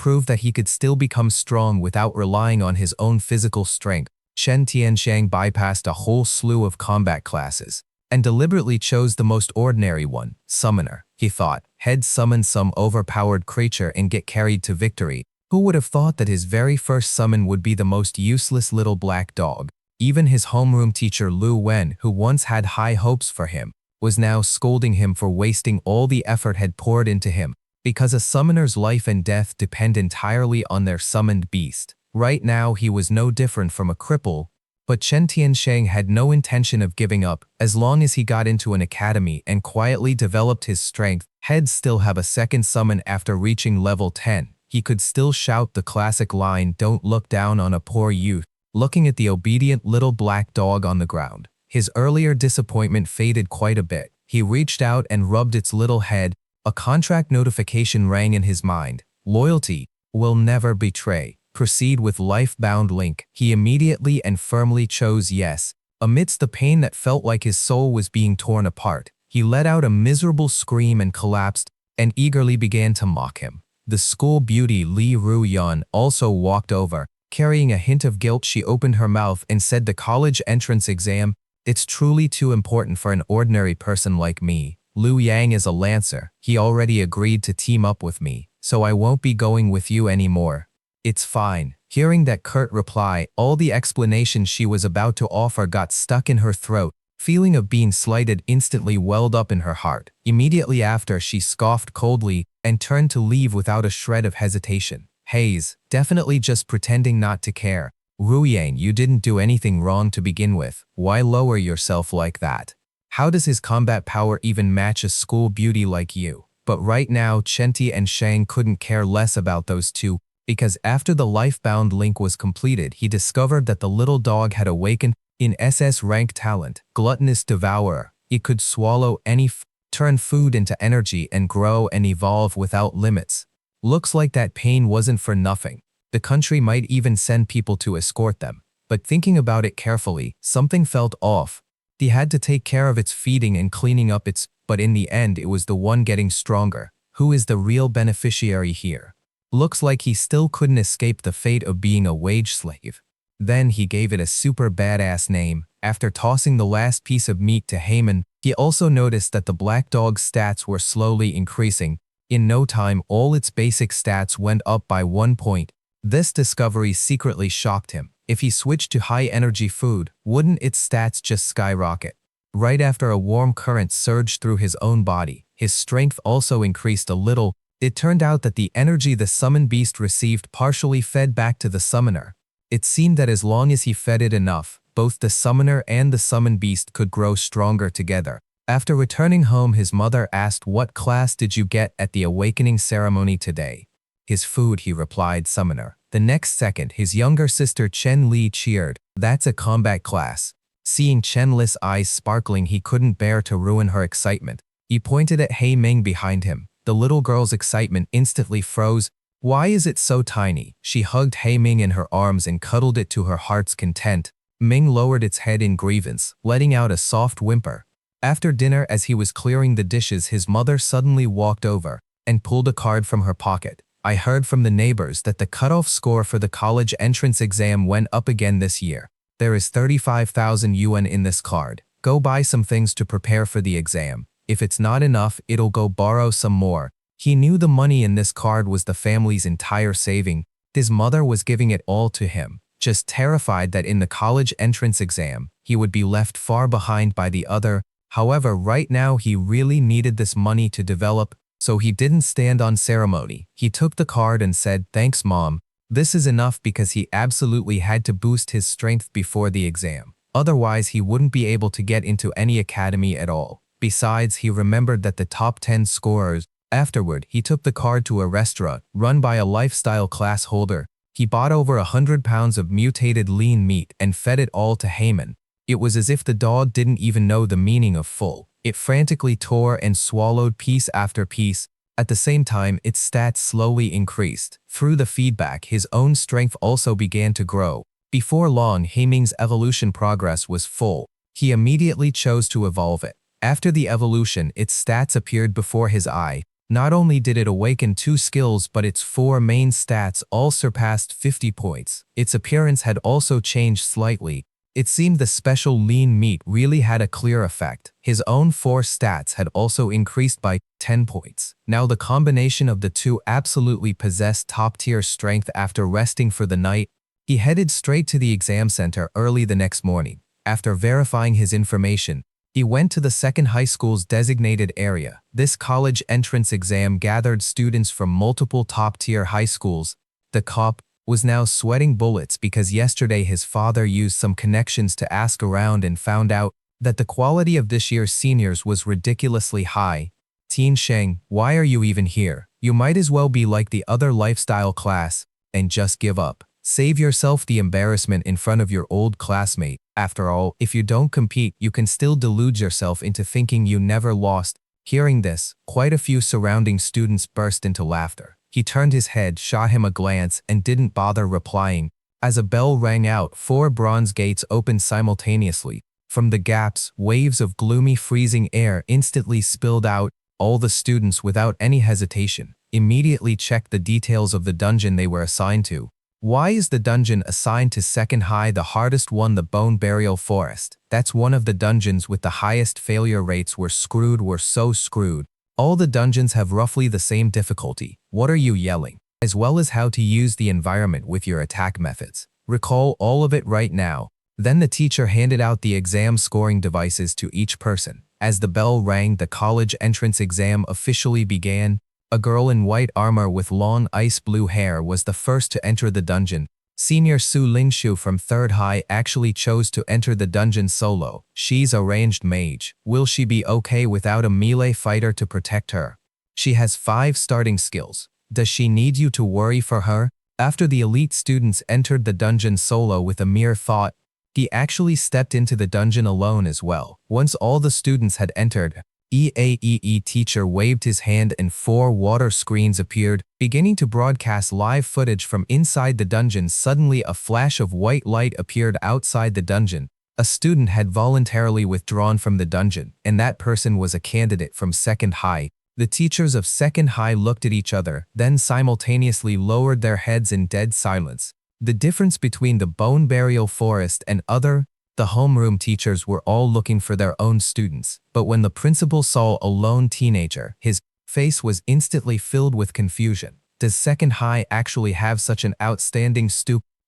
proved that he could still become strong without relying on his own physical strength. Chen Tianshang bypassed a whole slew of combat classes and deliberately chose the most ordinary one, Summoner. He thought, he'd summon some overpowered creature and get carried to victory. Who would have thought that his very first summon would be the most useless little black dog? Even his homeroom teacher Lu Wen, who once had high hopes for him, was now scolding him for wasting all the effort had poured into him, because a summoner's life and death depend entirely on their summoned beast. Right now he was no different from a cripple, but Chen Tianshang had no intention of giving up. As long as he got into an academy and quietly developed his strength, he'd still have a second summon after reaching level 10. He could still shout the classic line, "Don't look down on a poor youth," looking at the obedient little black dog on the ground. His earlier disappointment faded quite a bit. He reached out and rubbed its little head. A contract notification rang in his mind. Loyalty will never betray. Proceed with life-bound link. He immediately and firmly chose yes. Amidst the pain that felt like his soul was being torn apart, he let out a miserable scream and collapsed, and eagerly began to mock him. The school beauty Li Ruyan also walked over. Carrying a hint of guilt, she opened her mouth and said, "The college entrance exam, it's truly too important for an ordinary person like me. Liu Yang is a lancer. He already agreed to team up with me, so I won't be going with you anymore." "It's fine." Hearing that curt reply, all the explanation she was about to offer got stuck in her throat. Feeling of being slighted instantly welled up in her heart. Immediately after, she scoffed coldly and turned to leave without a shred of hesitation. "Haze, definitely just pretending not to care. Ruyang, you didn't do anything wrong to begin with. Why lower yourself like that? How does his combat power even match a school beauty like you?" But right now, Chenti and Shang couldn't care less about those two, because after the life-bound link was completed, he discovered that the little dog had awakened in SS rank talent, Gluttonous Devourer. It could swallow any turn food into energy and grow and evolve without limits. Looks like that pain wasn't for nothing. The country might even send people to escort them. But thinking about it carefully, something felt off. He had to take care of its feeding and cleaning up its, but in the end it was the one getting stronger. Who is the real beneficiary here? Looks like he still couldn't escape the fate of being a wage slave. Then he gave it a super badass name. After tossing the last piece of meat to Heyman, he also noticed that the black dog's stats were slowly increasing. In no time, all its basic stats went up by 1 point. This discovery secretly shocked him. If he switched to high-energy food, wouldn't its stats just skyrocket? Right after a warm current surged through his own body, his strength also increased a little. It turned out that the energy the summoned beast received partially fed back to the summoner. It seemed that as long as he fed it enough, both the summoner and the summoned beast could grow stronger together. After returning home, his mother asked, "What class did you get at the awakening ceremony today?" "His food," he replied, "Summoner." The next second, his younger sister Chen Li cheered, "That's a combat class." Seeing Chen Li's eyes sparkling, he couldn't bear to ruin her excitement. He pointed at Hei Ming behind him. The little girl's excitement instantly froze. "Why is it so tiny?" She hugged Hei Ming in her arms and cuddled it to her heart's content. Ming lowered its head in grievance, letting out a soft whimper. After dinner, as he was clearing the dishes, his mother suddenly walked over and pulled a card from her pocket. "I heard from the neighbors that the cutoff score for the college entrance exam went up again this year. There is 35,000 yuan in this card. Go buy some things to prepare for the exam. If it's not enough, it'll go borrow some more." He knew the money in this card was the family's entire saving. His mother was giving it all to him, just terrified that in the college entrance exam, he would be left far behind by the other. However, right now he really needed this money to develop, so he didn't stand on ceremony. He took the card and said, "Thanks, Mom." This is enough because he absolutely had to boost his strength before the exam. Otherwise, he wouldn't be able to get into any academy at all. Besides, he remembered that the top 10 scorers. Afterward, he took the card to a restaurant run by a lifestyle class holder. He bought over 100 pounds of mutated lean meat and fed it all to Heyman. It was as if the dog didn't even know the meaning of full. It frantically tore and swallowed piece after piece. At the same time, its stats slowly increased. Through the feedback, his own strength also began to grow. Before long, Heiming's evolution progress was full. He immediately chose to evolve it. After the evolution, its stats appeared before his eye. Not only did it awaken 2 skills, but its 4 main stats all surpassed 50 points. Its appearance had also changed slightly. It seemed the special lean meat really had a clear effect. His own 4 stats had also increased by 10 points. Now the combination of the two absolutely possessed top-tier strength. After resting for the night, he headed straight to the exam center early the next morning. After verifying his information, he went to the second high school's designated area. This college entrance exam gathered students from multiple top-tier high schools. The cop was now sweating bullets because yesterday his father used some connections to ask around and found out that the quality of this year's seniors was ridiculously high. Teen Sheng, why are you even here? You might as well be like the other lifestyle class and just give up. Save yourself the embarrassment in front of your old classmate. After all, if you don't compete, you can still delude yourself into thinking you never lost. Hearing this, quite a few surrounding students burst into laughter. He turned his head, shot him a glance, and didn't bother replying. As a bell rang out, 4 bronze gates opened simultaneously. From the gaps, waves of gloomy, freezing air instantly spilled out. All the students, without any hesitation, immediately checked the details of the dungeon they were assigned to. Why is the dungeon assigned to second high the hardest one? The Bone Burial Forest. That's one of the dungeons with the highest failure rates. We're so screwed. All the dungeons have roughly the same difficulty. What are you yelling? As well as how to use the environment with your attack methods. Recall all of it right now. Then the teacher handed out the exam scoring devices to each person. As the bell rang, the college entrance exam officially began. A girl in white armor with long ice blue hair was the first to enter the dungeon. Senior Su Lingshu from 3rd High actually chose to enter the dungeon solo. She's a ranged mage. Will she be okay without a melee fighter to protect her? She has 5 starting skills. Does she need you to worry for her? After the elite students entered the dungeon solo with a mere thought, he actually stepped into the dungeon alone as well. Once all the students had entered, EAEE teacher waved his hand and 4 water screens appeared, beginning to broadcast live footage from inside the dungeon. Suddenly a flash of white light appeared outside the dungeon. A student had voluntarily withdrawn from the dungeon, and that person was a candidate from 2nd High. The teachers of 2nd High looked at each other, then simultaneously lowered their heads in dead silence. The difference between the Bone Burial Forest and the homeroom teachers were all looking for their own students, but when the principal saw a lone teenager, his face was instantly filled with confusion. Does 2nd High actually have such an outstanding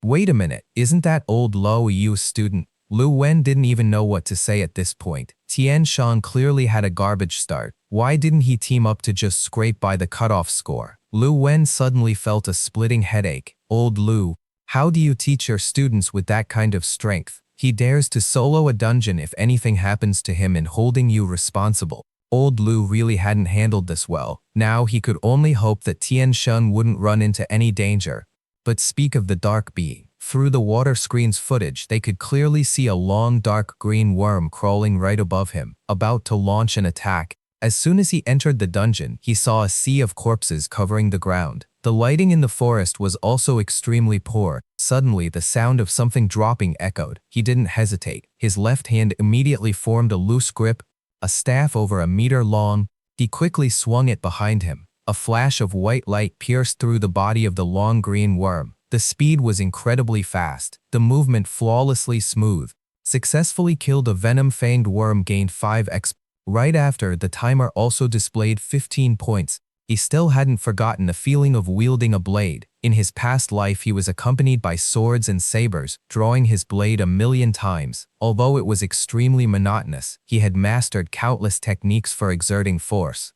Wait a minute, isn't that old Lo Yu student? Lu Wen didn't even know what to say at this point. Tian Shan clearly had a garbage start. Why didn't he team up to just scrape by the cutoff score? Lu Wen suddenly felt a splitting headache. Old Lu, how do you teach your students with that kind of strength? He dares to solo a dungeon if anything happens to him and holding you responsible. Old Lu really hadn't handled this well. Now he could only hope that Tian Shan wouldn't run into any danger. But speak of the dark being. Through the water screen's footage, they could clearly see a long dark green worm crawling right above him, about to launch an attack. As soon as he entered the dungeon, he saw a sea of corpses covering the ground. The lighting in the forest was also extremely poor. Suddenly, the sound of something dropping echoed. He didn't hesitate. His left hand immediately formed a loose grip, a staff over a meter long. He quickly swung it behind him. A flash of white light pierced through the body of the long green worm. The speed was incredibly fast, the movement flawlessly smooth. Successfully killed a venom-fanged worm, gained 5 XP. Right after, the timer also displayed 15 points. He still hadn't forgotten the feeling of wielding a blade. In his past life, he was accompanied by swords and sabers, drawing his blade a million times. Although it was extremely monotonous, he had mastered countless techniques for exerting force.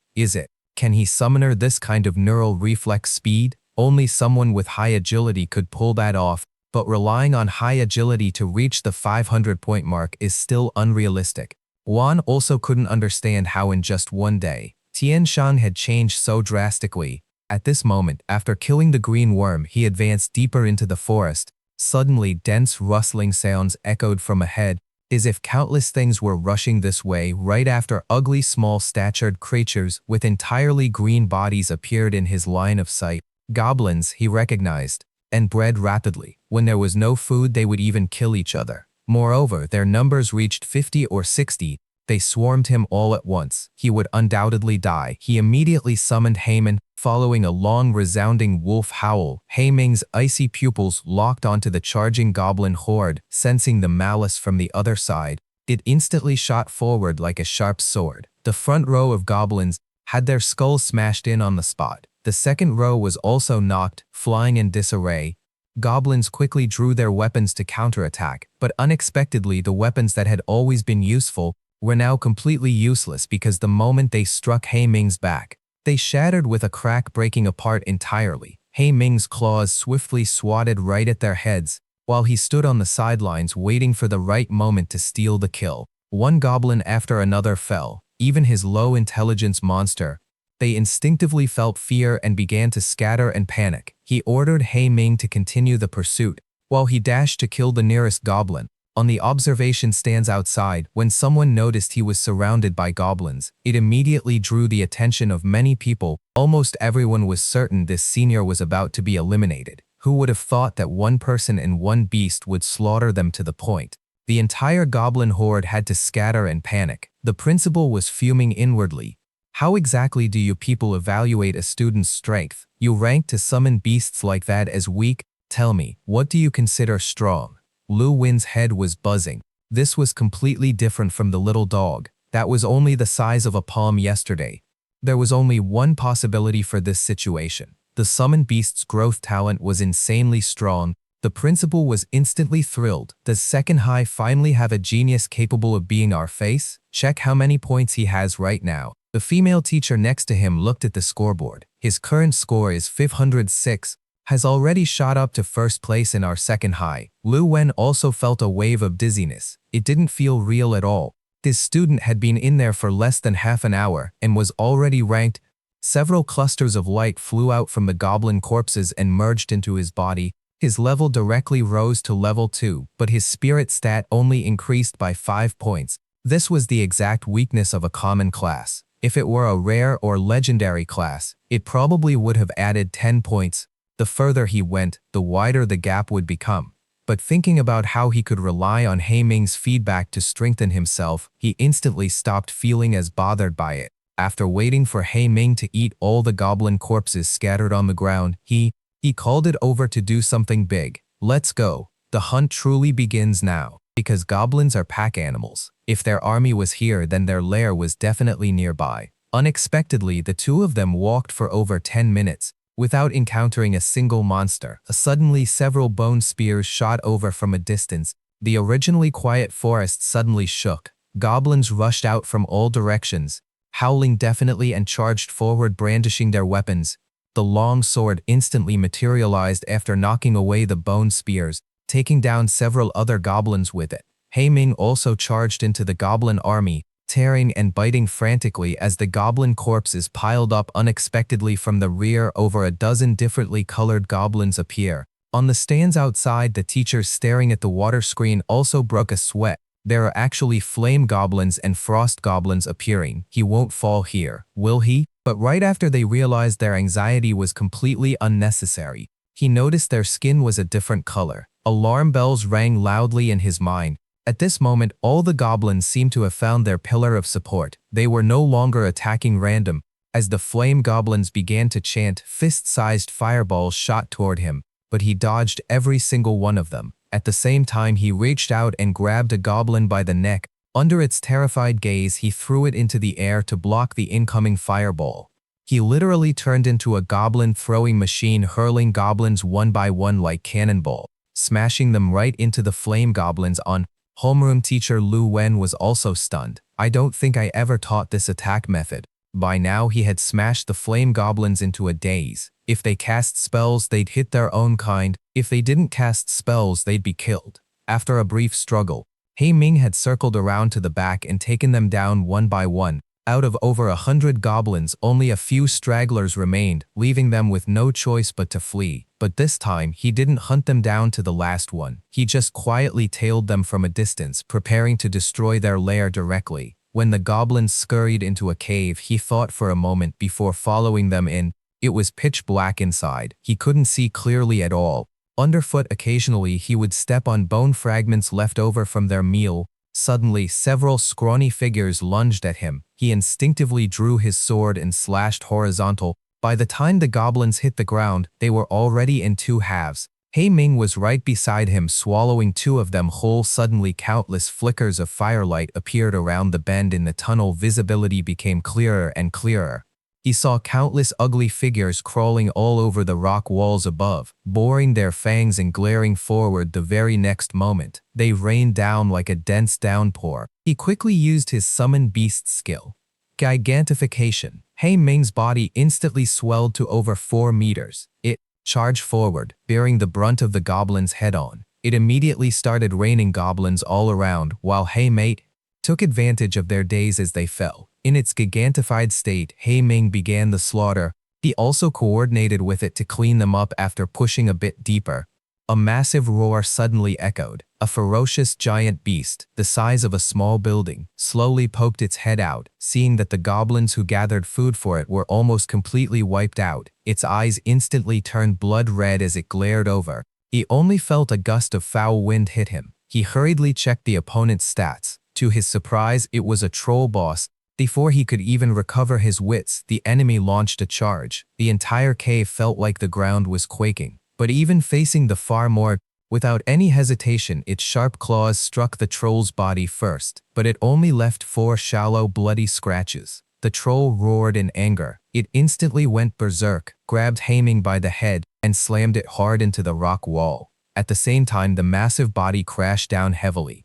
Can he summoner this kind of neural reflex speed? Only someone with high agility could pull that off, but relying on high agility to reach the 500-point mark is still unrealistic. Wan also couldn't understand how in just one day, Tian Shan had changed so drastically. At this moment, after killing the green worm, he advanced deeper into the forest. Suddenly, dense rustling sounds echoed from ahead, as if countless things were rushing this way. Right after, ugly small-statured creatures with entirely green bodies appeared in his line of sight. Goblins, he recognized, and bred rapidly. When there was no food, they would even kill each other. Moreover, their numbers reached 50 or 60. They swarmed him all at once. He would undoubtedly die. He immediately summoned Haemin, following a long resounding wolf howl. Haeming's icy pupils locked onto the charging goblin horde, sensing the malice from the other side. It instantly shot forward like a sharp sword. The front row of goblins had their skulls smashed in on the spot. The second row was also knocked, flying in disarray. Goblins quickly drew their weapons to counterattack, but unexpectedly the weapons that had always been useful were now completely useless because the moment they struck Haeming's back, they shattered with a crack, breaking apart entirely. Haeming's claws swiftly swatted right at their heads, while he stood on the sidelines waiting for the right moment to steal the kill. One goblin after another fell, even his low-intelligence monster. They instinctively felt fear and began to scatter and panic. He ordered Haeming to continue the pursuit, while he dashed to kill the nearest goblin. On the observation stands outside, when someone noticed he was surrounded by goblins, it immediately drew the attention of many people. Almost everyone was certain this senior was about to be eliminated. Who would have thought that one person and one beast would slaughter them to the point? The entire goblin horde had to scatter and panic. The principal was fuming inwardly. How exactly do you people evaluate a student's strength? You rank to summon beasts like that as weak? Tell me, what do you consider strong? Lu Win's head was buzzing. This was completely different from the little dog. That was only the size of a palm yesterday. There was only one possibility for this situation. The summoned beast's growth talent was insanely strong. The principal was instantly thrilled. Does Second High finally have a genius capable of being our face? Check how many points he has right now. The female teacher next to him looked at the scoreboard. His current score is 506, has already shot up to first place in our Second High. Lu Wen also felt a wave of dizziness. It didn't feel real at all. This student had been in there for less than half an hour and was already ranked. Several clusters of light flew out from the goblin corpses and merged into his body. His level directly rose to level 2, but his spirit stat only increased by 5 points. This was the exact weakness of a common class. If it were a rare or legendary class, it probably would have added 10 points. The further he went, the wider the gap would become. But thinking about how he could rely on Haeming's feedback to strengthen himself, he instantly stopped feeling as bothered by it. After waiting for Haeming to eat all the goblin corpses scattered on the ground, he called it over to do something big. Let's go. The hunt truly begins now. Because goblins are pack animals. If their army was here, then their lair was definitely nearby. Unexpectedly, the two of them walked for over 10 minutes without encountering a single monster. Suddenly, several bone spears shot over from a distance. The originally quiet forest suddenly shook. Goblins rushed out from all directions, howling definitely, and charged forward brandishing their weapons. The long sword instantly materialized after knocking away the bone spears, taking down several other goblins with it. Haeming also charged into the goblin army, tearing and biting frantically as the goblin corpses piled up unexpectedly from the rear. Over a dozen differently colored goblins appear. On the stands outside, the teachers staring at the water screen also broke a sweat. There are actually flame goblins and frost goblins appearing. He won't fall here, will he? But right after they realized their anxiety was completely unnecessary, he noticed their skin was a different color. Alarm bells rang loudly in his mind. At this moment, all the goblins seemed to have found their pillar of support. They were no longer attacking random. As the flame goblins began to chant, fist-sized fireballs shot toward him, but he dodged every single one of them. At the same time, he reached out and grabbed a goblin by the neck. Under its terrified gaze, he threw it into the air to block the incoming fireball. He literally turned into a goblin throwing machine, hurling goblins one by one like cannonball, smashing them right into the flame goblins. On homeroom teacher Lu Wen was also stunned. I don't think I ever taught this attack method. By now he had smashed the flame goblins into a daze. If they cast spells, they'd hit their own kind. If they didn't cast spells, they'd be killed. After a brief struggle, Haeming had circled around to the back and taken them down one by one. Out of over 100 goblins, only a few stragglers remained, leaving them with no choice but to flee. But this time, he didn't hunt them down to the last one. He just quietly tailed them from a distance, preparing to destroy their lair directly. When the goblins scurried into a cave, he thought for a moment before following them in. It was pitch black inside. He couldn't see clearly at all. Underfoot, occasionally he would step on bone fragments left over from their meal. Suddenly, several scrawny figures lunged at him. He instinctively drew his sword and slashed horizontal. By the time the goblins hit the ground, they were already in two halves. Hei Ming was right beside him, swallowing two of them whole. Suddenly, countless flickers of firelight appeared around the bend in the tunnel. Visibility became clearer and clearer. He saw countless ugly figures crawling all over the rock walls above, boring their fangs and glaring forward. The very next moment, they rained down like a dense downpour. He quickly used his summon beast skill. Gigantification. Hei Ming's body instantly swelled to over 4 meters. It charged forward, bearing the brunt of the goblins head-on. It immediately started raining goblins all around, while Hei Ming took advantage of their daze as they fell. In its gigantified state, Hei Ming began the slaughter. He also coordinated with it to clean them up after pushing a bit deeper. A massive roar suddenly echoed. A ferocious giant beast, the size of a small building, slowly poked its head out. Seeing that the goblins who gathered food for it were almost completely wiped out, its eyes instantly turned blood red as it glared over. He only felt a gust of foul wind hit him. He hurriedly checked the opponent's stats. To his surprise, it was a troll boss. Before he could even recover his wits, the enemy launched a charge. The entire cave felt like the ground was quaking. But even facing the far more, without any hesitation, its sharp claws struck the troll's body first, but it only left 4 shallow, bloody scratches. The troll roared in anger. It instantly went berserk, grabbed Hei Ming by the head, and slammed it hard into the rock wall. At the same time, the massive body crashed down heavily.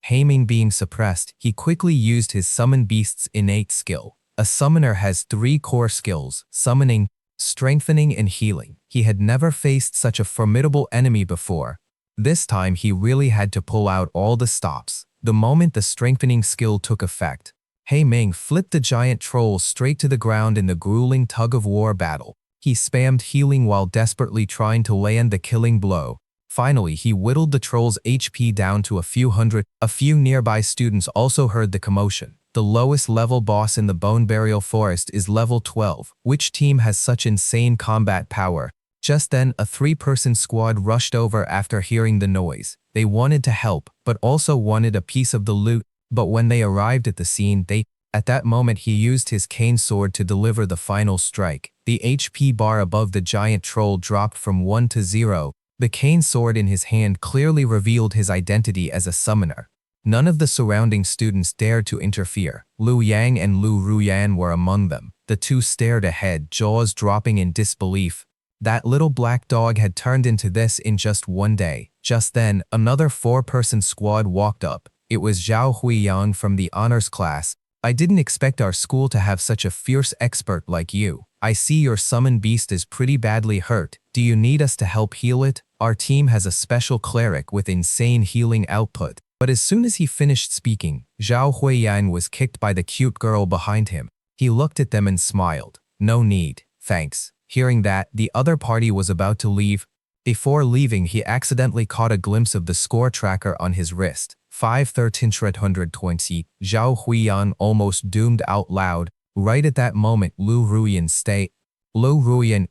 Hei Ming being suppressed, he quickly used his summon beast's innate skill. A summoner has 3 core skills: summoning, strengthening, and healing. He had never faced such a formidable enemy before. This time he really had to pull out all the stops. The moment the strengthening skill took effect, Hei Ming flipped the giant troll straight to the ground in the grueling tug-of-war battle. He spammed healing while desperately trying to land the killing blow. Finally, he whittled the troll's HP down to a few hundred. A few nearby students also heard the commotion. The lowest level boss in the Bone Burial Forest is level 12. Which team has such insane combat power? Just then, a 3-person squad rushed over after hearing the noise. They wanted to help, but also wanted a piece of the loot. But when they arrived at the scene, at that moment he used his cane sword to deliver the final strike. The HP bar above the giant troll dropped from 1 to 0. The cane sword in his hand clearly revealed his identity as a summoner. None of the surrounding students dared to interfere. Lu Yang and Lu Ruyan were among them. The two stared ahead, jaws dropping in disbelief. That little black dog had turned into this in just one day. Just then, another 4-person squad walked up. It was Zhao Huiyang from the honors class. I didn't expect our school to have such a fierce expert like you. I see your summon beast is pretty badly hurt. Do you need us to help heal it? Our team has a special cleric with insane healing output. But as soon as he finished speaking, Zhao Huiyang was kicked by the cute girl behind him. He looked at them and smiled. No need, thanks. Hearing that, the other party was about to leave. Before leaving, he accidentally caught a glimpse of the score tracker on his wrist. 5/1320. Zhao Huiyang almost doomed out loud. Right at that moment, Lu Ruyan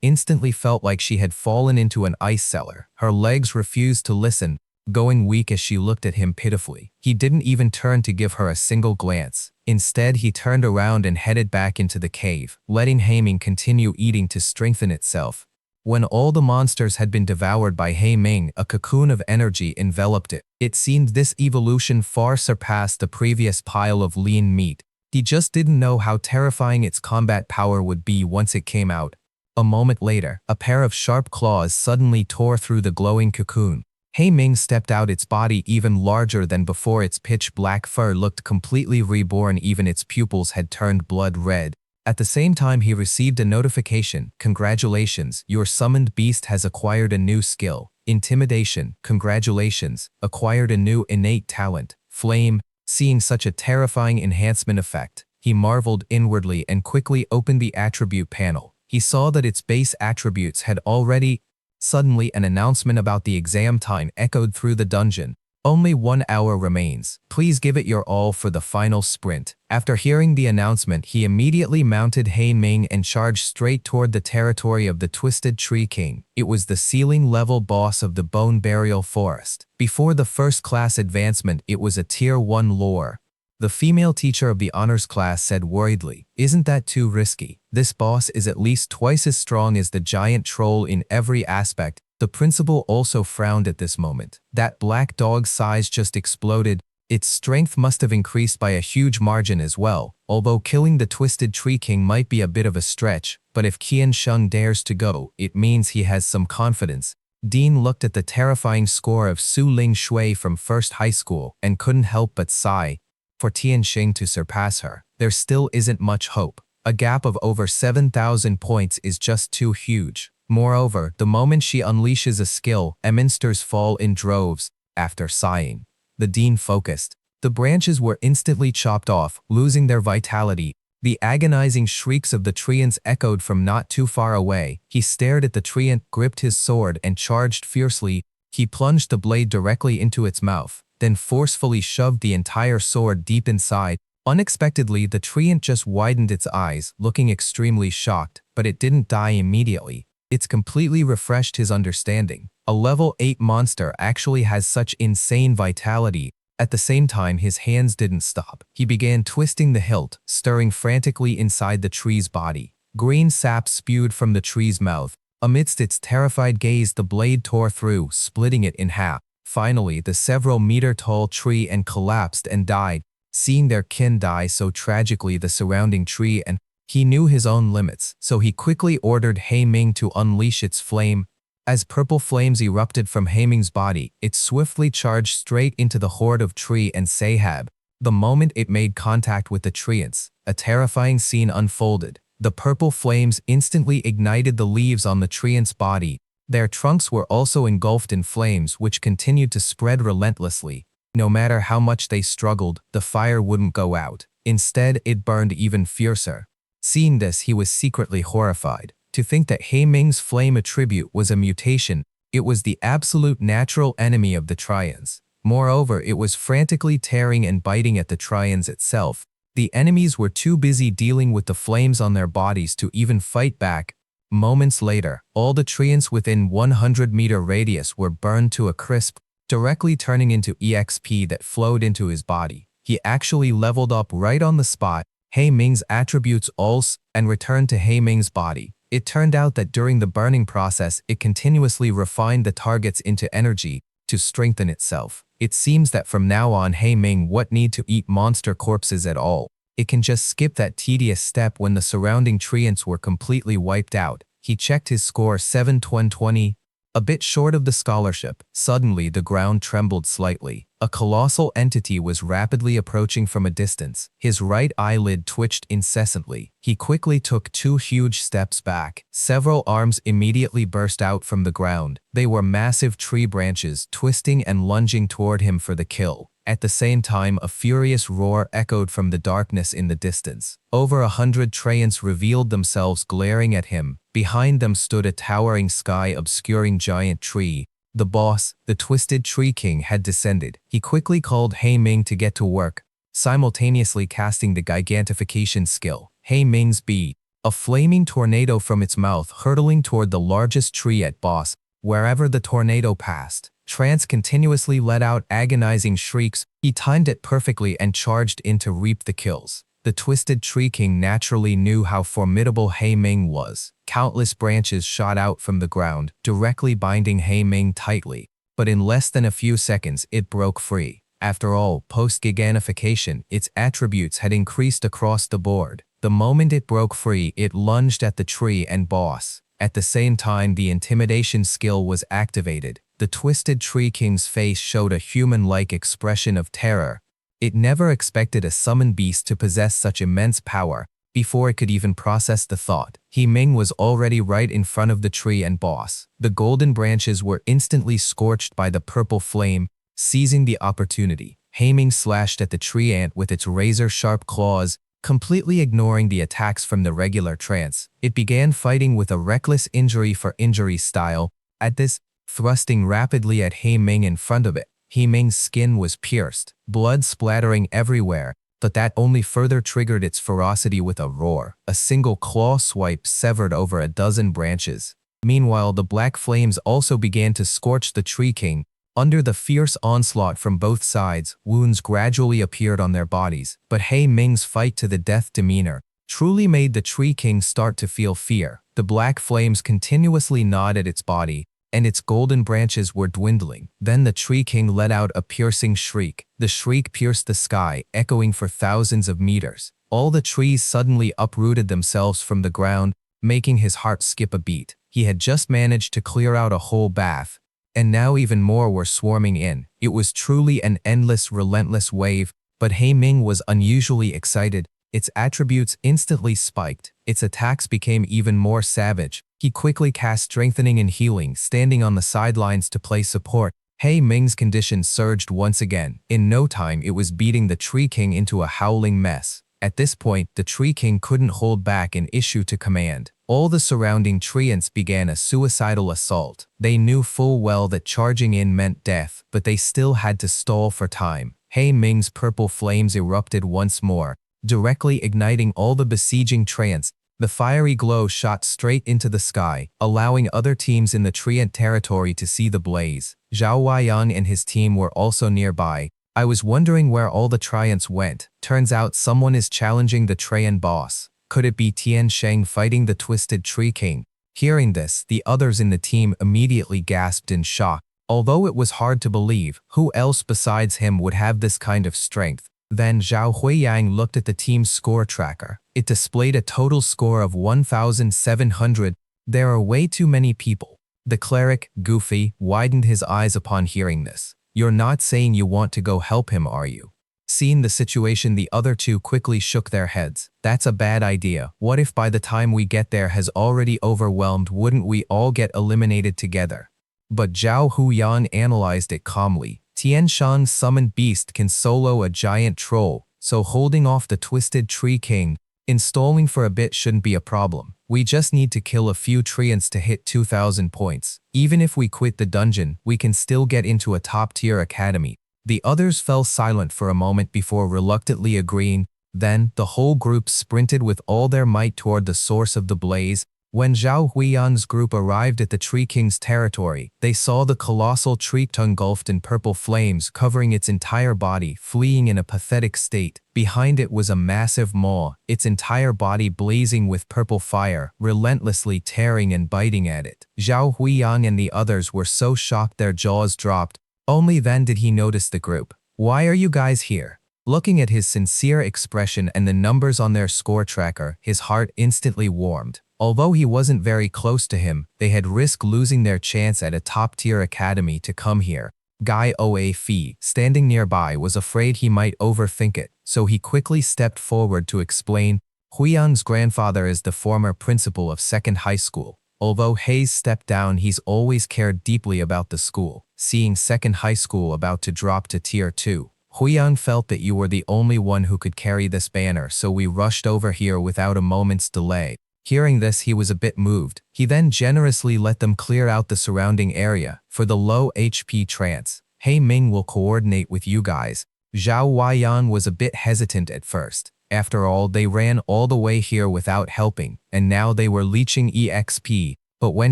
instantly felt like she had fallen into an ice cellar. Her legs refused to listen, going weak as she looked at him pitifully. He didn't even turn to give her a single glance. Instead, he turned around and headed back into the cave, letting Hei Ming continue eating to strengthen itself. When all the monsters had been devoured by Hei Ming, a cocoon of energy enveloped it. It seemed this evolution far surpassed the previous pile of lean meat. He just didn't know how terrifying its combat power would be once it came out. A moment later, a pair of sharp claws suddenly tore through the glowing cocoon. Hei Ming stepped out, its body even larger than before. Its pitch black fur looked completely reborn, even its pupils had turned blood red. At the same time, he received a notification. Congratulations, your summoned beast has acquired a new skill. Intimidation. Congratulations, acquired a new innate talent. Flame. Seeing such a terrifying enhancement effect, he marveled inwardly and quickly opened the attribute panel. He saw that its base attributes had already. Suddenly, an announcement about the exam time echoed through the dungeon. Only 1 hour remains. Please give it your all for the final sprint. After hearing the announcement, he immediately mounted Hei Ming and charged straight toward the territory of the Twisted Tree King. It was the ceiling-level boss of the Bone Burial Forest. Before the first-class advancement, it was a Tier 1 lore. The female teacher of the honors class said worriedly, "Isn't that too risky? This boss is at least twice as strong as the giant troll in every aspect." The principal also frowned at this moment. That black dog's size just exploded. Its strength must have increased by a huge margin as well. Although killing the Twisted Tree King might be a bit of a stretch, but if Qian Sheng dares to go, it means he has some confidence. Dean looked at the terrifying score of Su Ling Shui from first high school and couldn't help but sigh. For Tianxing to surpass her, there still isn't much hope. A gap of over 7,000 points is just too huge. Moreover, the moment she unleashes a skill, monsters fall in droves. After sighing, the dean focused. The branches were instantly chopped off, losing their vitality. The agonizing shrieks of the treants echoed from not too far away. He stared at the treant, gripped his sword, and charged fiercely. He plunged the blade directly into its mouth, then forcefully shoved the entire sword deep inside. Unexpectedly, the treant just widened its eyes, looking extremely shocked, but it didn't die immediately. It's completely refreshed his understanding. A level 8 monster actually has such insane vitality. At the same time, his hands didn't stop. He began twisting the hilt, stirring frantically inside the tree's body. Green sap spewed from the tree's mouth. Amidst its terrified gaze, the blade tore through, splitting it in half. Finally, the several-meter-tall tree and collapsed and died. Seeing their kin die so tragically, the surrounding tree and he knew his own limits, so he quickly ordered Hei Ming to unleash its flame. As purple flames erupted from Hei Ming's body, it swiftly charged straight into the horde of tree and Sahab. The moment it made contact with the treants, a terrifying scene unfolded. The purple flames instantly ignited the leaves on the treant's body. Their trunks were also engulfed in flames which continued to spread relentlessly. No matter how much they struggled, the fire wouldn't go out. Instead, it burned even fiercer. Seeing this, he was secretly horrified. To think that Hei Ming's flame attribute was a mutation, it was the absolute natural enemy of the Trians. Moreover, it was frantically tearing and biting at the Trians itself. The enemies were too busy dealing with the flames on their bodies to even fight back. Moments later, all the treants within 100-meter radius were burned to a crisp, directly turning into EXP that flowed into his body. He actually leveled up right on the spot. Hei Ming's attributes also and returned to Hei Ming's body. It turned out that during the burning process, it continuously refined the targets into energy to strengthen itself. It seems that from now on, Hei Ming won't need to eat monster corpses at all. It can just skip that tedious step when the surrounding treants were completely wiped out. He checked his score 720, a bit short of the scholarship. Suddenly, the ground trembled slightly. A colossal entity was rapidly approaching from a distance. His right eyelid twitched incessantly. He quickly took 2 huge steps back. Several arms immediately burst out from the ground. They were massive tree branches, twisting and lunging toward him for the kill. At the same time, a furious roar echoed from the darkness in the distance. Over 100 treants revealed themselves glaring at him. Behind them stood a towering sky-obscuring giant tree. The boss, the Twisted Tree King, had descended. He quickly called Hei Ming to get to work, simultaneously casting the gigantification skill. Hei Ming's beat, a flaming tornado from its mouth hurtling toward the largest tree at boss. Wherever the tornado passed, Trance continuously let out agonizing shrieks. He timed it perfectly and charged in to reap the kills. The Twisted Tree King naturally knew how formidable Hei Ming was. Countless branches shot out from the ground, directly binding Hei Ming tightly. But in less than a few seconds, it broke free. After all, post-giganification, its attributes had increased across the board. The moment it broke free, it lunged at the tree and boss. At the same time, the intimidation skill was activated. The Twisted Tree King's face showed a human-like expression of terror. It never expected a summoned beast to possess such immense power. Before it could even process the thought, Hei Ming was already right in front of the tree and boss. The golden branches were instantly scorched by the purple flame. Seizing the opportunity, Hei Ming slashed at the tree ant with its razor-sharp claws, completely ignoring the attacks from the regular trance. It began fighting with a reckless injury for injury style. At this, thrusting rapidly at Hei Ming in front of it. He Ming's skin was pierced, blood splattering everywhere, but that only further triggered its ferocity with a roar. A single claw swipe severed over a dozen branches. Meanwhile, the black flames also began to scorch the Tree King. Under the fierce onslaught from both sides, wounds gradually appeared on their bodies, but He Ming's fight to the death demeanor truly made the Tree King start to feel fear. The black flames continuously gnawed at its body, and its golden branches were dwindling. Then the Tree King let out a piercing shriek. The shriek pierced the sky, echoing for thousands of meters. All the trees suddenly uprooted themselves from the ground, making his heart skip a beat. He had just managed to clear out a whole bath, and now even more were swarming in. It was truly an endless, relentless wave, but He Ming was unusually excited. Its attributes instantly spiked. Its attacks became even more savage. He quickly cast Strengthening and Healing, standing on the sidelines to play support. He Ming's condition surged once again. In no time, it was beating the Tree King into a howling mess. At this point, the Tree King couldn't hold back and issue to command. All the surrounding treants began a suicidal assault. They knew full well that charging in meant death, but they still had to stall for time. He Ming's purple flames erupted once more, directly igniting all the besieging treants. The fiery glow shot straight into the sky, allowing other teams in the treant territory to see the blaze. Zhao Huayan and his team were also nearby. I was wondering where all the treants went. Turns out someone is challenging the treant boss. Could it be Tian Sheng fighting the Twisted Tree King? Hearing this, the others in the team immediately gasped in shock. Although it was hard to believe, who else besides him would have this kind of strength? Then Zhao Huiyang looked at the team's score tracker. It displayed a total score of 1,700. There are way too many people. The cleric, Goofy, widened his eyes upon hearing this. You're not saying you want to go help him, are you? Seeing the situation, the other two quickly shook their heads. That's a bad idea. What if by the time we get there has already overwhelmed? Wouldn't we all get eliminated together? But Zhao Huyan analyzed it calmly. Tian Shan's summoned beast can solo a giant troll, so holding off the Twisted Tree King, installing for a bit shouldn't be a problem. We just need to kill a few treants to hit 2,000 points. Even if we quit the dungeon, we can still get into a top-tier academy. The others fell silent for a moment before reluctantly agreeing. Then, the whole group sprinted with all their might toward the source of the blaze. When Zhao Huiyan's group arrived at the Tree King's territory, they saw the colossal tree engulfed in purple flames covering its entire body, fleeing in a pathetic state. Behind it was a massive maw, its entire body blazing with purple fire, relentlessly tearing and biting at it. Zhao Huiyan and the others were so shocked their jaws dropped. Only then did he notice the group. "Why are you guys here?" Looking at his sincere expression and the numbers on their score tracker, his heart instantly warmed. Although he wasn't very close to him, they had risked losing their chance at a top-tier academy to come here. Guy Oa Fi, standing nearby, was afraid he might overthink it, so he quickly stepped forward to explain. Huiyan's grandfather is the former principal of Second High School. Although Hayes stepped down, he's always cared deeply about the school. Seeing Second High School about to drop to Tier 2, Huiyan felt that you were the only one who could carry this banner, so we rushed over here without a moment's delay. Hearing this, he was a bit moved. He then generously let them clear out the surrounding area. For the low HP trance, He Ming will coordinate with you guys. Zhao Huayan was a bit hesitant at first. After all, they ran all the way here without helping, and now they were leeching EXP. But when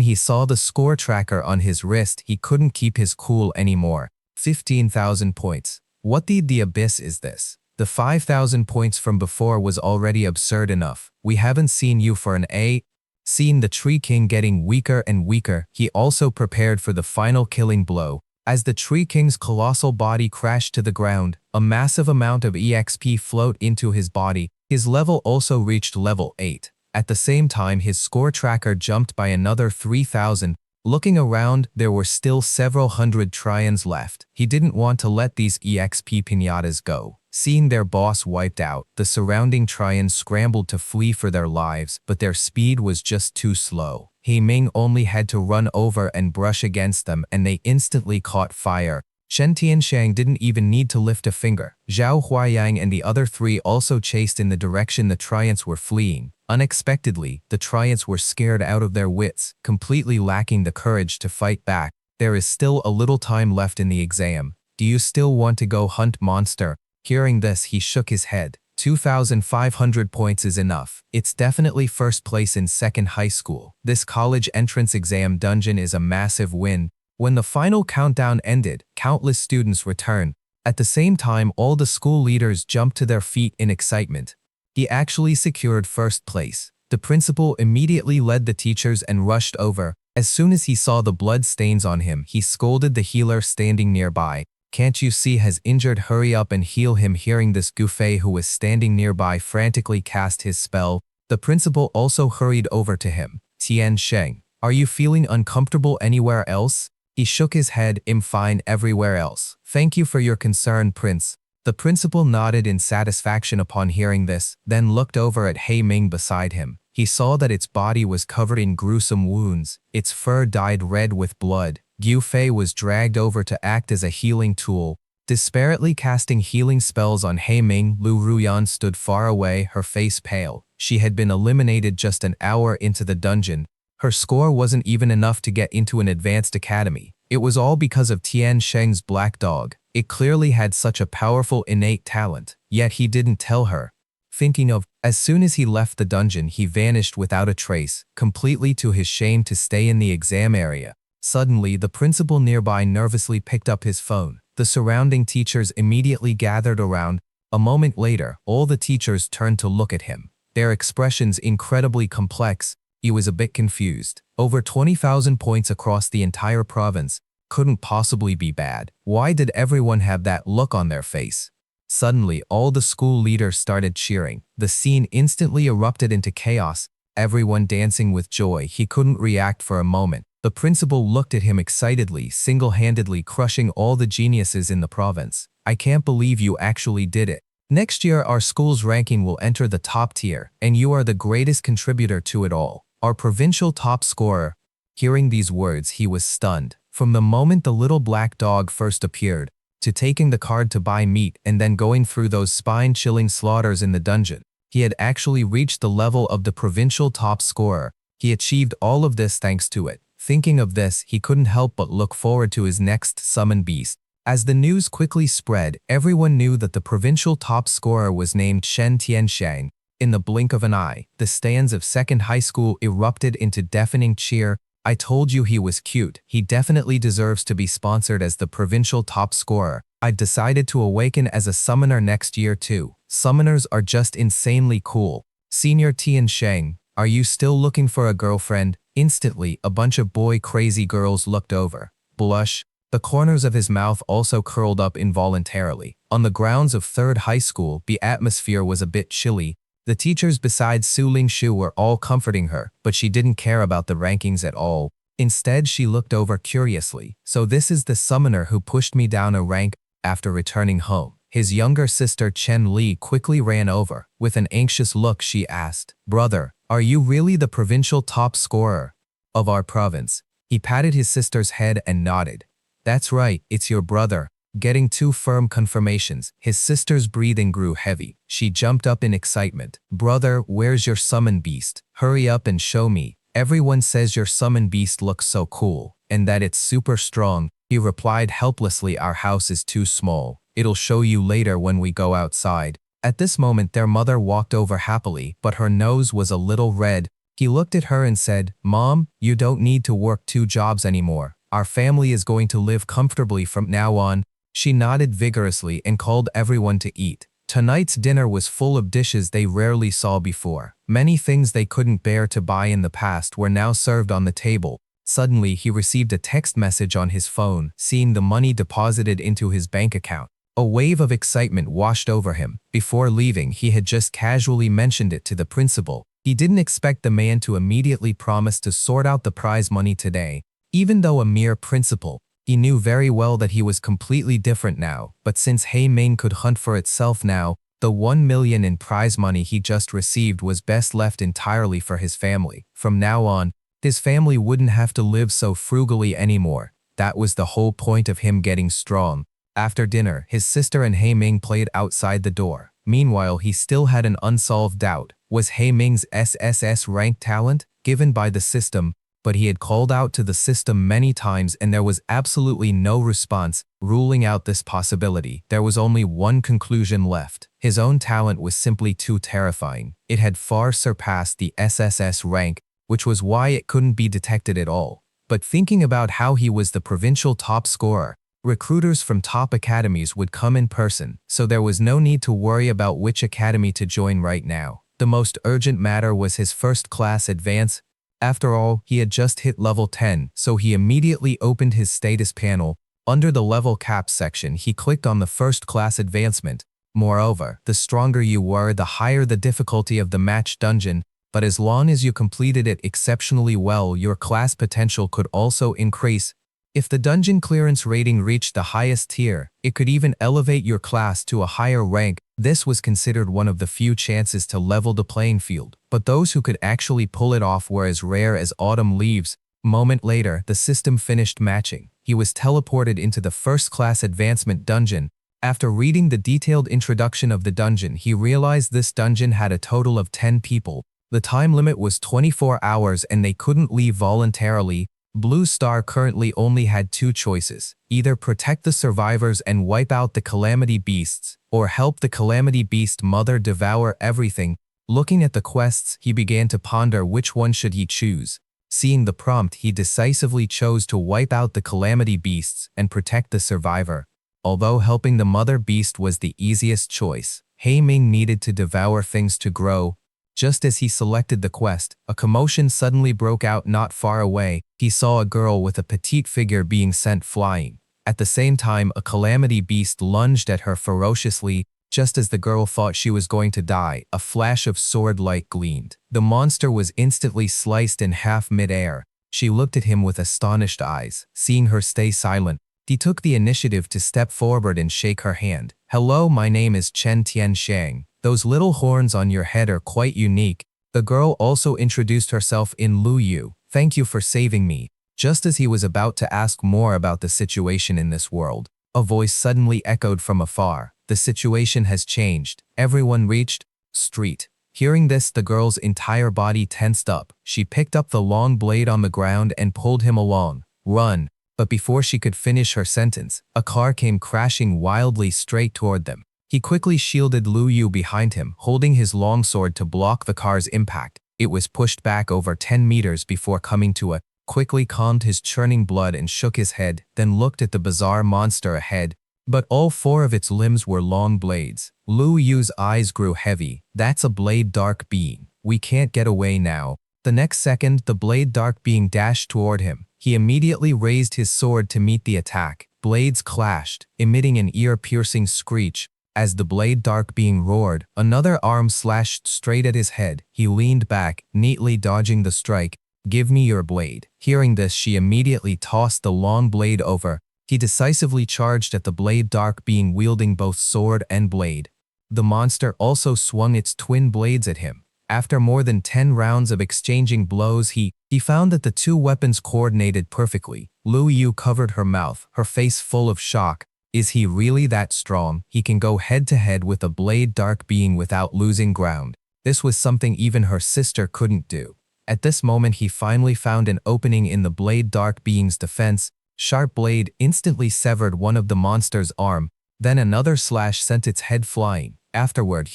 he saw the score tracker on his wrist, he couldn't keep his cool anymore. 15,000 points. What the abyss is this? The 5,000 points from before was already absurd enough. We haven't seen you for an A. Seeing the Tree King getting weaker and weaker, he also prepared for the final killing blow. As the Tree King's colossal body crashed to the ground, a massive amount of EXP flowed into his body. His level also reached level 8. At the same time, his score tracker jumped by another 3,000. Looking around, there were still several hundred treants left. He didn't want to let these EXP piñatas go. Seeing their boss wiped out, the surrounding treants scrambled to flee for their lives, but their speed was just too slow. He Ming only had to run over and brush against them, and they instantly caught fire. Shen Tianshang didn't even need to lift a finger. Zhao Huayang and the other three also chased in the direction the treants were fleeing. Unexpectedly, the treants were scared out of their wits, completely lacking the courage to fight back. There is still a little time left in the exam. Do you still want to go hunt monster? Hearing this, he shook his head. 2,500 points is enough. It's definitely first place in second high school. This college entrance exam dungeon is a massive win. When the final countdown ended, countless students returned. At the same time, all the school leaders jumped to their feet in excitement. He actually secured first place. The principal immediately led the teachers and rushed over. As soon as he saw the blood stains on him, he scolded the healer standing nearby. Can't you see he's injured? Hurry up and heal him. Hearing this, Gufei, who was standing nearby, frantically cast his spell. The principal also hurried over to him. Tian Sheng, are you feeling uncomfortable anywhere else? He shook his head. I'm fine everywhere else. Thank you for your concern, Prince. The principal nodded in satisfaction upon hearing this, then looked over at Hei Ming beside him. He saw that its body was covered in gruesome wounds. Its fur dyed red with blood. Gu Fei was dragged over to act as a healing tool. Desperately casting healing spells on Hei Ming, Lu Ruyan stood far away, her face pale. She had been eliminated just an hour into the dungeon. Her score wasn't even enough to get into an advanced academy. It was all because of Tian Sheng's black dog. It clearly had such a powerful innate talent, yet he didn't tell her. Thinking of, as soon as he left the dungeon, he vanished without a trace, completely to his shame, to stay in the exam area. Suddenly, the principal nearby nervously picked up his phone. The surrounding teachers immediately gathered around. A moment later, all the teachers turned to look at him. Their expressions incredibly complex. He was a bit confused. Over 20,000 points across the entire province. Couldn't possibly be bad. Why did everyone have that look on their face? Suddenly, all the school leaders started cheering. The scene instantly erupted into chaos, everyone dancing with joy. He couldn't react for a moment. The principal looked at him excitedly, single-handedly crushing all the geniuses in the province. I can't believe you actually did it. Next year, our school's ranking will enter the top tier, and you are the greatest contributor to it all. Our provincial top scorer. Hearing these words, he was stunned. From the moment the little black dog first appeared, to taking the card to buy meat and then going through those spine-chilling slaughters in the dungeon, he had actually reached the level of the provincial top scorer. He achieved all of this thanks to it. Thinking of this, he couldn't help but look forward to his next summon beast. As the news quickly spread, everyone knew that the provincial top scorer was named Shen Tianshang. In the blink of an eye, the stands of second high school erupted into deafening cheer. I told you he was cute. He definitely deserves to be sponsored as the provincial top scorer. I decided to awaken as a summoner next year too. Summoners are just insanely cool. Senior Tiansheng, are you still looking for a girlfriend? Instantly, a bunch of boy-crazy girls looked over. Blush. The corners of his mouth also curled up involuntarily. On the grounds of third high school, the atmosphere was a bit chilly. The teachers besides Su Lingshu were all comforting her, but she didn't care about the rankings at all. Instead, she looked over curiously. So this is the summoner who pushed me down a rank after returning home. His younger sister Chen Li quickly ran over. With an anxious look, she asked, "Brother, are you really the provincial top scorer of our province?" He patted his sister's head and nodded. "That's right, it's your brother." Getting two firm confirmations, his sister's breathing grew heavy. She jumped up in excitement. "Brother, where's your summon beast? Hurry up and show me. Everyone says your summon beast looks so cool, and that it's super strong." He replied helplessly, "Our house is too small. It'll show you later when we go outside." At this moment, their mother walked over happily, but her nose was a little red. He looked at her and said, "Mom, you don't need to work 2 jobs anymore. Our family is going to live comfortably from now on." She nodded vigorously and called everyone to eat. Tonight's dinner was full of dishes they rarely saw before. Many things they couldn't bear to buy in the past were now served on the table. Suddenly, he received a text message on his phone, seeing the money deposited into his bank account. A wave of excitement washed over him. Before leaving, he had just casually mentioned it to the principal. He didn't expect the man to immediately promise to sort out the prize money today. Even though a mere principal, he knew very well that he was completely different now, but since Hei Ming could hunt for itself now, the 1 million in prize money he just received was best left entirely for his family. From now on, his family wouldn't have to live so frugally anymore. That was the whole point of him getting strong. After dinner, his sister and Hei Ming played outside the door. Meanwhile, he still had an unsolved doubt. Was Hei Ming's SSS rank talent, given by the system, but he had called out to the system many times and there was absolutely no response. Ruling out this possibility, there was only one conclusion left. His own talent was simply too terrifying. It had far surpassed the SSS rank, which was why it couldn't be detected at all. But thinking about how he was the provincial top scorer, recruiters from top academies would come in person, so there was no need to worry about which academy to join right now. The most urgent matter was his first-class advance. After all, he had just hit level 10, so he immediately opened his status panel. Under the level cap section, he clicked on the first-class advancement. Moreover, the stronger you were, the higher the difficulty of the match dungeon, but as long as you completed it exceptionally well, your class potential could also increase. If the dungeon clearance rating reached the highest tier, it could even elevate your class to a higher rank. This was considered one of the few chances to level the playing field, but those who could actually pull it off were as rare as autumn leaves. A moment later, the system finished matching. He was teleported into the first-class advancement dungeon. After reading the detailed introduction of the dungeon, he realized this dungeon had a total of 10 people. The time limit was 24 hours and they couldn't leave voluntarily. Blue Star currently only had two choices: either protect the survivors and wipe out the Calamity Beasts, or help the Calamity Beast Mother devour everything. Looking at the quests, he began to ponder which one should he choose. Seeing the prompt, he decisively chose to wipe out the Calamity Beasts and protect the survivor. Although helping the Mother Beast was the easiest choice, Ming needed to devour things to grow. Just as he selected the quest, a commotion suddenly broke out not far away. He saw a girl with a petite figure being sent flying. At the same time, a Calamity Beast lunged at her ferociously. Just as the girl thought she was going to die, a flash of sword-light gleamed. The monster was instantly sliced in half mid-air. She looked at him with astonished eyes. Seeing her stay silent, he took the initiative to step forward and shake her hand. "Hello, my name is Chen Tianshang. Those little horns on your head are quite unique." The girl also introduced herself in Luyu. "Thank you for saving me." Just as he was about to ask more about the situation in this world, a voice suddenly echoed from afar. "The situation has changed. Everyone reached street." Hearing this, the girl's entire body tensed up. She picked up the long blade on the ground and pulled him along. "Run." But before she could finish her sentence, a car came crashing wildly straight toward them. He quickly shielded Luyu behind him, holding his longsword to block the car's impact. It was pushed back over 10 meters before coming to a quickly calmed his churning blood and shook his head, then looked at the bizarre monster ahead. But all four of its limbs were long blades. Luyu's eyes grew heavy. "That's a blade dark being. We can't get away now." The next second, the blade dark being dashed toward him. He immediately raised his sword to meet the attack. Blades clashed, emitting an ear-piercing screech. As the blade dark being roared, another arm slashed straight at his head. He leaned back, neatly dodging the strike. "Give me your blade." Hearing this, she immediately tossed the long blade over. He decisively charged at the blade dark being, wielding both sword and blade. The monster also swung its twin blades at him. After more than 10 rounds of exchanging blows, he found that the two weapons coordinated perfectly. Luyu covered her mouth, her face full of shock. Is he really that strong? He can go head-to-head with a blade dark being without losing ground. This was something even her sister couldn't do. At this moment, he finally found an opening in the blade dark being's defense. Sharp blade instantly severed one of the monster's arm. Then another slash sent its head flying. Afterward,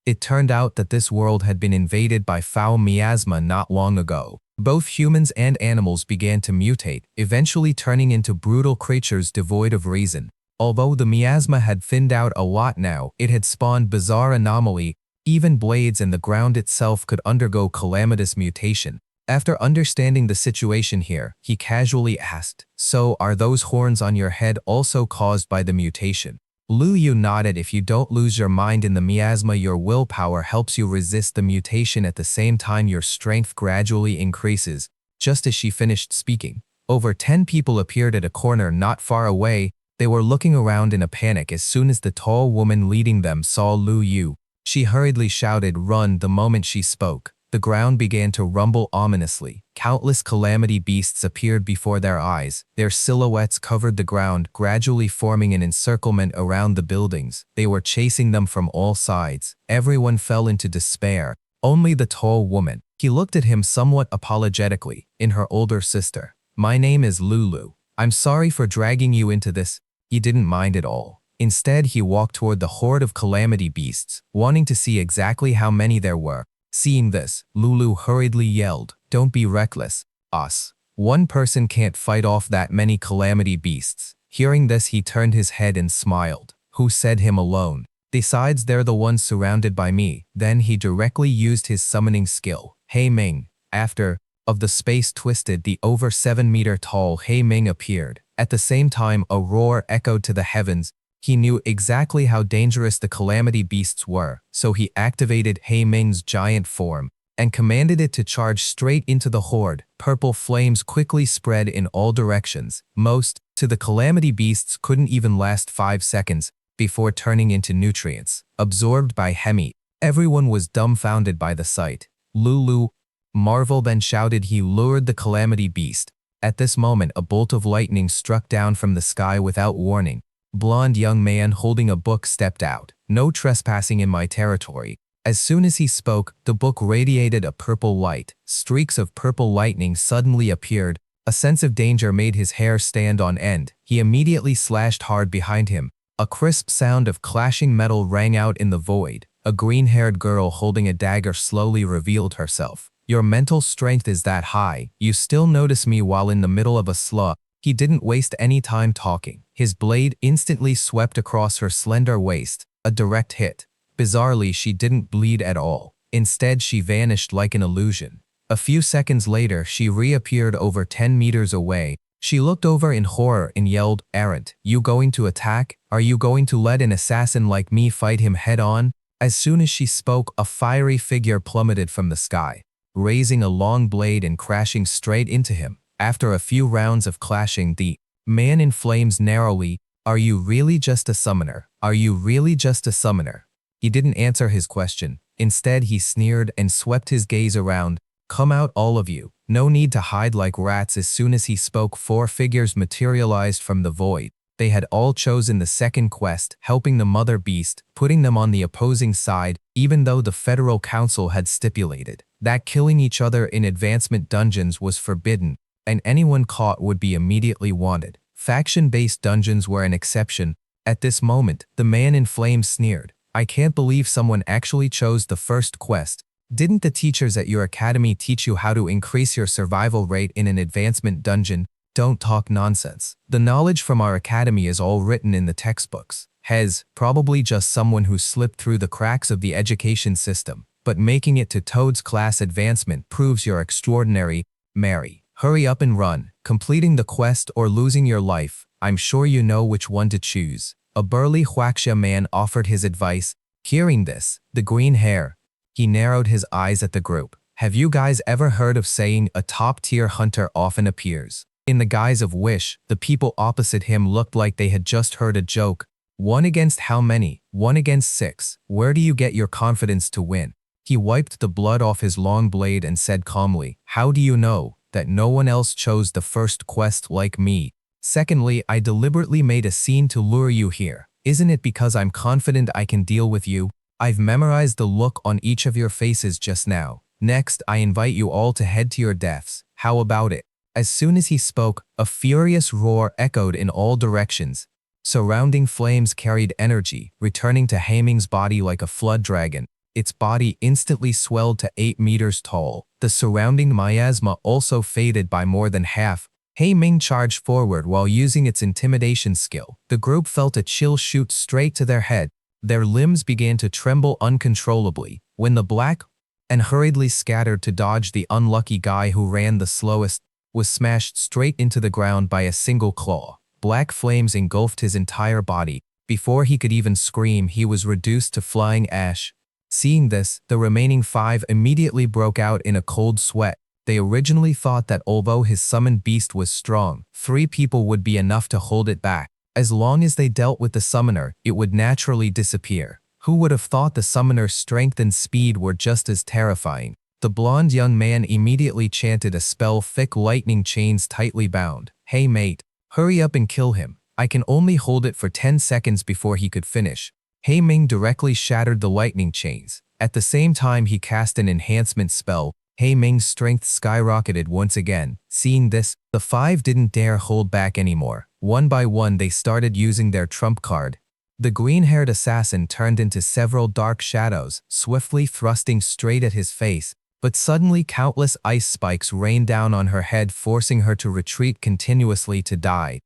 it turned out that this world had been invaded by foul miasma not long ago. Both humans and animals began to mutate, eventually turning into brutal creatures devoid of reason. Although the miasma had thinned out a lot now, it had spawned bizarre anomaly. Even blades and the ground itself could undergo calamitous mutation. After understanding the situation here, he casually asked, "So are those horns on your head also caused by the mutation?" Luyu nodded. "If you don't lose your mind in the miasma, your willpower helps you resist the mutation. At the same time, your strength gradually increases." Just as she finished speaking, over 10 people appeared at a corner not far away. They were looking around in a panic. As soon as the tall woman leading them saw Luyu, she hurriedly shouted, "Run!" The moment she spoke, the ground began to rumble ominously. Countless calamity beasts appeared before their eyes. Their silhouettes covered the ground, gradually forming an encirclement around the buildings. They were chasing them from all sides. Everyone fell into despair. Only the tall woman He looked at him somewhat apologetically, in her older sister. My name is Lulu. I'm sorry for dragging you into this. He didn't mind at all. Instead, he walked toward the horde of calamity beasts, wanting to see exactly how many there were. Seeing this, Lulu hurriedly yelled, "Don't be reckless. Us. One person can't fight off that many calamity beasts." Hearing this, he turned his head and smiled. Who said him alone? Besides, they're the ones surrounded by me. Then he directly used his summoning skill. Hei Ming. After of the space twisted, the over 7-meter tall Hei Ming appeared. At the same time, a roar echoed to the heavens. He knew exactly how dangerous the calamity beasts were, so he activated Hei Ming's giant form and commanded it to charge straight into the horde. Purple flames quickly spread in all directions. Most to the calamity beasts couldn't even last 5 seconds before turning into nutrients. Absorbed by Hemi, everyone was dumbfounded by the sight. Lulu marveled and shouted. He lured the calamity beast. At this moment, a bolt of lightning struck down from the sky without warning. Blonde young man holding a book stepped out. No trespassing in my territory. As soon as he spoke, the book radiated a purple light. Streaks of purple lightning suddenly appeared. A sense of danger made his hair stand on end. He immediately slashed hard behind him. A crisp sound of clashing metal rang out in the void. A green-haired girl holding a dagger slowly revealed herself. Your mental strength is that high. You still notice me while in the middle of a slug. He didn't waste any time talking. His blade instantly swept across her slender waist. A direct hit. Bizarrely, she didn't bleed at all. Instead, she vanished like an illusion. A few seconds later, she reappeared over 10 meters away. She looked over in horror and yelled, "Aren't you going to attack? Are you going to let an assassin like me fight him head-on?" As soon as she spoke, a fiery figure plummeted from the sky, raising a long blade and crashing straight into him. After a few rounds of clashing, the man in flames narrowly, "Are you really just a summoner? Are you really just a summoner?" He didn't answer his question. Instead, he sneered and swept his gaze around. "Come out, all of you. No need to hide like rats." As soon as he spoke, 4 figures materialized from the void. They had all chosen the second quest, helping the mother beast, putting them on the opposing side, even though the Federal Council had stipulated that killing each other in advancement dungeons was forbidden, and anyone caught would be immediately wanted. Faction-based dungeons were an exception. At this moment, the man in flames sneered. "I can't believe someone actually chose the first quest. Didn't the teachers at your academy teach you how to increase your survival rate in an advancement dungeon? Don't talk nonsense. The knowledge from our academy is all written in the textbooks." Hez, probably just someone who slipped through the cracks of the education system, but making it to Toad's class advancement proves you're extraordinary. Mary. Hurry up and run, completing the quest or losing your life. I'm sure you know which one to choose. A burly Huaxia man offered his advice. Hearing this, the green hair, he narrowed his eyes at the group. Have you guys ever heard of saying a top-tier hunter often appears in the guise of wish? The people opposite him looked like they had just heard a joke. 1 against how many? 1 against 6. Where do you get your confidence to win? He wiped the blood off his long blade and said calmly, "How do you know that no one else chose the first quest like me? Secondly, I deliberately made a scene to lure you here. Isn't it because I'm confident I can deal with you? I've memorized the look on each of your faces just now. Next, I invite you all to head to your deaths. How about it?" As soon as he spoke, a furious roar echoed in all directions. Surrounding flames carried energy, returning to Haiming's body like a flood dragon. Its body instantly swelled to 8 meters tall. The surrounding miasma also faded by more than half. Hei Ming charged forward while using its intimidation skill. The group felt a chill shoot straight to their head. Their limbs began to tremble uncontrollably. When the black and hurriedly scattered to dodge the unlucky guy who ran the slowest, was smashed straight into the ground by a single claw. Black flames engulfed his entire body. Before he could even scream, he was reduced to flying ash. Seeing this, the remaining 5 immediately broke out in a cold sweat. They originally thought that although his summoned beast was strong, 3 people would be enough to hold it back. As long as they dealt with the summoner, it would naturally disappear. Who would have thought the summoner's strength and speed were just as terrifying? The blonde young man immediately chanted a spell, thick lightning chains tightly bound. "Hey mate, hurry up and kill him. I can only hold it for 10 seconds before he could finish." Hei Ming directly shattered the lightning chains. At the same time, he cast an enhancement spell. He Ming's strength skyrocketed once again. Seeing this, the five didn't dare hold back anymore. One by one they started using their trump card. The green-haired assassin turned into several dark shadows, swiftly thrusting straight at his face, but suddenly countless ice spikes rained down on her head, forcing her to retreat continuously to die.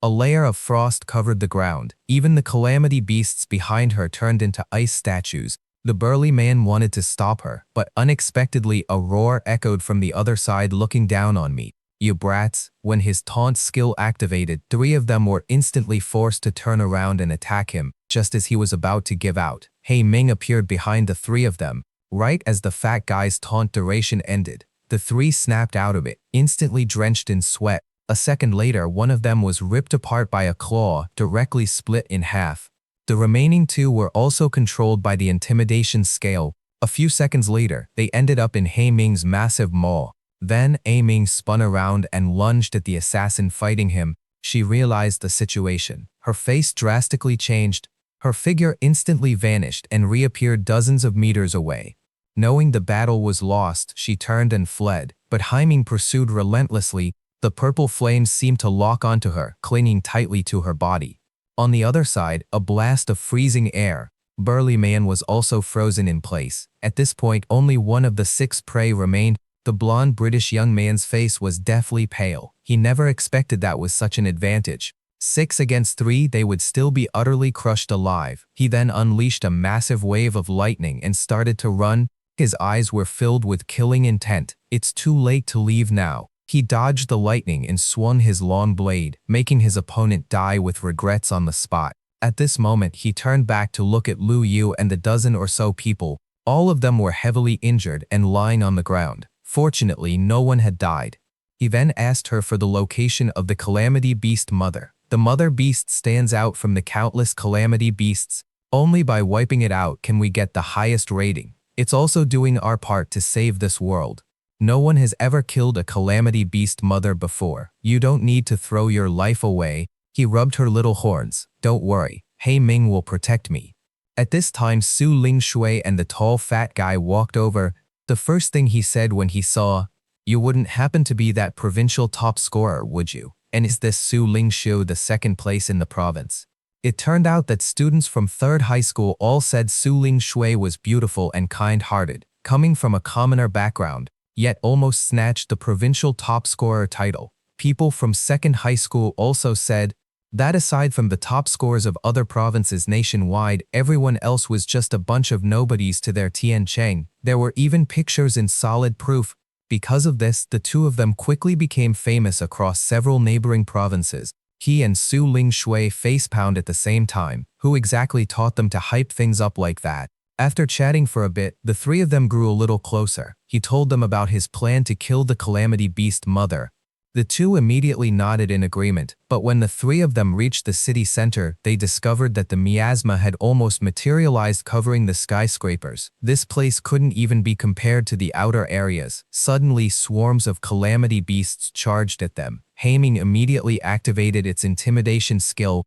A layer of frost covered the ground. Even the calamity beasts behind her turned into ice statues. The burly man wanted to stop her, but unexpectedly a roar echoed from the other side, looking down on me. You brats. When his taunt skill activated, three of them were instantly forced to turn around and attack him. Just as he was about to give out, He Ming appeared behind the three of them. Right as the fat guy's taunt duration ended, the three snapped out of it, instantly drenched in sweat. A second later, one of them was ripped apart by a claw, directly split in half. The remaining two were also controlled by the intimidation scale. A few seconds later, they ended up in He Ming's massive maw. Then, He Ming spun around and lunged at the assassin fighting him. She realized the situation. Her face drastically changed. Her figure instantly vanished and reappeared dozens of meters away. Knowing the battle was lost, she turned and fled, but He Ming pursued relentlessly. The purple flames seemed to lock onto her, clinging tightly to her body. On the other side, a blast of freezing air. Burly Man was also frozen in place. At this point, only one of the six prey remained. The blonde British young man's face was deathly pale. He never expected that was such an advantage. 6 against 3, they would still be utterly crushed alive. He then unleashed a massive wave of lightning and started to run. His eyes were filled with killing intent. It's too late to leave now. He dodged the lightning and swung his long blade, making his opponent die with regrets on the spot. At this moment, he turned back to look at Lu Yu and the dozen or so people. All of them were heavily injured and lying on the ground. Fortunately, no one had died. He then asked her for the location of the Calamity Beast Mother. The Mother Beast stands out from the countless Calamity Beasts. Only by wiping it out can we get the highest rating. It's also doing our part to save this world. No one has ever killed a Calamity Beast Mother before. You don't need to throw your life away. He rubbed her little horns. Don't worry, He Ming will protect me. At this time, Su Ling Shui and the tall fat guy walked over. The first thing he said when he saw, "You wouldn't happen to be that provincial top scorer, would you? And is this Su Ling Shui the second place in the province?" It turned out that students from 3rd high school all said Su Ling Shui was beautiful and kind-hearted, coming from a commoner background, yet almost snatched the provincial top scorer title. People from 2nd high school also said that aside from the top scores of other provinces nationwide, everyone else was just a bunch of nobodies to their Tian Cheng. There were even pictures in solid proof. Because of this, the two of them quickly became famous across several neighboring provinces. He and Su Ling Shui facepound at the same time. Who exactly taught them to hype things up like that? After chatting for a bit, the three of them grew a little closer. He told them about his plan to kill the Calamity Beast Mother. The two immediately nodded in agreement, but when the three of them reached the city center, they discovered that the miasma had almost materialized, covering the skyscrapers. This place couldn't even be compared to the outer areas. Suddenly, swarms of calamity beasts charged at them. He Ming immediately activated its intimidation skill.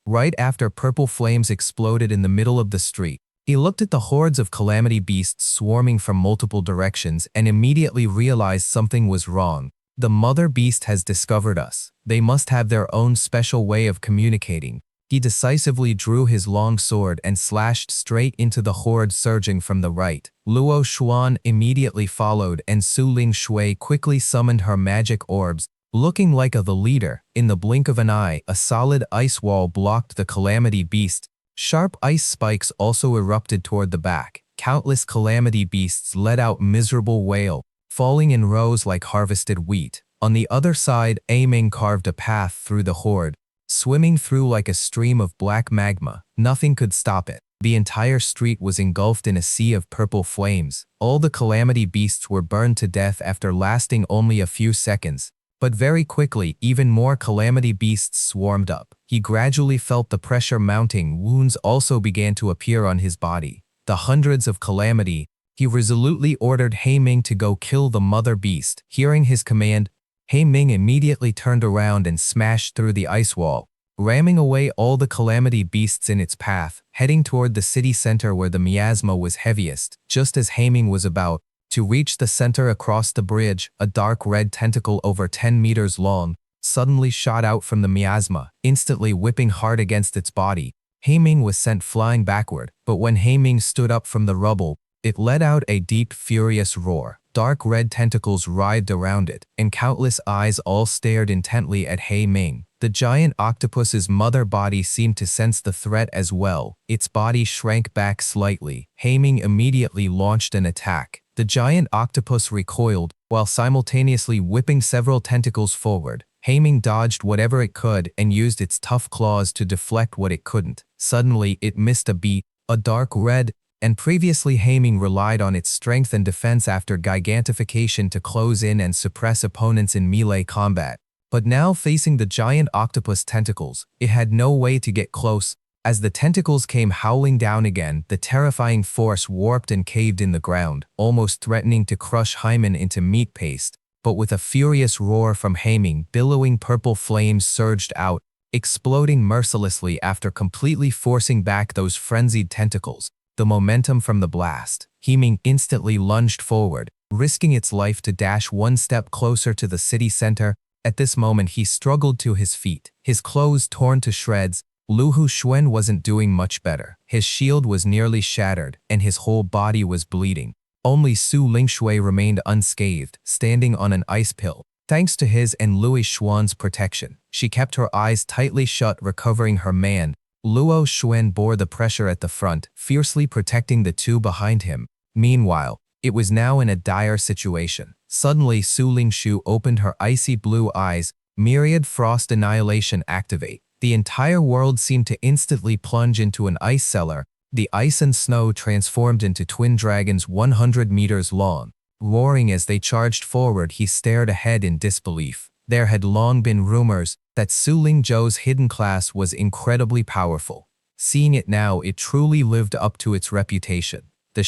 Right after purple flames exploded in the middle of the street, he looked at the hordes of calamity beasts swarming from multiple directions and immediately realized something was wrong. The mother beast has discovered us. They must have their own special way of communicating. He decisively drew his long sword and slashed straight into the horde surging from the right. Luo Xuan immediately followed, and Su Ling Shui quickly summoned her magic orbs. Looking like the leader, in the blink of an eye, a solid ice wall blocked the calamity beast. Sharp ice spikes also erupted toward the back. Countless calamity beasts let out miserable wail, falling in rows like harvested wheat. On the other side, He Ming carved a path through the horde, swimming through like a stream of black magma. Nothing could stop it. The entire street was engulfed in a sea of purple flames. All the calamity beasts were burned to death after lasting only a few seconds. But very quickly, even more calamity beasts swarmed up. He gradually felt the pressure mounting. Wounds also began to appear on his body. The hundreds of calamity. He resolutely ordered He Ming to go kill the mother beast. Hearing his command, He Ming immediately turned around and smashed through the ice wall, ramming away all the calamity beasts in its path, heading toward the city center where the miasma was heaviest. Just as He Ming was about To reach the center across the bridge, a dark red tentacle over 10 meters long suddenly shot out from the miasma, instantly whipping hard against its body. Haiming was sent flying backward, but when Haiming stood up from the rubble, it let out a deep, furious roar. Dark red tentacles writhed around it, and countless eyes all stared intently at Haiming. The giant octopus's mother body seemed to sense the threat as well. Its body shrank back slightly. Haiming immediately launched an attack. The giant octopus recoiled, while simultaneously whipping several tentacles forward. Haiming dodged whatever it could and used its tough claws to deflect what it couldn't. Suddenly, it missed a beat, a dark red, and previously Haiming relied on its strength and defense after gigantification to close in and suppress opponents in melee combat. But now facing the giant octopus tentacles, it had no way to get close. As the tentacles came howling down again, the terrifying force warped and caved in the ground, almost threatening to crush Haiming into meat paste. But with a furious roar from Haiming, billowing purple flames surged out, exploding mercilessly after completely forcing back those frenzied tentacles. The momentum from the blast, Haiming instantly lunged forward, risking its life to dash one step closer to the city center. At this moment he struggled to his feet, his clothes torn to shreds. Lu Xuan wasn't doing much better. His shield was nearly shattered, and his whole body was bleeding. Only Su Lingshui remained unscathed, standing on an ice pill. Thanks to his and Louis Xuan's protection, she kept her eyes tightly shut, recovering her man. Luo Xuan bore the pressure at the front, fiercely protecting the two behind him. Meanwhile, it was now in a dire situation. Suddenly Su Lingshu opened her icy blue eyes. Myriad Frost Annihilation activate. The entire world seemed to instantly plunge into an ice cellar. The ice and snow transformed into twin dragons 100 meters long. Roaring as they charged forward, he stared ahead in disbelief. There had long been rumors that Su Lingzhou's hidden class was incredibly powerful. Seeing it now, it truly lived up to its reputation. The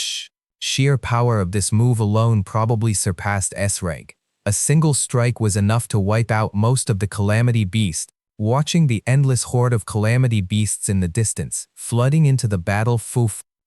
sheer power of this move alone probably surpassed S-rank. A single strike was enough to wipe out most of the Calamity Beast. Watching the endless horde of Calamity Beasts in the distance, flooding into the battle,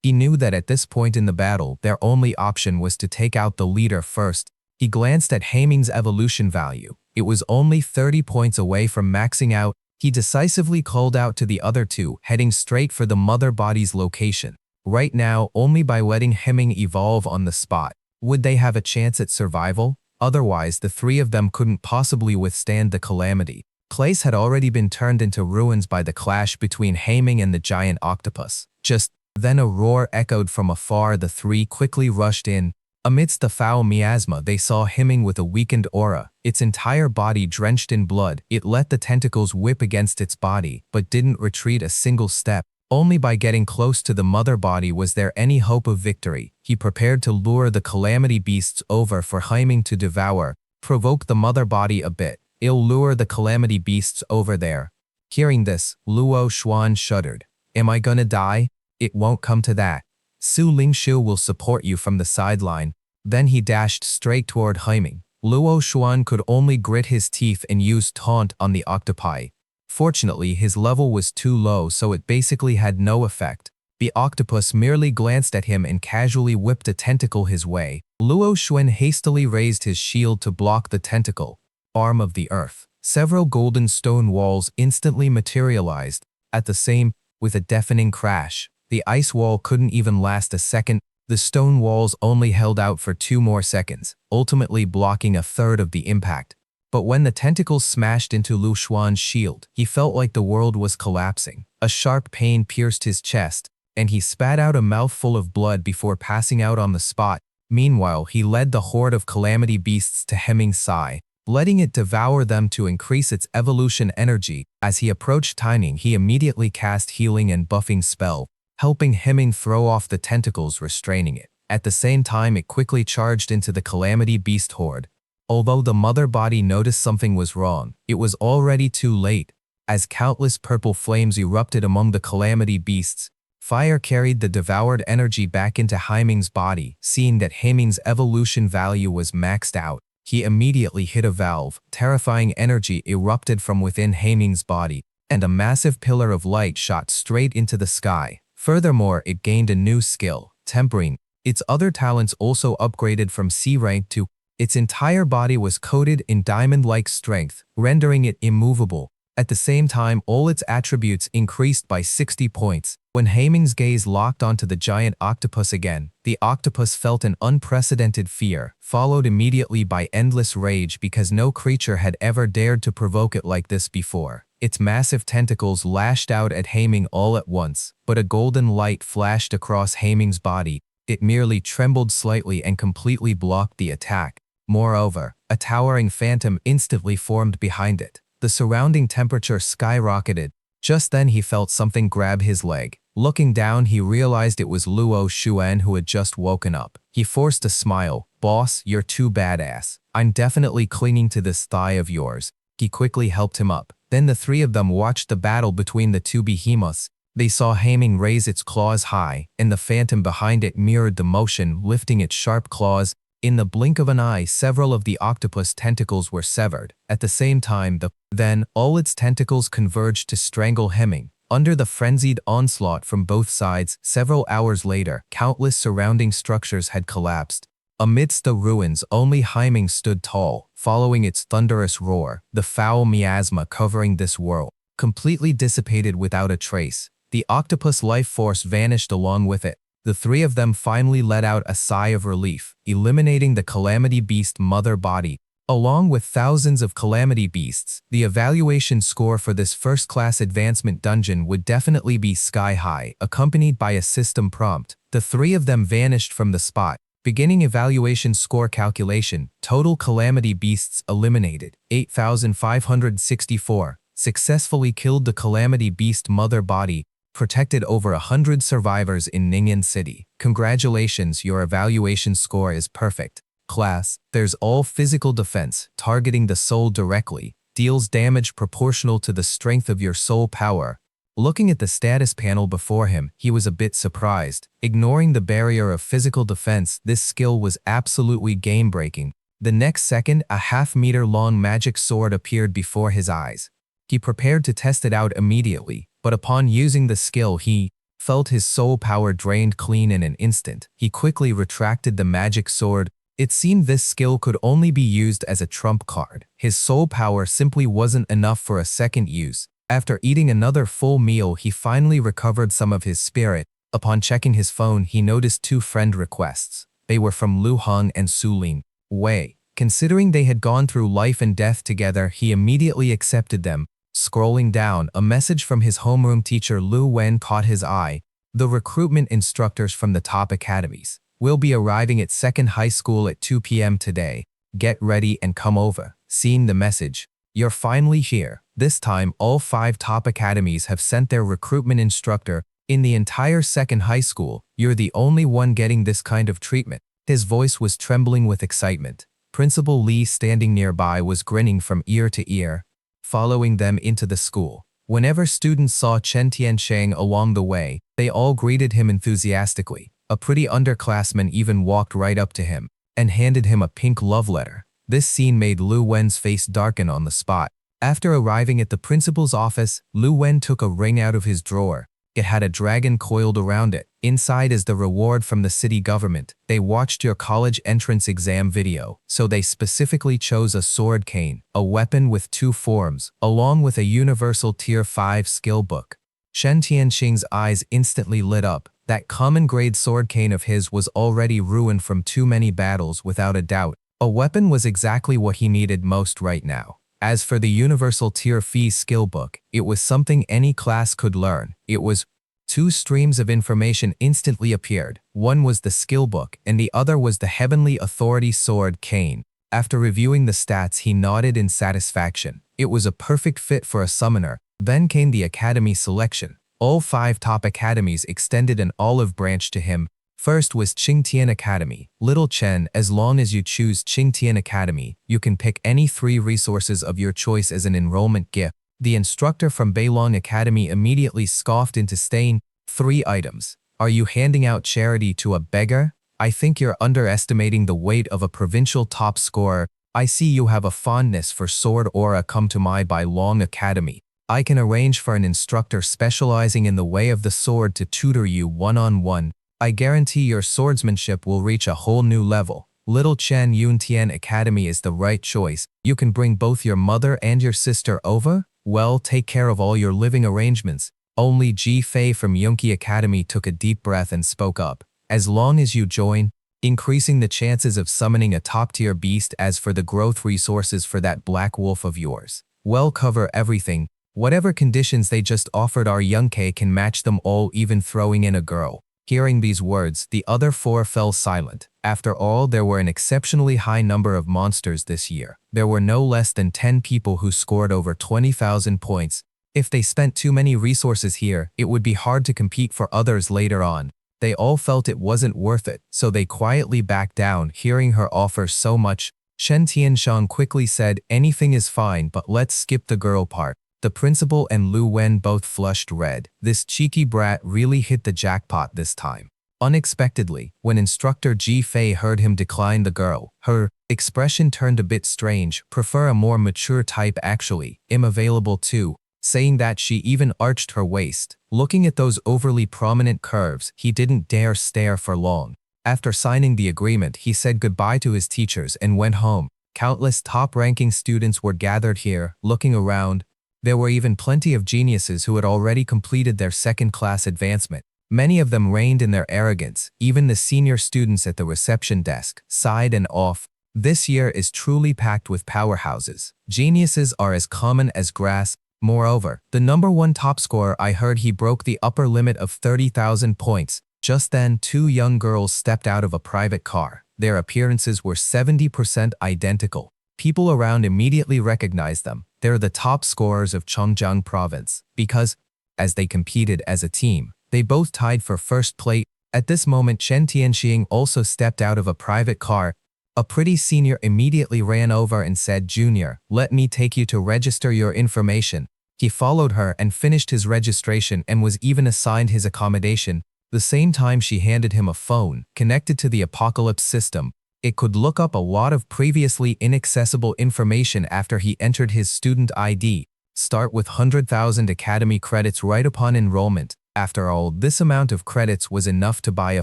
he knew that at this point in the battle, their only option was to take out the leader first. He glanced at Haiming's evolution value. It was only 30 points away from maxing out. He decisively called out to the other two, heading straight for the mother body's location. Right now, only by letting Haiming evolve on the spot would they have a chance at survival. Otherwise, the three of them couldn't possibly withstand the calamity. Place had already been turned into ruins by the clash between Haiming and the giant octopus. Just then a roar echoed from afar. The three quickly rushed in. Amidst the foul miasma, they saw Haiming with a weakened aura, its entire body drenched in blood. It let the tentacles whip against its body, but didn't retreat a single step. Only by getting close to the mother body was there any hope of victory. He prepared to lure the Calamity Beasts over for Haiming to devour, provoke the mother body a bit. It'll lure the Calamity Beasts over there. Hearing this, Luo Xuan shuddered. Am I gonna die? It won't come to that. Su Lingshu will support you from the sideline. Then he dashed straight toward Haiming. Luo Xuan could only grit his teeth and use taunt on the octopi. Fortunately, his level was too low, so it basically had no effect. The octopus merely glanced at him and casually whipped a tentacle his way. Luo Xuan hastily raised his shield to block the tentacle. Arm of the earth. Several golden stone walls instantly materialized. At the same, with a deafening crash, the ice wall couldn't even last a second. The stone walls only held out for 2 more seconds, ultimately blocking a third of the impact. But when the tentacles smashed into Lu Xuan's shield, he felt like the world was collapsing. A sharp pain pierced his chest, and he spat out a mouthful of blood before passing out on the spot. Meanwhile, he led the horde of Calamity Beasts to Haiming's side, letting it devour them to increase its evolution energy. As he approached Haiming, he immediately cast healing and buffing spell, helping Haiming throw off the tentacles restraining it. At the same time, it quickly charged into the Calamity Beast horde. Although the mother body noticed something was wrong, it was already too late. As countless purple flames erupted among the Calamity Beasts, fire carried the devoured energy back into Haiming's body. Seeing that Haiming's evolution value was maxed out, he immediately hit a valve. Terrifying energy erupted from within Haiming's body, and a massive pillar of light shot straight into the sky. Furthermore, it gained a new skill, tempering. Its other talents also upgraded from C rank to its entire body was coated in diamond-like strength, rendering it immovable. At the same time, all its attributes increased by 60 points. When Haeming's gaze locked onto the giant octopus again, the octopus felt an unprecedented fear, followed immediately by endless rage because no creature had ever dared to provoke it like this before. Its massive tentacles lashed out at Haeming all at once, but a golden light flashed across Haeming's body. It merely trembled slightly and completely blocked the attack. Moreover, a towering phantom instantly formed behind it. The surrounding temperature skyrocketed. Just then he felt something grab his leg. Looking down, he realized it was Luo Xuan who had just woken up. He forced a smile. "Boss, you're too badass. I'm definitely clinging to this thigh of yours." He quickly helped him up. Then the three of them watched the battle between the two behemoths. They saw Haeming raise its claws high, and the phantom behind it mirrored the motion, lifting its sharp claws. In the blink of an eye, several of the octopus tentacles were severed. At the same time, then all its tentacles converged to strangle Haeming. Under the frenzied onslaught from both sides, several hours later, countless surrounding structures had collapsed. Amidst the ruins, only Haeming stood tall, following its thunderous roar. The foul miasma covering this world completely dissipated without a trace. The octopus life force vanished along with it. The three of them finally let out a sigh of relief, eliminating the Calamity Beast mother body. Along with thousands of Calamity Beasts, the evaluation score for this first-class advancement dungeon would definitely be sky-high, accompanied by a system prompt. The three of them vanished from the spot. Beginning evaluation score calculation, total Calamity Beasts eliminated, 8,564. Successfully killed the Calamity Beast mother body. Protected over 100 survivors in Ningyan City. Congratulations, your evaluation score is perfect. Class, there's all physical defense, targeting the soul directly, deals damage proportional to the strength of your soul power. Looking at the status panel before him, he was a bit surprised. Ignoring the barrier of physical defense, this skill was absolutely game-breaking. The next second, a half-meter-long magic sword appeared before his eyes. He prepared to test it out immediately, but upon using the skill, he felt his soul power drained clean in an instant. He quickly retracted the magic sword. It seemed this skill could only be used as a trump card. His soul power simply wasn't enough for a second use. After eating another full meal, he finally recovered some of his spirit. Upon checking his phone, he noticed two friend requests. They were from Lu Heng and Su Wei. Considering they had gone through life and death together, he immediately accepted them. Scrolling down, a message from his homeroom teacher Lu Wen caught his eye. The recruitment instructors from the top academies will be arriving at Second High School at 2 p.m. today. Get ready and come over. Seeing the message, you're finally here. This time, all 5 top academies have sent their recruitment instructor. In the entire Second High School, you're the only one getting this kind of treatment. His voice was trembling with excitement. Principal Lee, standing nearby, was grinning from ear to ear. Following them into the school. Whenever students saw Chen Tiansheng along the way, they all greeted him enthusiastically. A pretty underclassman even walked right up to him and handed him a pink love letter. This scene made Lu Wen's face darken on the spot. After arriving at the principal's office, Lu Wen took a ring out of his drawer. It had a dragon coiled around it. Inside is the reward from the city government. They watched your college entrance exam video, so they specifically chose a sword cane, a weapon with 2 forms, along with a universal tier 5 skill book. Shen Tianxing's eyes instantly lit up. That common grade sword cane of his was already ruined from too many battles without a doubt. A weapon was exactly what he needed most right now. As for the universal tier 5 skill book, it was something any class could learn. It was 2 streams of information instantly appeared. One was the skill book, and the other was the Heavenly Authority Sword Cane. After reviewing the stats, he nodded in satisfaction. It was a perfect fit for a summoner. Then came the academy selection. All 5 top academies extended an olive branch to him. First was Qingtian Academy. Little Chen, as long as you choose Qingtian Academy, you can pick any 3 resources of your choice as an enrollment gift. The instructor from Beilong Academy immediately scoffed into saying, 3 items. Are you handing out charity to a beggar? I think you're underestimating the weight of a provincial top scorer. I see you have a fondness for sword aura. Come to my Beilong Academy. I can arrange for an instructor specializing in the way of the sword to tutor you one-on-one. I guarantee your swordsmanship will reach a whole new level. Little Chen Yuntian Academy is the right choice. You can bring both your mother and your sister over? Well, take care of all your living arrangements. Only Ji Fei from Yunki Academy took a deep breath and spoke up. As long as you join, increasing the chances of summoning a top-tier beast. As for the growth resources for that black wolf of yours, well, cover everything. Whatever conditions they just offered, our Yunke can match them all, even throwing in a girl. Hearing these words, the other four fell silent. After all, there were an exceptionally high number of monsters this year. There were no less than 10 people who scored over 20,000 points. If they spent too many resources here, it would be hard to compete for others later on. They all felt it wasn't worth it, so they quietly backed down. Hearing her offer so much, Shen Tianshang quickly said, anything is fine, but let's skip the girl part. The principal and Lu Wen both flushed red. This cheeky brat really hit the jackpot this time. Unexpectedly, when instructor Ji Fei heard him decline the girl, her expression turned a bit strange. Prefer a more mature type actually. I'm available too. Saying that, she even arched her waist. Looking at those overly prominent curves, he didn't dare stare for long. After signing the agreement, he said goodbye to his teachers and went home. Countless top-ranking students were gathered here, looking around. There were even plenty of geniuses who had already completed their second-class advancement. Many of them reigned in their arrogance. Even the senior students at the reception desk sighed and off. This year is truly packed with powerhouses. Geniuses are as common as grass. Moreover, the number one top scorer, I heard he broke the upper limit of 30,000 points. Just then, two young girls stepped out of a private car. Their appearances were 70% identical. People around immediately recognized them. They're the top scorers of Chongjiang province, because, as they competed as a team, they both tied for first place. At this moment, Chen Tianxing also stepped out of a private car. A pretty senior immediately ran over and said, "Junior, let me take you to register your information." He followed her and finished his registration and was even assigned his accommodation. The same time, she handed him a phone connected to the Apocalypse system. It could look up a lot of previously inaccessible information after he entered his student ID. Start with 100,000 academy credits right upon enrollment. After all, this amount of credits was enough to buy a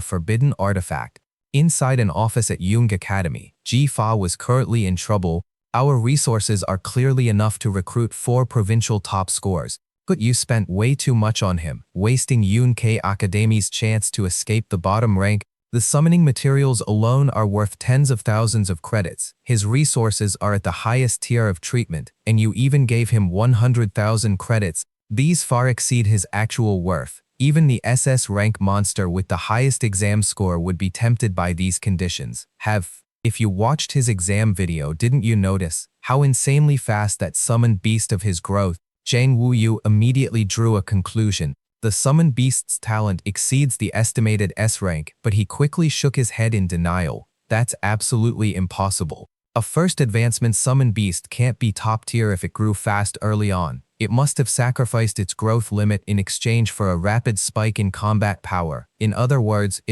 forbidden artifact. Inside an office at Yung Academy, Ji Fa was currently in trouble. Our resources are clearly enough to recruit 4 provincial top scores, but you spent way too much on him, wasting Yun K Academy's chance to escape the bottom rank. The summoning materials alone are worth tens of thousands of credits. His resources are at the highest tier of treatment, and you even gave him 100,000 credits. These far exceed his actual worth. Even the SS rank monster with the highest exam score would be tempted by these conditions. If you watched his exam video, didn't you notice how insanely fast that summoned beast of his growth? Jinwoo immediately drew a conclusion. The summoned beast's talent exceeds the estimated S rank, but he quickly shook his head in denial. That's absolutely impossible. A first advancement summoned beast can't be top tier if it grew fast early on. It must have sacrificed its growth limit in exchange for a rapid spike in combat power. In other words,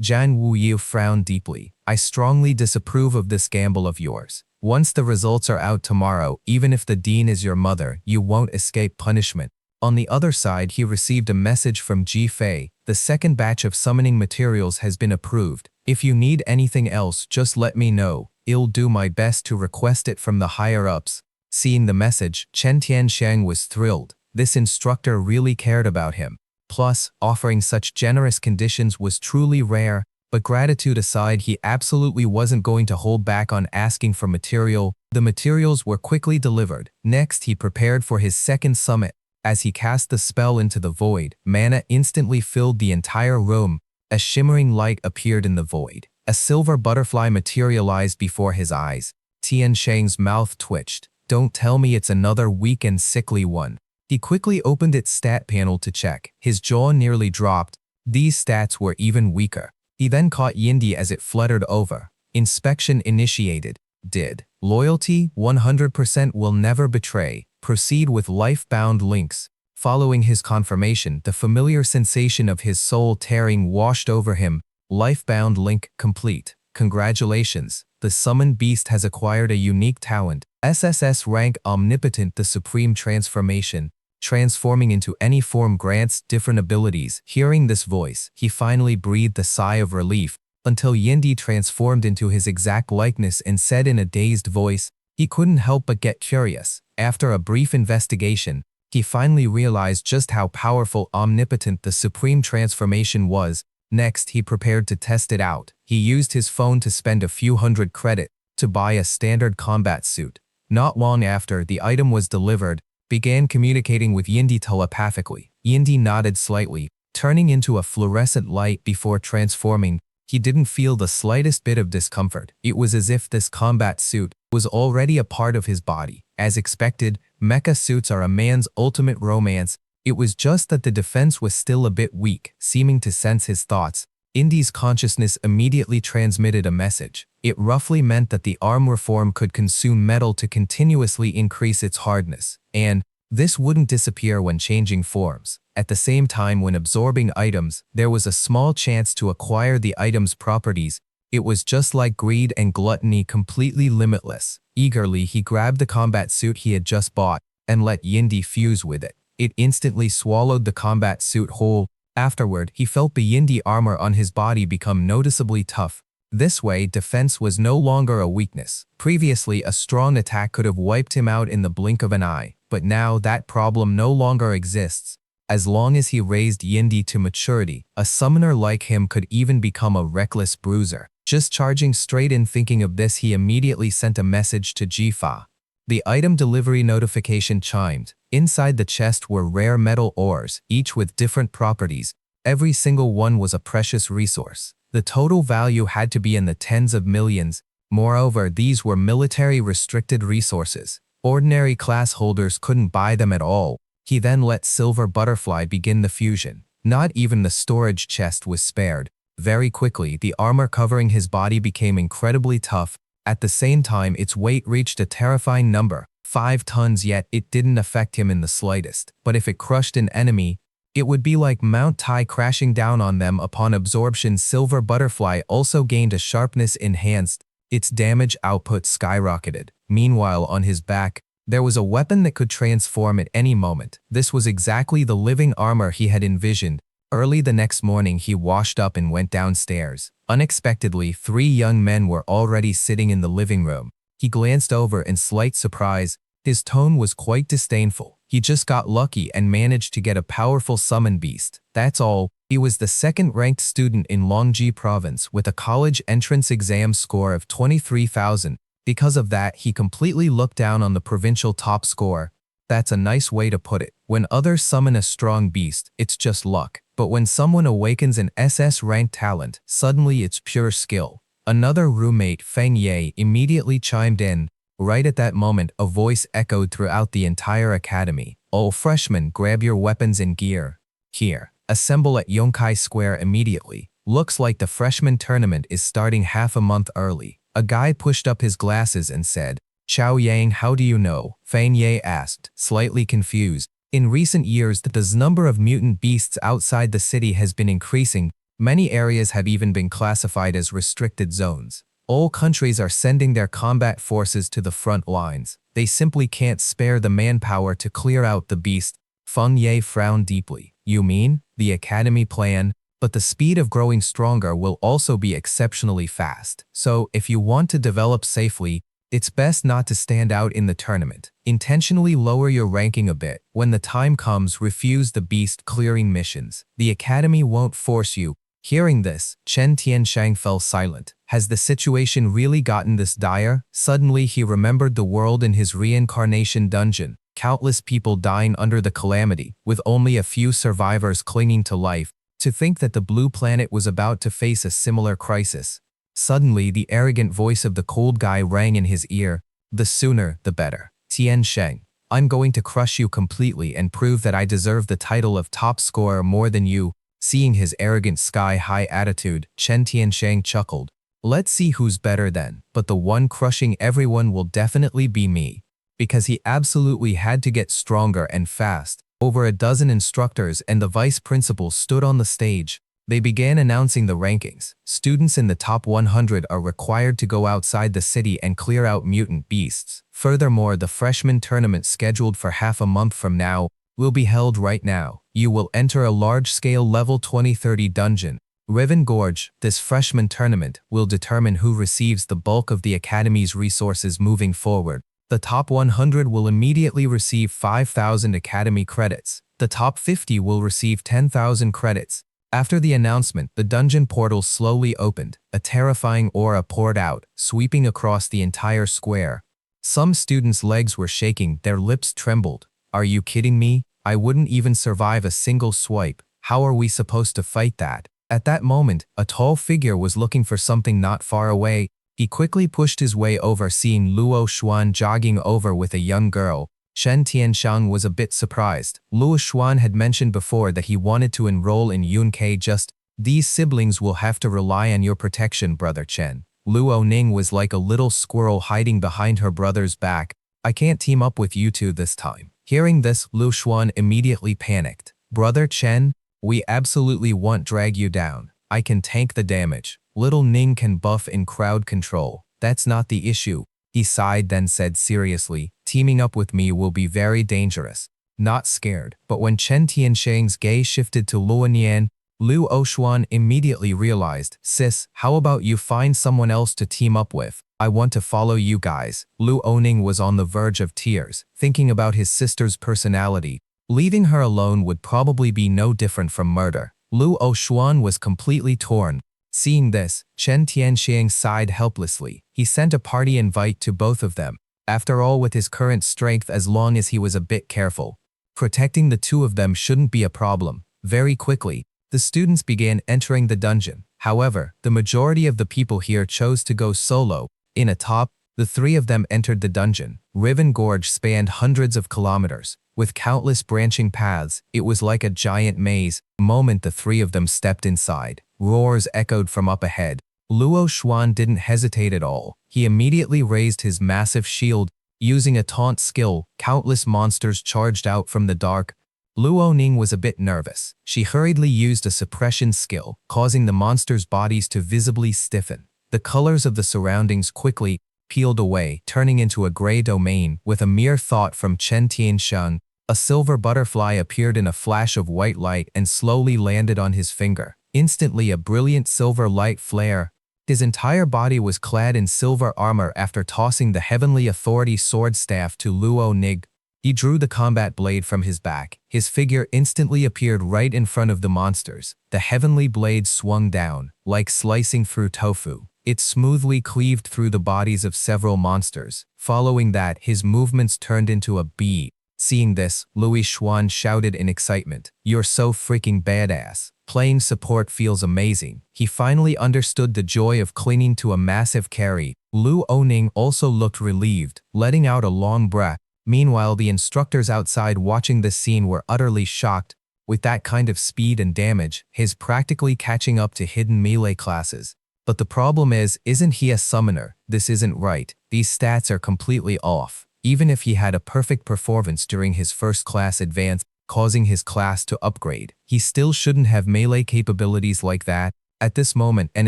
Jinwoo frowned deeply. I strongly disapprove of this gamble of yours. Once the results are out tomorrow, even if the dean is your mother, you won't escape punishment. On the other side, he received a message from Ji Fei. The second batch of summoning materials has been approved. If you need anything else, just let me know. I'll do my best to request it from the higher-ups. Seeing the message, Chen Tianxiang was thrilled. This instructor really cared about him. Plus, offering such generous conditions was truly rare, but gratitude aside, he absolutely wasn't going to hold back on asking for material. The materials were quickly delivered. Next, he prepared for his second summit. As he cast the spell into the void, mana instantly filled the entire room. A shimmering light appeared in the void. A silver butterfly materialized before his eyes. Tianshang's mouth twitched. Don't tell me it's another weak and sickly one. He quickly opened its stat panel to check. His jaw nearly dropped. These stats were even weaker. He then caught Yindi as it fluttered over. Inspection initiated. Did. Loyalty 100% will never betray. Proceed with life-bound links. Following his confirmation, the familiar sensation of his soul tearing washed over him. Life-bound link complete. Congratulations. The summoned beast has acquired a unique talent. SSS rank omnipotent, the supreme transformation. Transforming into any form grants different abilities. Hearing this voice, he finally breathed a sigh of relief until Yindi transformed into his exact likeness and said in a dazed voice, he couldn't help but get curious. After a brief investigation, he finally realized just how powerful, omnipotent the supreme transformation was. Next, he prepared to test it out. He used his phone to spend a few hundred credit to buy a standard combat suit. Not long after the item was delivered, began communicating with Yindi telepathically. Yindi nodded slightly, turning into a fluorescent light before transforming. He didn't feel the slightest bit of discomfort. It was as if this combat suit was already a part of his body. As expected, mecha suits are a man's ultimate romance. It was just that the defense was still a bit weak. Seeming to sense his thoughts, Yindi's consciousness immediately transmitted a message. It roughly meant that the armor form could consume metal to continuously increase its hardness, and this wouldn't disappear when changing forms. At the same time, when absorbing items, there was a small chance to acquire the item's properties. It was just like greed and gluttony, completely limitless. Eagerly, he grabbed the combat suit he had just bought and let Yindi fuse with it. It instantly swallowed the combat suit whole. Afterward, he felt the Yindi armor on his body become noticeably tough. This way, defense was no longer a weakness. Previously, a strong attack could have wiped him out in the blink of an eye, but now that problem no longer exists. As long as he raised Yindi to maturity, a summoner like him could even become a reckless bruiser. Just charging straight in. Thinking of this, he immediately sent a message to Jifa. The item delivery notification chimed. Inside the chest were rare metal ores, each with different properties. Every single one was a precious resource. The total value had to be in the tens of millions. Moreover, these were military-restricted resources. Ordinary class holders couldn't buy them at all. He then let Silver Butterfly begin the fusion. Not even the storage chest was spared. Very quickly, the armor covering his body became incredibly tough. At the same time, its weight reached a terrifying number, 5 tons, yet it didn't affect him in the slightest. But if it crushed an enemy, it would be like Mount Tai crashing down on them. Upon absorption, Silver Butterfly also gained a sharpness enhanced. Its damage output skyrocketed. Meanwhile, on his back, there was a weapon that could transform at any moment. This was exactly the living armor he had envisioned. Early the next morning, he washed up and went downstairs. Unexpectedly, 3 young men were already sitting in the living room. He glanced over in slight surprise. His tone was quite disdainful. He just got lucky and managed to get a powerful summon beast. That's all. He was the second-ranked student in Longji province with a college entrance exam score of 23,000. Because of that, he completely looked down on the provincial top score. That's a nice way to put it. When others summon a strong beast, it's just luck. But when someone awakens an SS-ranked talent, suddenly it's pure skill. Another roommate, Feng Ye, immediately chimed in. Right at that moment, a voice echoed throughout the entire academy. "All freshmen, grab your weapons and gear. Here, assemble at Yonkai Square immediately. Looks like the freshman tournament is starting half a month early." A guy pushed up his glasses and said, "Chao Yang, how do you know?" Feng Ye asked, slightly confused. In recent years, the number of mutant beasts outside the city has been increasing. Many areas have even been classified as restricted zones. All countries are sending their combat forces to the front lines. They simply can't spare the manpower to clear out the beast. Feng Ye frowned deeply. "You mean the academy plan? But the speed of growing stronger will also be exceptionally fast. So, if you want to develop safely, it's best not to stand out in the tournament. Intentionally lower your ranking a bit. When the time comes, refuse the beast-clearing missions. The academy won't force you." Hearing this, Chen Tianshang fell silent. Has the situation really gotten this dire? Suddenly, he remembered the world in his reincarnation dungeon. Countless people dying under the calamity, with only a few survivors clinging to life. To think that the blue planet was about to face a similar crisis. Suddenly, the arrogant voice of the cold guy rang in his ear. "The sooner, the better. Tiansheng, I'm going to crush you completely and prove that I deserve the title of top scorer more than you." Seeing his arrogant sky-high attitude, Chen Tianshang chuckled. "Let's see who's better then, but the one crushing everyone will definitely be me." Because he absolutely had to get stronger and fast. Over a dozen instructors and the vice principal stood on the stage. They began announcing the rankings. Students in the top 100 are required to go outside the city and clear out mutant beasts. Furthermore, the freshman tournament scheduled for half a month from now will be held right now. You will enter a large-scale level 2030 dungeon. Riven Gorge, this freshman tournament, will determine who receives the bulk of the Academy's resources moving forward. The top 100 will immediately receive 5,000 Academy credits. The top 50 will receive 10,000 credits. After the announcement, the dungeon portal slowly opened. A terrifying aura poured out, sweeping across the entire square. Some students' legs were shaking, their lips trembled. Are you kidding me? I wouldn't even survive a single swipe. How are we supposed to fight that? At that moment, a tall figure was looking for something not far away. He quickly pushed his way over, seeing Luo Xuan jogging over with a young girl. Shen Tianxiang was a bit surprised. Luo Xuan had mentioned before that he wanted to enroll in Yunkei. Just, these siblings will have to rely on your protection, Brother Chen. Luo Ning was like a little squirrel hiding behind her brother's back. I can't team up with you two this time. Hearing this, Luo Xuan immediately panicked. Brother Chen, we absolutely won't drag you down. I can tank the damage. Little Ning can buff in crowd control. That's not the issue. He sighed, then said seriously, teaming up with me will be very dangerous. Not scared. But when Chen Tianxiang's gaze shifted to Luo Nian, Luo Xuan immediately realized, sis, how about you find someone else to team up with? I want to follow you guys. Luo Ning was on the verge of tears, thinking about his sister's personality. Leaving her alone would probably be no different from murder. Luo Xuan was completely torn. Seeing this, Chen Tianxiang sighed helplessly. He sent a party invite to both of them. After all, with his current strength, as long as he was a bit careful, protecting the two of them shouldn't be a problem. Very quickly, the students began entering the dungeon. However, the majority of the people here chose to go solo. In a top, the three of them entered the dungeon. Riven Gorge spanned hundreds of kilometers. With countless branching paths, it was like a giant maze. The moment the three of them stepped inside, roars echoed from up ahead. Luo Xuan didn't hesitate at all. He immediately raised his massive shield. Using a taunt skill, countless monsters charged out from the dark. Luo Ning was a bit nervous. She hurriedly used a suppression skill, causing the monsters' bodies to visibly stiffen. The colors of the surroundings quickly peeled away, turning into a gray domain. With a mere thought from Chen Tianxiang, a silver butterfly appeared in a flash of white light and slowly landed on his finger. Instantly, a brilliant silver light flare. His entire body was clad in silver armor. After tossing the Heavenly Authority sword staff to Luo Ning, he drew the combat blade from his back. His figure instantly appeared right in front of the monsters. The heavenly blade swung down, like slicing through tofu. It smoothly cleaved through the bodies of several monsters. Following that, his movements turned into a bee. Seeing this, Luo Xuan shouted in excitement, "You're so freaking badass. Playing support feels amazing." He finally understood the joy of clinging to a massive carry. Luo Ning also looked relieved, letting out a long breath. Meanwhile, the instructors outside watching this scene were utterly shocked. With that kind of speed and damage, he's practically catching up to hidden melee classes. But the problem isn't he a summoner? This isn't right. These stats are completely off. Even if he had a perfect performance during his first class advance, causing his class to upgrade, he still shouldn't have melee capabilities like that. At this moment, an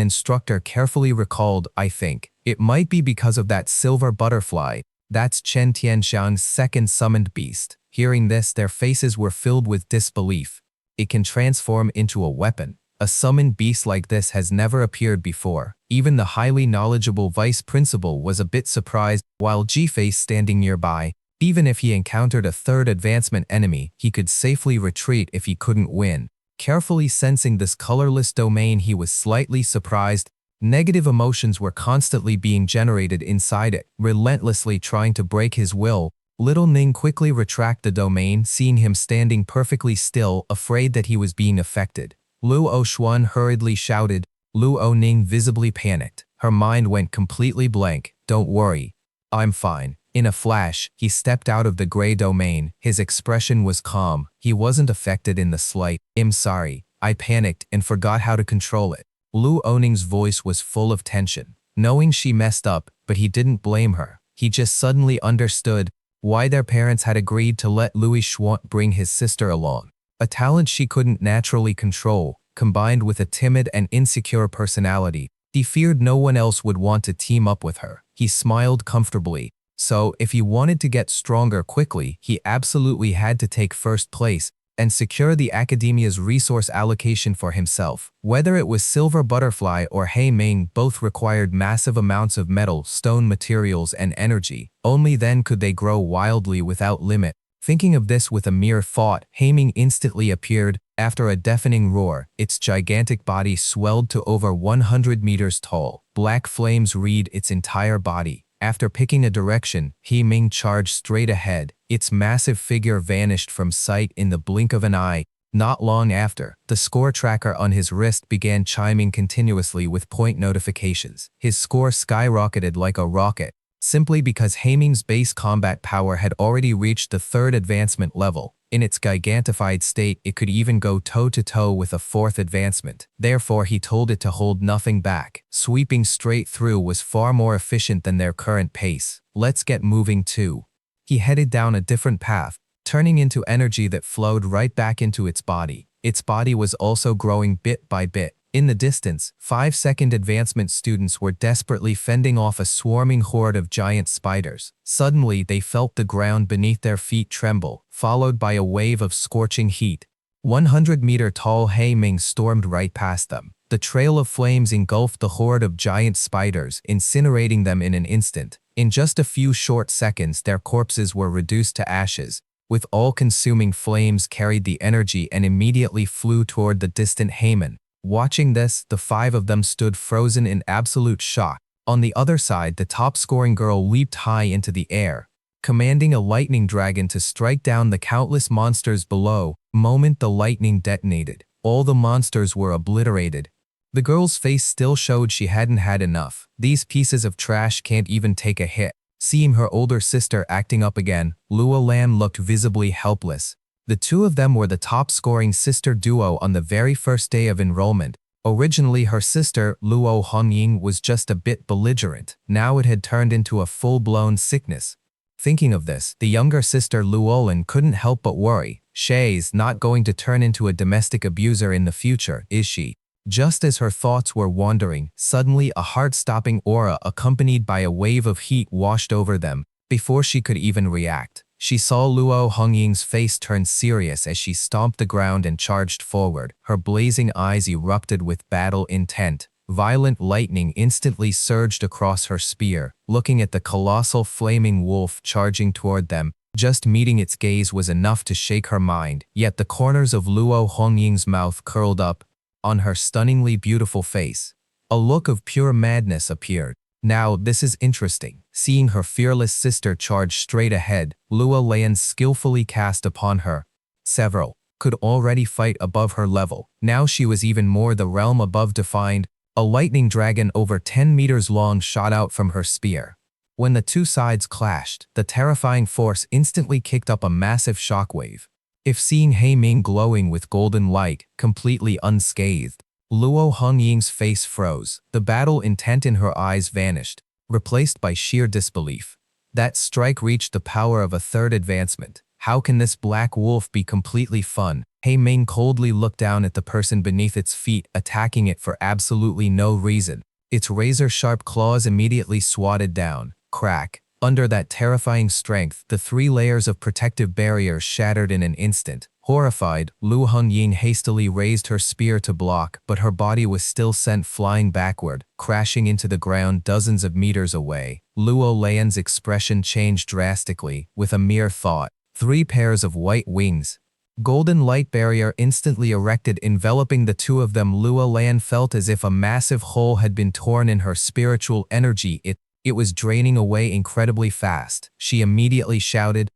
instructor carefully recalled, I think it might be because of that silver butterfly. That's Chen Tianxiang's second summoned beast. Hearing this, their faces were filled with disbelief. It can transform into a weapon. A summoned beast like this has never appeared before. Even the highly knowledgeable vice principal was a bit surprised, while Ji-Face standing nearby. Even if he encountered a third advancement enemy, he could safely retreat if he couldn't win. Carefully sensing this colorless domain, he was slightly surprised. Negative emotions were constantly being generated inside it, relentlessly trying to break his will. Little Ning quickly retracted the domain, seeing him standing perfectly still, afraid that he was being affected. Luo Xuan hurriedly shouted. Luo Ning visibly panicked. Her mind went completely blank. Don't worry. I'm fine. In a flash, he stepped out of the gray domain. His expression was calm. He wasn't affected in the slightest. I'm sorry. I panicked and forgot how to control it. Luo Ning's voice was full of tension, knowing she messed up, but he didn't blame her. He just suddenly understood why their parents had agreed to let Luo Xuan bring his sister along. A talent she couldn't naturally control, combined with a timid and insecure personality, he feared no one else would want to team up with her. He smiled comfortably. So, if he wanted to get stronger quickly, he absolutely had to take first place and secure the academia's resource allocation for himself. Whether it was Silver Butterfly or Ming, both required massive amounts of metal, stone materials, and energy. Only then could they grow wildly without limit. Thinking of this with a mere thought, Ming instantly appeared. After a deafening roar, its gigantic body swelled to over 100 meters tall. Black flames wreathed its entire body. After picking a direction, Ming charged straight ahead. Its massive figure vanished from sight in the blink of an eye. Not long after, the score tracker on his wrist began chiming continuously with point notifications. His score skyrocketed like a rocket, simply because Ming's base combat power had already reached the 3rd advancement level. In its gigantified state, it could even go toe-to-toe with a 4th advancement. Therefore, he told it to hold nothing back. Sweeping straight through was far more efficient than their current pace. Let's get moving too. He headed down a different path, turning into energy that flowed right back into its body. Its body was also growing bit by bit. In the distance, 5-second advancement students were desperately fending off a swarming horde of giant spiders. Suddenly, they felt the ground beneath their feet tremble, followed by a wave of scorching heat. 100-meter-tall Ming stormed right past them. The trail of flames engulfed the horde of giant spiders, incinerating them in an instant. In just a few short seconds, their corpses were reduced to ashes. With all-consuming flames carried the energy and immediately flew toward the distant Haman. Watching this, the 5 of them stood frozen in absolute shock. On the other side, the top-scoring girl leaped high into the air, commanding a lightning dragon to strike down the countless monsters below. Moment the lightning detonated, all the monsters were obliterated. The girl's face still showed she hadn't had enough. These pieces of trash can't even take a hit. Seeing her older sister acting up again, Lua Lan looked visibly helpless. The two of them were the top-scoring sister duo on the very first day of enrollment. Originally, her sister, Luo Hongying, was just a bit belligerent. Now it had turned into a full-blown sickness. Thinking of this, the younger sister Luolin couldn't help but worry. Shay's not going to turn into a domestic abuser in the future, is she? Just as her thoughts were wandering, suddenly a heart-stopping aura accompanied by a wave of heat washed over them. Before she could even react, she saw Luo Hongying's face turn serious as she stomped the ground and charged forward. Her blazing eyes erupted with battle intent. Violent lightning instantly surged across her spear. Looking at the colossal flaming wolf charging toward them, just meeting its gaze was enough to shake her mind. Yet the corners of Luo Hongying's mouth curled up. On her stunningly beautiful face, a look of pure madness appeared. Now, this is interesting. Seeing her fearless sister charge straight ahead, Lua Lan skillfully cast upon her. Several could already fight above her level. Now she was even more the realm above defined. A lightning dragon over 10 meters long shot out from her spear. When the two sides clashed, the terrifying force instantly kicked up a massive shockwave. If seeing Ming glowing with golden light, completely unscathed, Luo Hongying's face froze. The battle intent in her eyes vanished, replaced by sheer disbelief. That strike reached the power of a 3rd advancement. How can this black wolf be completely fun? Ming coldly looked down at the person beneath its feet, attacking it for absolutely no reason. Its razor-sharp claws immediately swatted down. Crack. Under that terrifying strength, the 3 layers of protective barriers shattered in an instant. Horrified, Lu Hongying hastily raised her spear to block, but her body was still sent flying backward, crashing into the ground dozens of meters away. Luo Lan's expression changed drastically, with a mere thought. 3 pairs of white wings. Golden light barrier instantly erected, enveloping the two of them. Luo Lan felt as if a massive hole had been torn in her spiritual energy. It was draining away incredibly fast. She immediately shouted,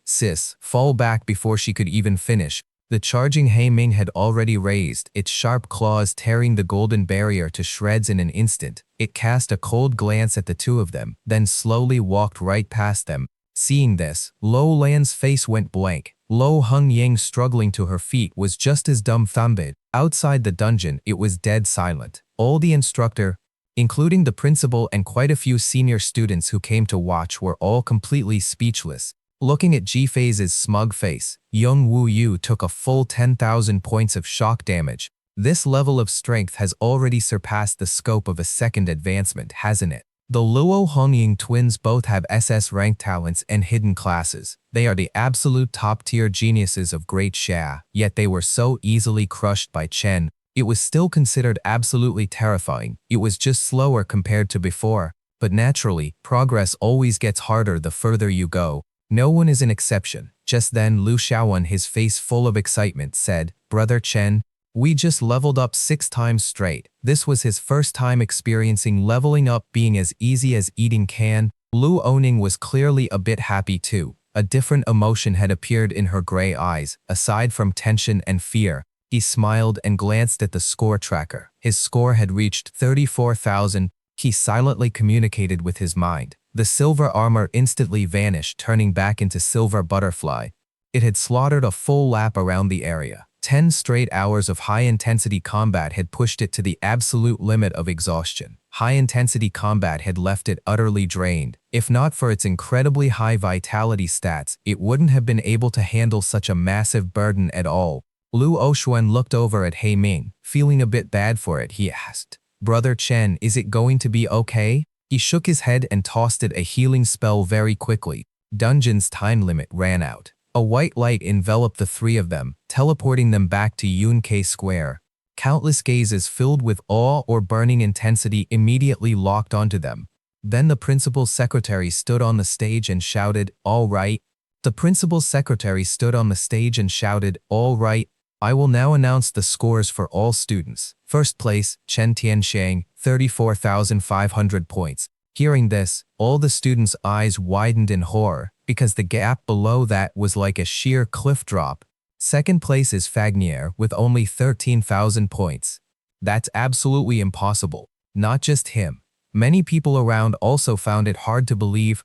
sis, fall back before she could even finish. The charging Ming had already raised, its sharp claws tearing the golden barrier to shreds in an instant. It cast a cold glance at the two of them, then slowly walked right past them. Seeing this, Lo Lan's face went blank. Lo Hongying, struggling to her feet, was just as dumbfounded. Outside the dungeon, it was dead silent. All the instructor, including the principal and quite a few senior students who came to watch, were all completely speechless. Looking at Ji-Phase's smug face, Young-Woo Yu took a full 10,000 points of shock damage. This level of strength has already surpassed the scope of a 2nd advancement, hasn't it? The Luo Hongying twins both have SS rank talents and hidden classes. They are the absolute top-tier geniuses of Great Xia, yet they were so easily crushed by Chen. It was still considered absolutely terrifying. It was just slower compared to before. But naturally, progress always gets harder the further you go. No one is an exception. Just then Lu Xiaowen, his face full of excitement, said, "Brother Chen, we just leveled up 6 times straight." This was his first time experiencing leveling up being as easy as eating can. Lu Oning was clearly a bit happy too. A different emotion had appeared in her gray eyes. Aside from tension and fear, he smiled and glanced at the score tracker. His score had reached 34,000. He silently communicated with his mind. The silver armor instantly vanished, turning back into silver butterfly. It had slaughtered a full lap around the area. 10 straight hours of high-intensity combat had pushed it to the absolute limit of exhaustion. High-intensity combat had left it utterly drained. If not for its incredibly high vitality stats, it wouldn't have been able to handle such a massive burden at all. Lu Oxuan looked over at He Ming. Feeling a bit bad for it, he asked, "Brother Chen, is it going to be okay?" He shook his head and tossed it a healing spell very quickly. Dungeon's time limit ran out. A white light enveloped the three of them, teleporting them back to Yunkai Square. Countless gazes filled with awe or burning intensity immediately locked onto them. Then the principal's secretary stood on the stage and shouted, "All right." The principal's secretary stood on the stage and shouted, "All right. I will now announce the scores for all students. First place, Chen Tianxiang, 34,500 points. Hearing this, all the students' eyes widened in horror, because the gap below that was like a sheer cliff drop. Second place is Fagnier with only 13,000 points. That's absolutely impossible. Not just him. Many people around also found it hard to believe.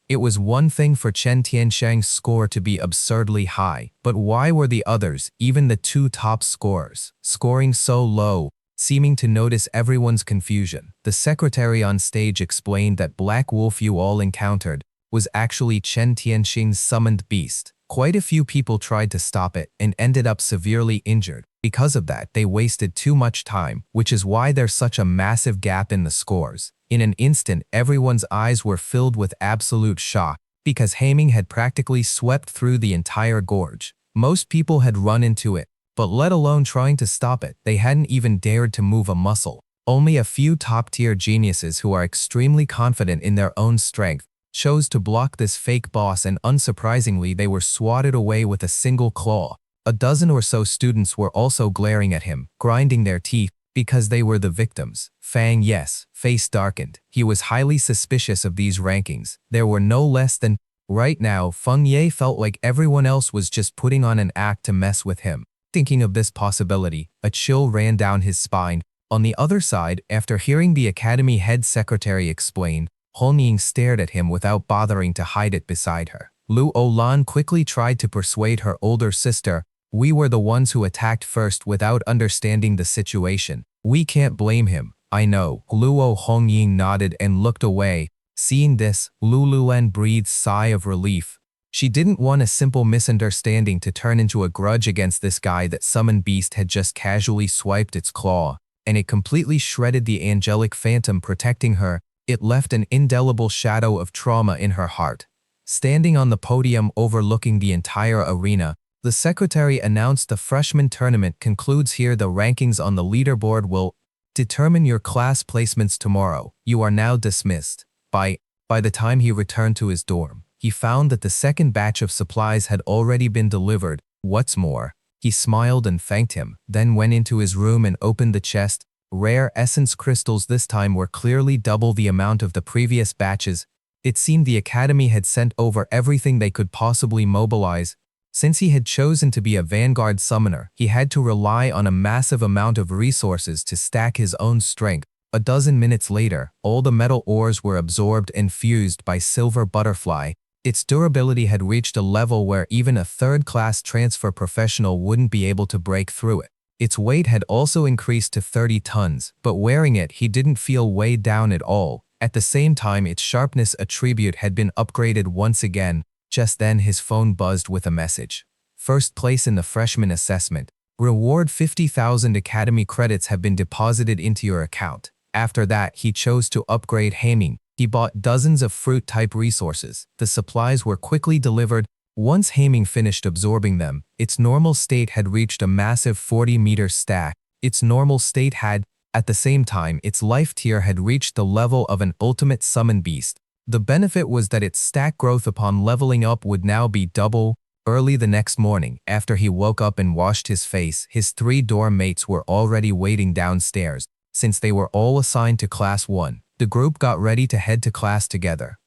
It was one thing for Chen Tianxiang's score to be absurdly high, but why were the others, even the 2 top scorers, scoring so low? Seeming to notice everyone's confusion, the secretary on stage explained that Black Wolf you all encountered was actually Chen Tianxing's summoned beast. Quite a few people tried to stop it and ended up severely injured. Because of that, they wasted too much time, which is why there's such a massive gap in the scores. In an instant, everyone's eyes were filled with absolute shock, because Haming had practically swept through the entire gorge. Most people had run into it, but let alone trying to stop it, they hadn't even dared to move a muscle. Only a few top-tier geniuses who are extremely confident in their own strength chose to block this fake boss, and unsurprisingly they were swatted away with a single claw. A dozen or so students were also glaring at him, grinding their teeth, because they were the victims. Fang Yes, face darkened. He was highly suspicious of these rankings. There were no less than... Right now, Feng Ye felt like everyone else was just putting on an act to mess with him. Thinking of this possibility, a chill ran down his spine. On the other side, after hearing the academy head secretary explain, Honying stared at him without bothering to hide it beside her. Lu Olan quickly tried to persuade her older sister, "We were the ones who attacked first," without understanding the situation. "We can't blame him." "I know." Luo Hongying nodded and looked away. Seeing this, Luluan breathed a sigh of relief. She didn't want a simple misunderstanding to turn into a grudge against this guy that summoned beast had just casually swiped its claw, and it completely shredded the angelic phantom protecting her. It left an indelible shadow of trauma in her heart. Standing on the podium overlooking the entire arena, the secretary announced the freshman tournament concludes here. The rankings on the leaderboard will determine your class placements tomorrow. You are now dismissed. By the time he returned to his dorm, he found that the second batch of supplies had already been delivered. What's more, he smiled and thanked him, then went into his room and opened the chest. Rare essence crystals this time were clearly double the amount of the previous batches. It seemed the academy had sent over everything they could possibly mobilize. Since he had chosen to be a vanguard summoner, he had to rely on a massive amount of resources to stack his own strength. A dozen minutes later, all the metal ores were absorbed and fused by Silver Butterfly. Its durability had reached a level where even a third-class transfer professional wouldn't be able to break through it. Its weight had also increased to 30 tons, but wearing it he didn't feel weighed down at all. At the same time, its sharpness attribute had been upgraded once again. Just then his phone buzzed with a message. First place in the freshman assessment. Reward 50,000 Academy credits have been deposited into your account. After that, he chose to upgrade Haeming. He bought dozens of fruit-type resources. The supplies were quickly delivered. Once Haeming finished absorbing them, its normal state had reached a massive 40-meter stack. Its normal state had, at the same time, its life tier had reached the level of an ultimate summon beast. The benefit was that its stack growth upon leveling up would now be double. Early the next morning, after he woke up and washed his face, his 3 dorm mates were already waiting downstairs. Since they were all assigned to Class 1, the group got ready to head to class together.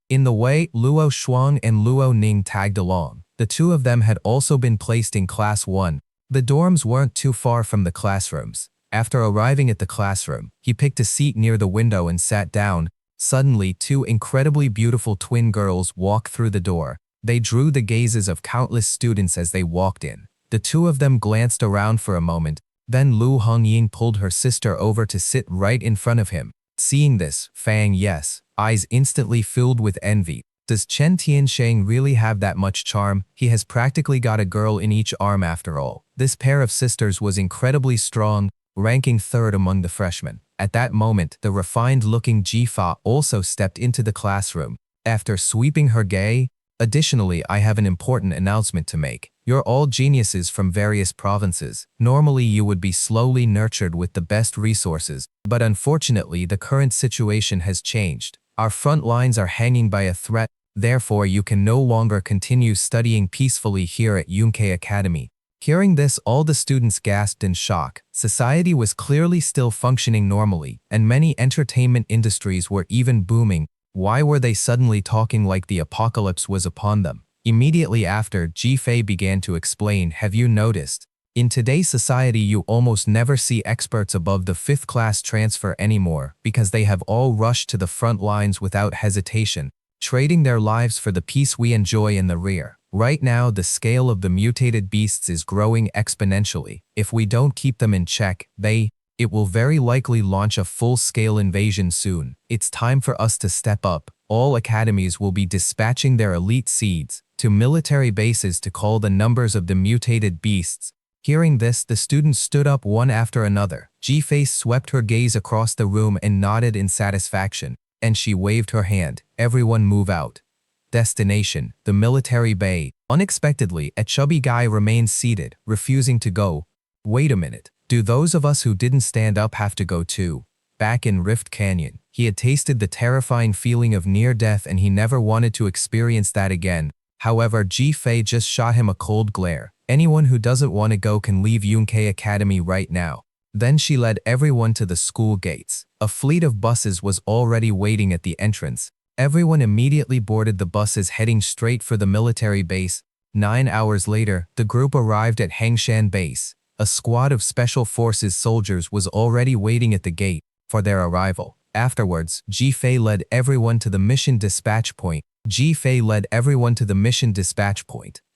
In the way, Luo Shuang and Luo Ning tagged along. The 2 of them had also been placed in Class 1. The dorms weren't too far from the classrooms. After arriving at the classroom, he picked a seat near the window and sat down. Suddenly, 2 incredibly beautiful twin girls walked through the door. They drew the gazes of countless students as they walked in. The 2 of them glanced around for a moment. Then Lu Hongyin pulled her sister over to sit right in front of him. Seeing this, Fang Yes, eyes instantly filled with envy. Does Chen Tiansheng really have that much charm? He has practically got a girl in each arm after all. This pair of sisters was incredibly strong, ranking 3rd among the freshmen. At that moment, the refined-looking Jifa also stepped into the classroom. After sweeping her gaze, additionally, I have an important announcement to make. You're all geniuses from various provinces. Normally, you would be slowly nurtured with the best resources, but unfortunately, the current situation has changed. Our front lines are hanging by a thread, therefore you can no longer continue studying peacefully here at Yunkai Academy. Hearing this, all the students gasped in shock. Society was clearly still functioning normally, and many entertainment industries were even booming. Why were they suddenly talking like the apocalypse was upon them? Immediately after, Ji Fei began to explain, have you noticed? In today's society, you almost never see experts above the 5th class transfer anymore because they have all rushed to the front lines without hesitation, trading their lives for the peace we enjoy in the rear. Right now, the scale of the mutated beasts is growing exponentially. If we don't keep them in check, it will very likely launch a full-scale invasion soon. It's time for us to step up. All academies will be dispatching their elite seeds to military bases to call the numbers of the mutated beasts. Hearing this, the students stood up one after another. Ji Fei swept her gaze across the room and nodded in satisfaction, and she waved her hand. Everyone move out. Destination, the military bay. Unexpectedly, a chubby guy remained seated, refusing to go. Wait a minute. Do those of us who didn't stand up have to go too? Back in Rift Canyon, he had tasted the terrifying feeling of near death and he never wanted to experience that again. However, Ji Fei just shot him a cold glare. Anyone who doesn't want to go can leave Yunkai Academy right now. Then she led everyone to the school gates. A fleet of buses was already waiting at the entrance. Everyone immediately boarded the buses heading straight for the military base. 9 hours later, the group arrived at Hangshan Base. A squad of Special Forces soldiers was already waiting at the gate for their arrival. Afterwards, Ji Fei led everyone to the mission dispatch point.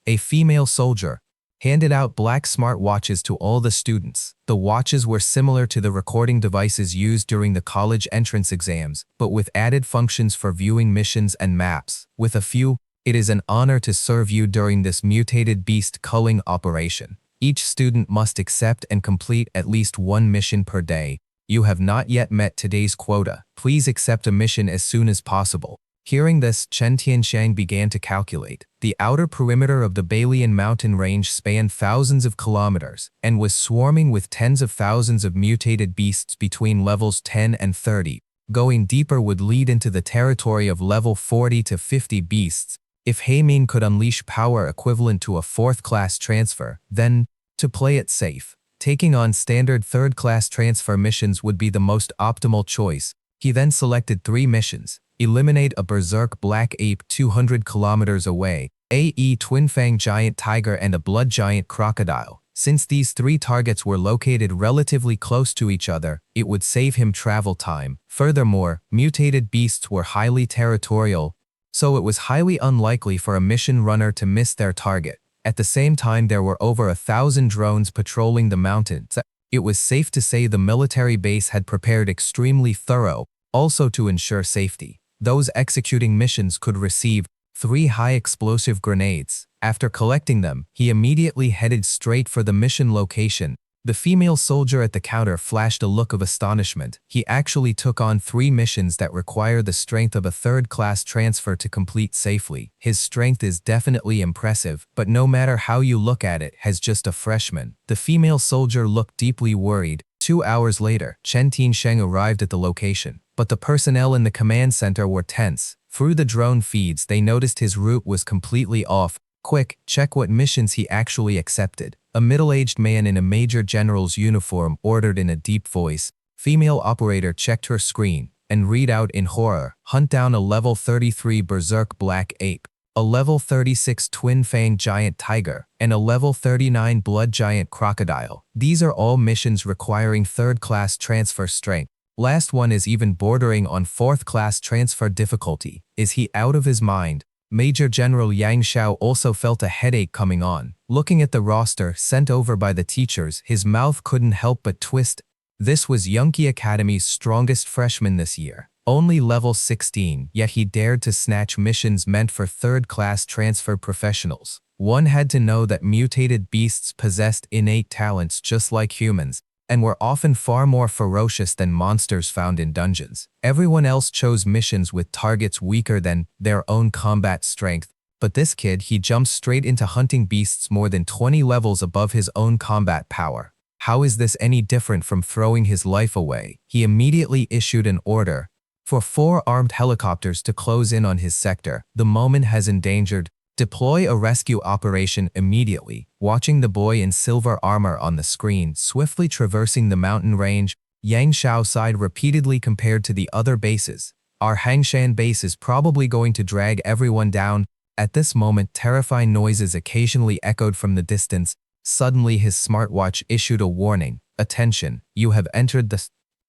A female soldier handed out black smartwatches to all the students. The watches were similar to the recording devices used during the college entrance exams, but with added functions for viewing missions and maps. With a few, it is an honor to serve you during this mutated beast culling operation. Each student must accept and complete at least 1 mission per day. You have not yet met today's quota. Please accept a mission as soon as possible. Hearing this, Chen Tiansheng began to calculate. The outer perimeter of the Balian mountain range spanned thousands of kilometers and was swarming with tens of thousands of mutated beasts between levels 10 and 30. Going deeper would lead into the territory of level 40 to 50 beasts. If Haeming could unleash power equivalent to a 4th-class transfer, then, to play it safe, taking on standard 3rd-class transfer missions would be the most optimal choice. He then selected 3 missions. Eliminate a berserk black ape 200 kilometers away, a twin fang giant tiger and a blood giant crocodile. Since these 3 targets were located relatively close to each other, it would save him travel time. Furthermore, mutated beasts were highly territorial, so it was highly unlikely for a mission runner to miss their target. At the same time, there were over 1,000 drones patrolling the mountains. It was safe to say the military base had prepared extremely thorough, also to ensure safety. Those executing missions could receive 3 high-explosive grenades. After collecting them, he immediately headed straight for the mission location. The female soldier at the counter flashed a look of astonishment. He actually took on 3 missions that require the strength of a third-class transfer to complete safely. His strength is definitely impressive, but no matter how you look at it, as just a freshman. The female soldier looked deeply worried. 2 hours later, Chen Tiansheng arrived at the location, but the personnel in the command center were tense. Through the drone feeds, they noticed his route was completely off. Quick, check what missions he actually accepted. A middle-aged man in a major general's uniform ordered in a deep voice. Female operator checked her screen and read out in horror, hunt down a level 33 berserk black ape, a level 36 twin-fang giant tiger, and a level 39 blood giant crocodile. These are all missions requiring third-class transfer strength. Last one is even bordering on 4th-class transfer difficulty. Is he out of his mind? Major General Yang Xiao also felt a headache coming on. Looking at the roster sent over by the teachers, his mouth couldn't help but twist. This was Yunqi Academy's strongest freshman this year. Only level 16, yet he dared to snatch missions meant for third-class transfer professionals. One had to know that mutated beasts possessed innate talents just like humans, and were often far more ferocious than monsters found in dungeons. Everyone else chose missions with targets weaker than their own combat strength, but this kid, he jumped straight into hunting beasts more than 20 levels above his own combat power. How is this any different from throwing his life away? He immediately issued an order for 4 armed helicopters to close in on his sector. The moment has endangered. Deploy a rescue operation immediately. Watching the boy in silver armor on the screen swiftly traversing the mountain range, Yang Xiao sighed repeatedly compared to the other bases. Our Hangshan base is probably going to drag everyone down. At this moment, terrifying noises occasionally echoed from the distance. Suddenly his smartwatch issued a warning. Attention, you have entered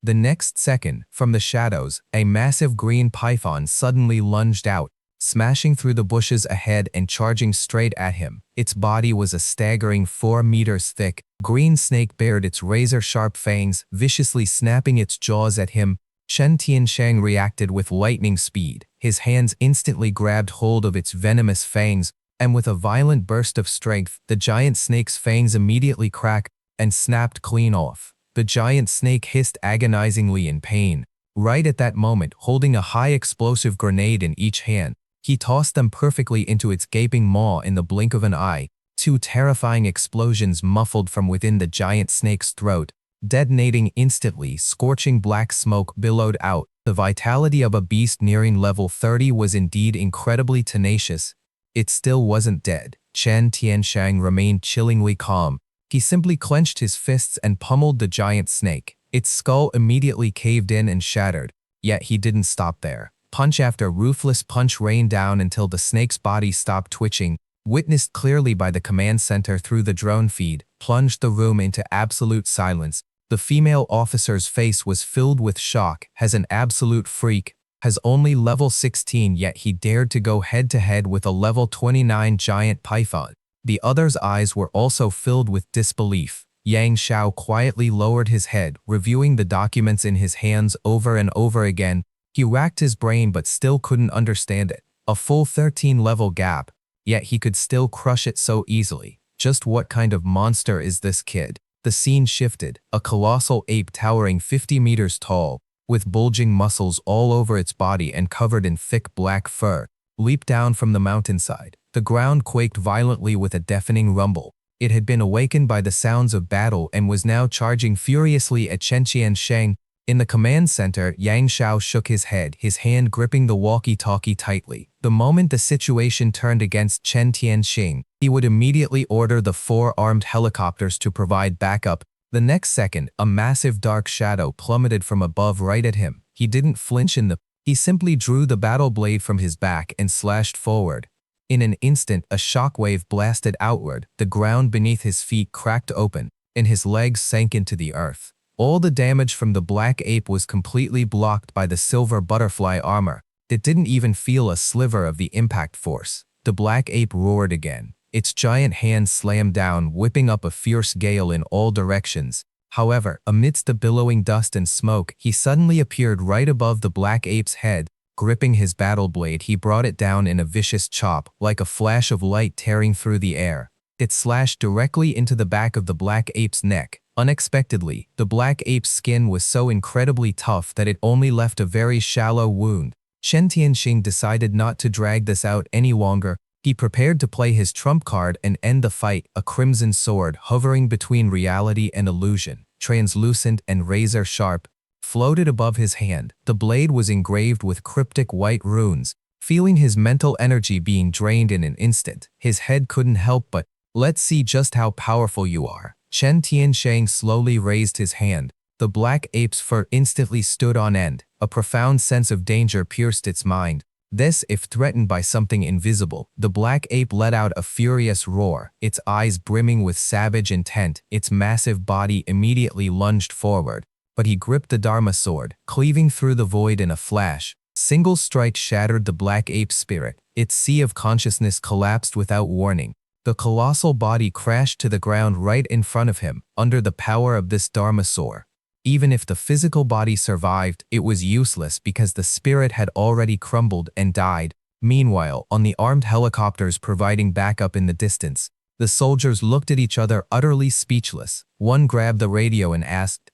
the next second, from the shadows, a massive green python suddenly lunged out, smashing through the bushes ahead and charging straight at him. Its body was a staggering 4 meters thick. Green snake bared its razor-sharp fangs, viciously snapping its jaws at him. Chen Tiansheng reacted with lightning speed. His hands instantly grabbed hold of its venomous fangs, and with a violent burst of strength, the giant snake's fangs immediately cracked and snapped clean off. The giant snake hissed agonizingly in pain. Right at that moment, holding a high-explosive grenade in each hand, he tossed them perfectly into its gaping maw in the blink of an eye. 2 terrifying explosions muffled from within the giant snake's throat. Detonating instantly, scorching black smoke billowed out. The vitality of a beast nearing level 30 was indeed incredibly tenacious. It still wasn't dead. Chen Tiansheng remained chillingly calm. He simply clenched his fists and pummeled the giant snake. Its skull immediately caved in and shattered. Yet he didn't stop there. Punch after ruthless punch rained down until the snake's body stopped twitching. Witnessed clearly by the command center through the drone feed, plunged the room into absolute silence. The female officer's face was filled with shock. As an absolute freak, has only level 16, yet he dared to go head-to-head with a level 29 giant python. The other's eyes were also filled with disbelief. Yang Xiao quietly lowered his head, reviewing the documents in his hands over and over again. He racked his brain but still couldn't understand it. A full 13-level gap, yet he could still crush it so easily. Just what kind of monster is this kid? The scene shifted. A colossal ape towering 50 meters tall, with bulging muscles all over its body and covered in thick black fur, leaped down from the mountainside. The ground quaked violently with a deafening rumble. It had been awakened by the sounds of battle and was now charging furiously at Chen Tiansheng. In the command center, Yang Xiao shook his head, his hand gripping the walkie-talkie tightly. The moment the situation turned against Chen Tianxing, he would immediately order the 4 armed helicopters to provide backup. The next second, a massive dark shadow plummeted from above right at him. He didn't flinch he simply drew the battle blade from his back and slashed forward. In an instant, a shockwave blasted outward. The ground beneath his feet cracked open, and his legs sank into the earth. All the damage from the black ape was completely blocked by the silver butterfly armor. It didn't even feel a sliver of the impact force. The black ape roared again. Its giant hands slammed down, whipping up a fierce gale in all directions. However, amidst the billowing dust and smoke, he suddenly appeared right above the black ape's head. Gripping his battle blade, he brought it down in a vicious chop, like a flash of light tearing through the air. It slashed directly into the back of the black ape's neck. Unexpectedly, the black ape's skin was so incredibly tough that it only left a very shallow wound. Chen Tianxing decided not to drag this out any longer. He prepared to play his trump card and end the fight, a crimson sword hovering between reality and illusion, translucent and razor-sharp, floated above his hand. The blade was engraved with cryptic white runes. Feeling his mental energy being drained in an instant, his head couldn't help but, "Let's see just how powerful you are." Chen Tianxing slowly raised his hand. The black ape's fur instantly stood on end. A profound sense of danger pierced its mind. This, if threatened by something invisible. The black ape let out a furious roar, its eyes brimming with savage intent. Its massive body immediately lunged forward. But he gripped the Dharma sword, cleaving through the void in a flash. Single strike shattered the black ape's spirit. Its sea of consciousness collapsed without warning. The colossal body crashed to the ground right in front of him, under the power of this Dharma sword. Even if the physical body survived, it was useless because the spirit had already crumbled and died. Meanwhile, on the armed helicopters providing backup in the distance, the soldiers looked at each other utterly speechless. One grabbed the radio and asked,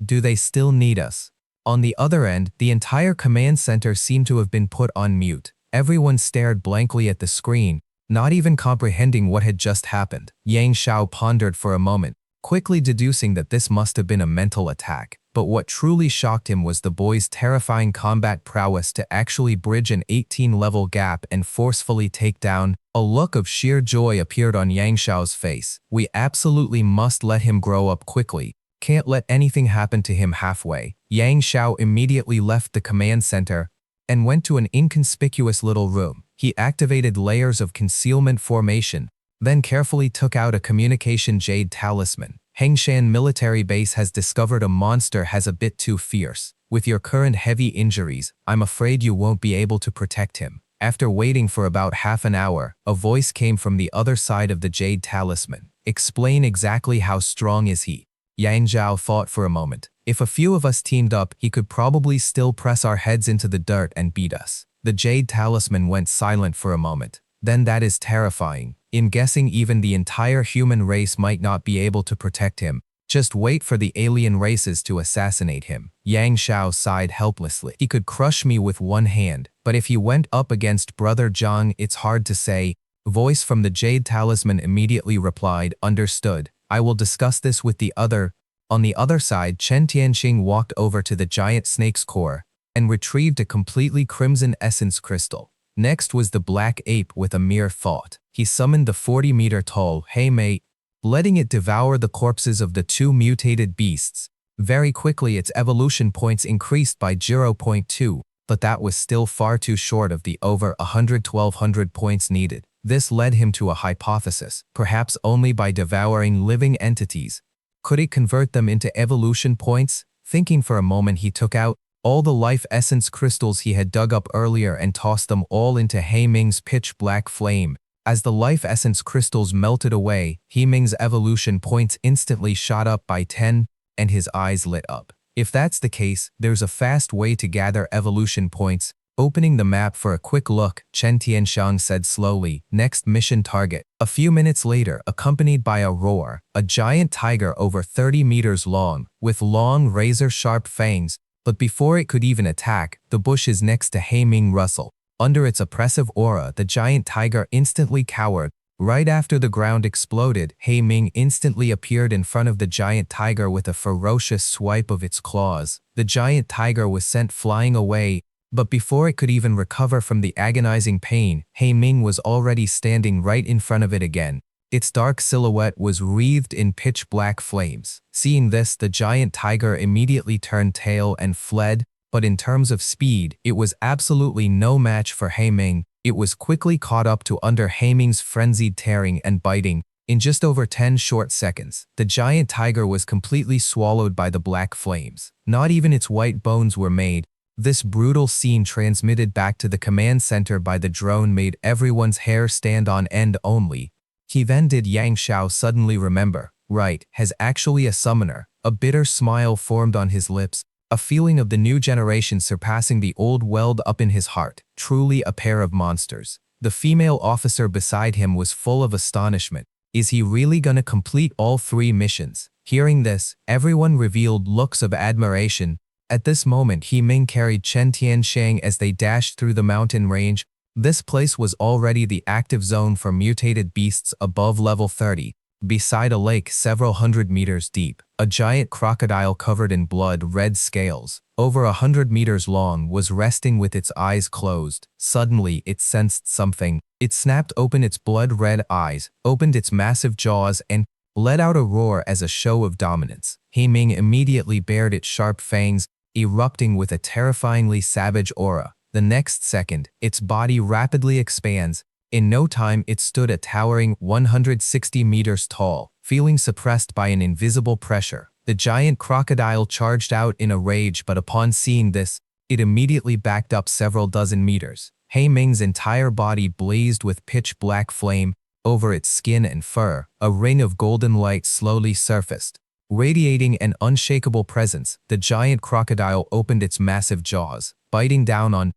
do they still need us? On the other end, the entire command center seemed to have been put on mute. Everyone stared blankly at the screen, not even comprehending what had just happened. Yang Xiao pondered for a moment, quickly deducing that this must have been a mental attack. But what truly shocked him was the boy's terrifying combat prowess to actually bridge an 18-level gap and forcefully take down. A look of sheer joy appeared on Yang Xiao's face. "We absolutely must let him grow up quickly. Can't let anything happen to him halfway." Yang Xiao immediately left the command center and went to an inconspicuous little room. He activated layers of concealment formation, then carefully took out a communication jade talisman. Hengshan military base has discovered a monster has a bit too fierce. With your current heavy injuries, I'm afraid you won't be able to protect him. After waiting for about half an hour, a voice came from the other side of the jade talisman. "Explain exactly how strong is he?" Yang Zhao thought for a moment. "If a few of us teamed up, he could probably still press our heads into the dirt and beat us." The jade talisman went silent for a moment. "Then that is terrifying. I'm guessing even the entire human race might not be able to protect him. Just wait for the alien races to assassinate him." Yang Xiao sighed helplessly. "He could crush me with one hand, but if he went up against Brother Zhang, it's hard to say." Voice from the jade talisman immediately replied, "Understood. I will discuss this with the other." On the other side, Chen Tianxing walked over to the giant snake's core and retrieved a completely crimson essence crystal. Next was the black ape with a mere thought. He summoned the 40-meter-tall Heimei, letting it devour the corpses of the two mutated beasts. Very quickly its evolution points increased by 0.2, but that was still far too short of the over 11200 points needed. This led him to a hypothesis. Perhaps only by devouring living entities could it convert them into evolution points. Thinking for a moment, he took out all the life essence crystals he had dug up earlier and tossed them all into Heiming's pitch black flame. As the life essence crystals melted away, Heiming's evolution points instantly shot up by 10, and his eyes lit up. If that's the case, there's a fast way to gather evolution points. Opening the map for a quick look, Chen Tianxiang said slowly, "Next mission target." A few minutes later, accompanied by a roar, a giant tiger over 30 meters long, with long razor-sharp fangs, but before it could even attack, the bushes next to Heiming rustled. Under its oppressive aura, the giant tiger instantly cowered. Right after the ground exploded, Heiming instantly appeared in front of the giant tiger with a ferocious swipe of its claws. The giant tiger was sent flying away, but before it could even recover from the agonizing pain, Heiming was already standing right in front of it again. Its dark silhouette was wreathed in pitch black flames. Seeing this, the giant tiger immediately turned tail and fled. But in terms of speed, it was absolutely no match for Heiming. It was quickly caught up to under Heiming's frenzied tearing and biting. In just over 10 short seconds, the giant tiger was completely swallowed by the black flames. Not even its white bones were made. This brutal scene transmitted back to the command center by the drone made everyone's hair stand on end only. He then did Yang Xiao suddenly remember, right, has actually a summoner. A bitter smile formed on his lips. A feeling of the new generation surpassing the old welled up in his heart, truly a pair of monsters. The female officer beside him was full of astonishment. Is he really gonna complete all 3 missions? Hearing this, everyone revealed looks of admiration. At this moment, He-Ming carried Chen Tianxiang as they dashed through the mountain range. This place was already the active zone for mutated beasts above level 30. Beside a lake several hundred meters deep, a giant crocodile covered in blood-red scales, over 100 meters long, was resting with its eyes closed. Suddenly, it sensed something. It snapped open its blood-red eyes, opened its massive jaws, and let out a roar as a show of dominance. He-Ming immediately bared its sharp fangs, erupting with a terrifyingly savage aura. The next second, its body rapidly expands. In no time, it stood a towering 160 meters tall, feeling suppressed by an invisible pressure. The giant crocodile charged out in a rage, but upon seeing this, it immediately backed up several dozen meters. He-Ming's entire body blazed with pitch-black flame. Over its skin and fur, a ring of golden light slowly surfaced. Radiating an unshakable presence, the giant crocodile opened its massive jaws, biting down on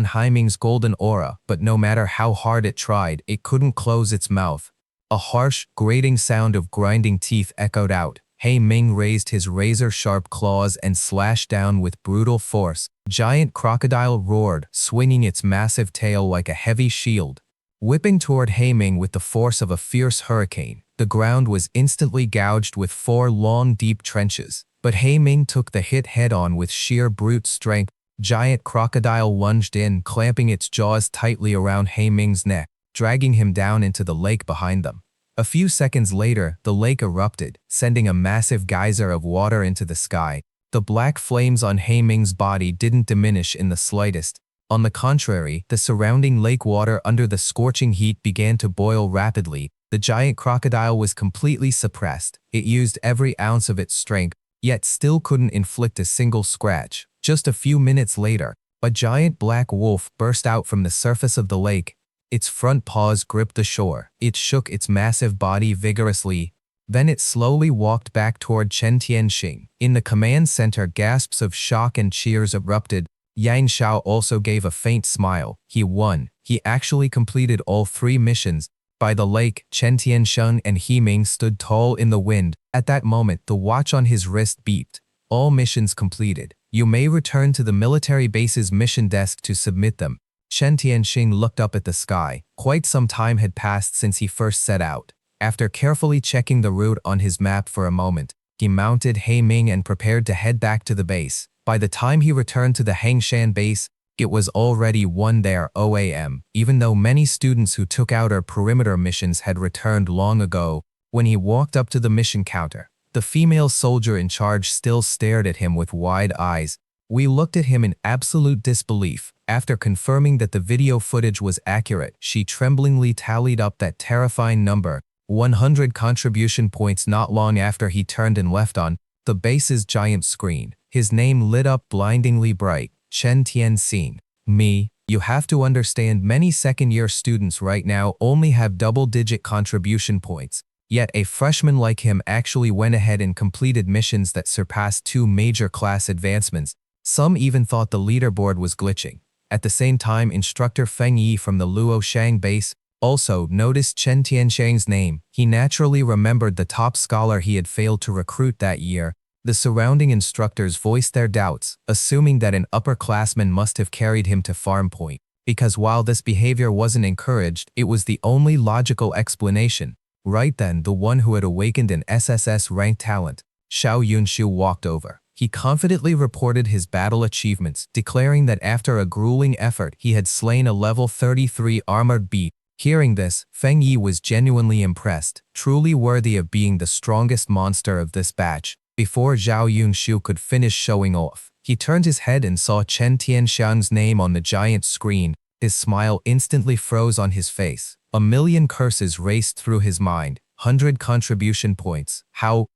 He-Ming's golden aura, but no matter how hard it tried, it couldn't close its mouth. A harsh, grating sound of grinding teeth echoed out. He-Ming raised his razor-sharp claws and slashed down with brutal force. Giant crocodile roared, swinging its massive tail like a heavy shield. Whipping toward He-Ming with the force of a fierce hurricane, the ground was instantly gouged with 4 long, deep trenches. But He-Ming took the hit head-on with sheer brute strength. Giant crocodile lunged in, clamping its jaws tightly around He-Ming's neck, dragging him down into the lake behind them. A few seconds later, the lake erupted, sending a massive geyser of water into the sky. The black flames on He-Ming's body didn't diminish in the slightest. On the contrary, the surrounding lake water under the scorching heat began to boil rapidly. The giant crocodile was completely suppressed. It used every ounce of its strength, yet still couldn't inflict a single scratch. Just a few minutes later, a giant black wolf burst out from the surface of the lake. Its front paws gripped the shore. It shook its massive body vigorously. Then it slowly walked back toward Chen Tianxing. In the command center, gasps of shock and cheers erupted. Yang Xiao also gave a faint smile. He won. He actually completed all 3 missions. By the lake, Chen Tianxiang and He-Ming stood tall in the wind. At that moment, the watch on his wrist beeped. All missions completed. You may return to the military base's mission desk to submit them. Chen Tianxing looked up at the sky. Quite some time had passed since he first set out. After carefully checking the route on his map for a moment, he mounted He-Ming and prepared to head back to the base. By the time he returned to the Hangshan base, it was already 1 there a.m. Even though many students who took outer perimeter missions had returned long ago, when he walked up to the mission counter, the female soldier in charge still stared at him with wide eyes. We looked at him in absolute disbelief. After confirming that the video footage was accurate, she tremblingly tallied up that terrifying number, 100 contribution points. Not long after he turned and left on the base's giant screen, his name lit up blindingly bright. Chen Tianxing. Me. You have to understand, many second-year students right now only have double-digit contribution points. Yet a freshman like him actually went ahead and completed missions that surpassed 2 major class advancements. Some even thought the leaderboard was glitching. At the same time, instructor Feng Yi from the Luoshang base also noticed Chen Tianxiang's name. He naturally remembered the top scholar he had failed to recruit that year. The surrounding instructors voiced their doubts, assuming that an upperclassman must have carried him to Farm Point, because while this behavior wasn't encouraged, it was the only logical explanation. Right then, the one who had awakened an SSS ranked talent, Xiao Yunshu, walked over. He confidently reported his battle achievements, declaring that after a grueling effort, he had slain a level 33 armored beast. Hearing this, Feng Yi was genuinely impressed, truly worthy of being the strongest monster of this batch. Before Zhao Yunshu could finish showing off, he turned his head and saw Chen Tianxiang's name on the giant screen. His smile instantly froze on his face. A million curses raced through his mind. 100 contribution points. How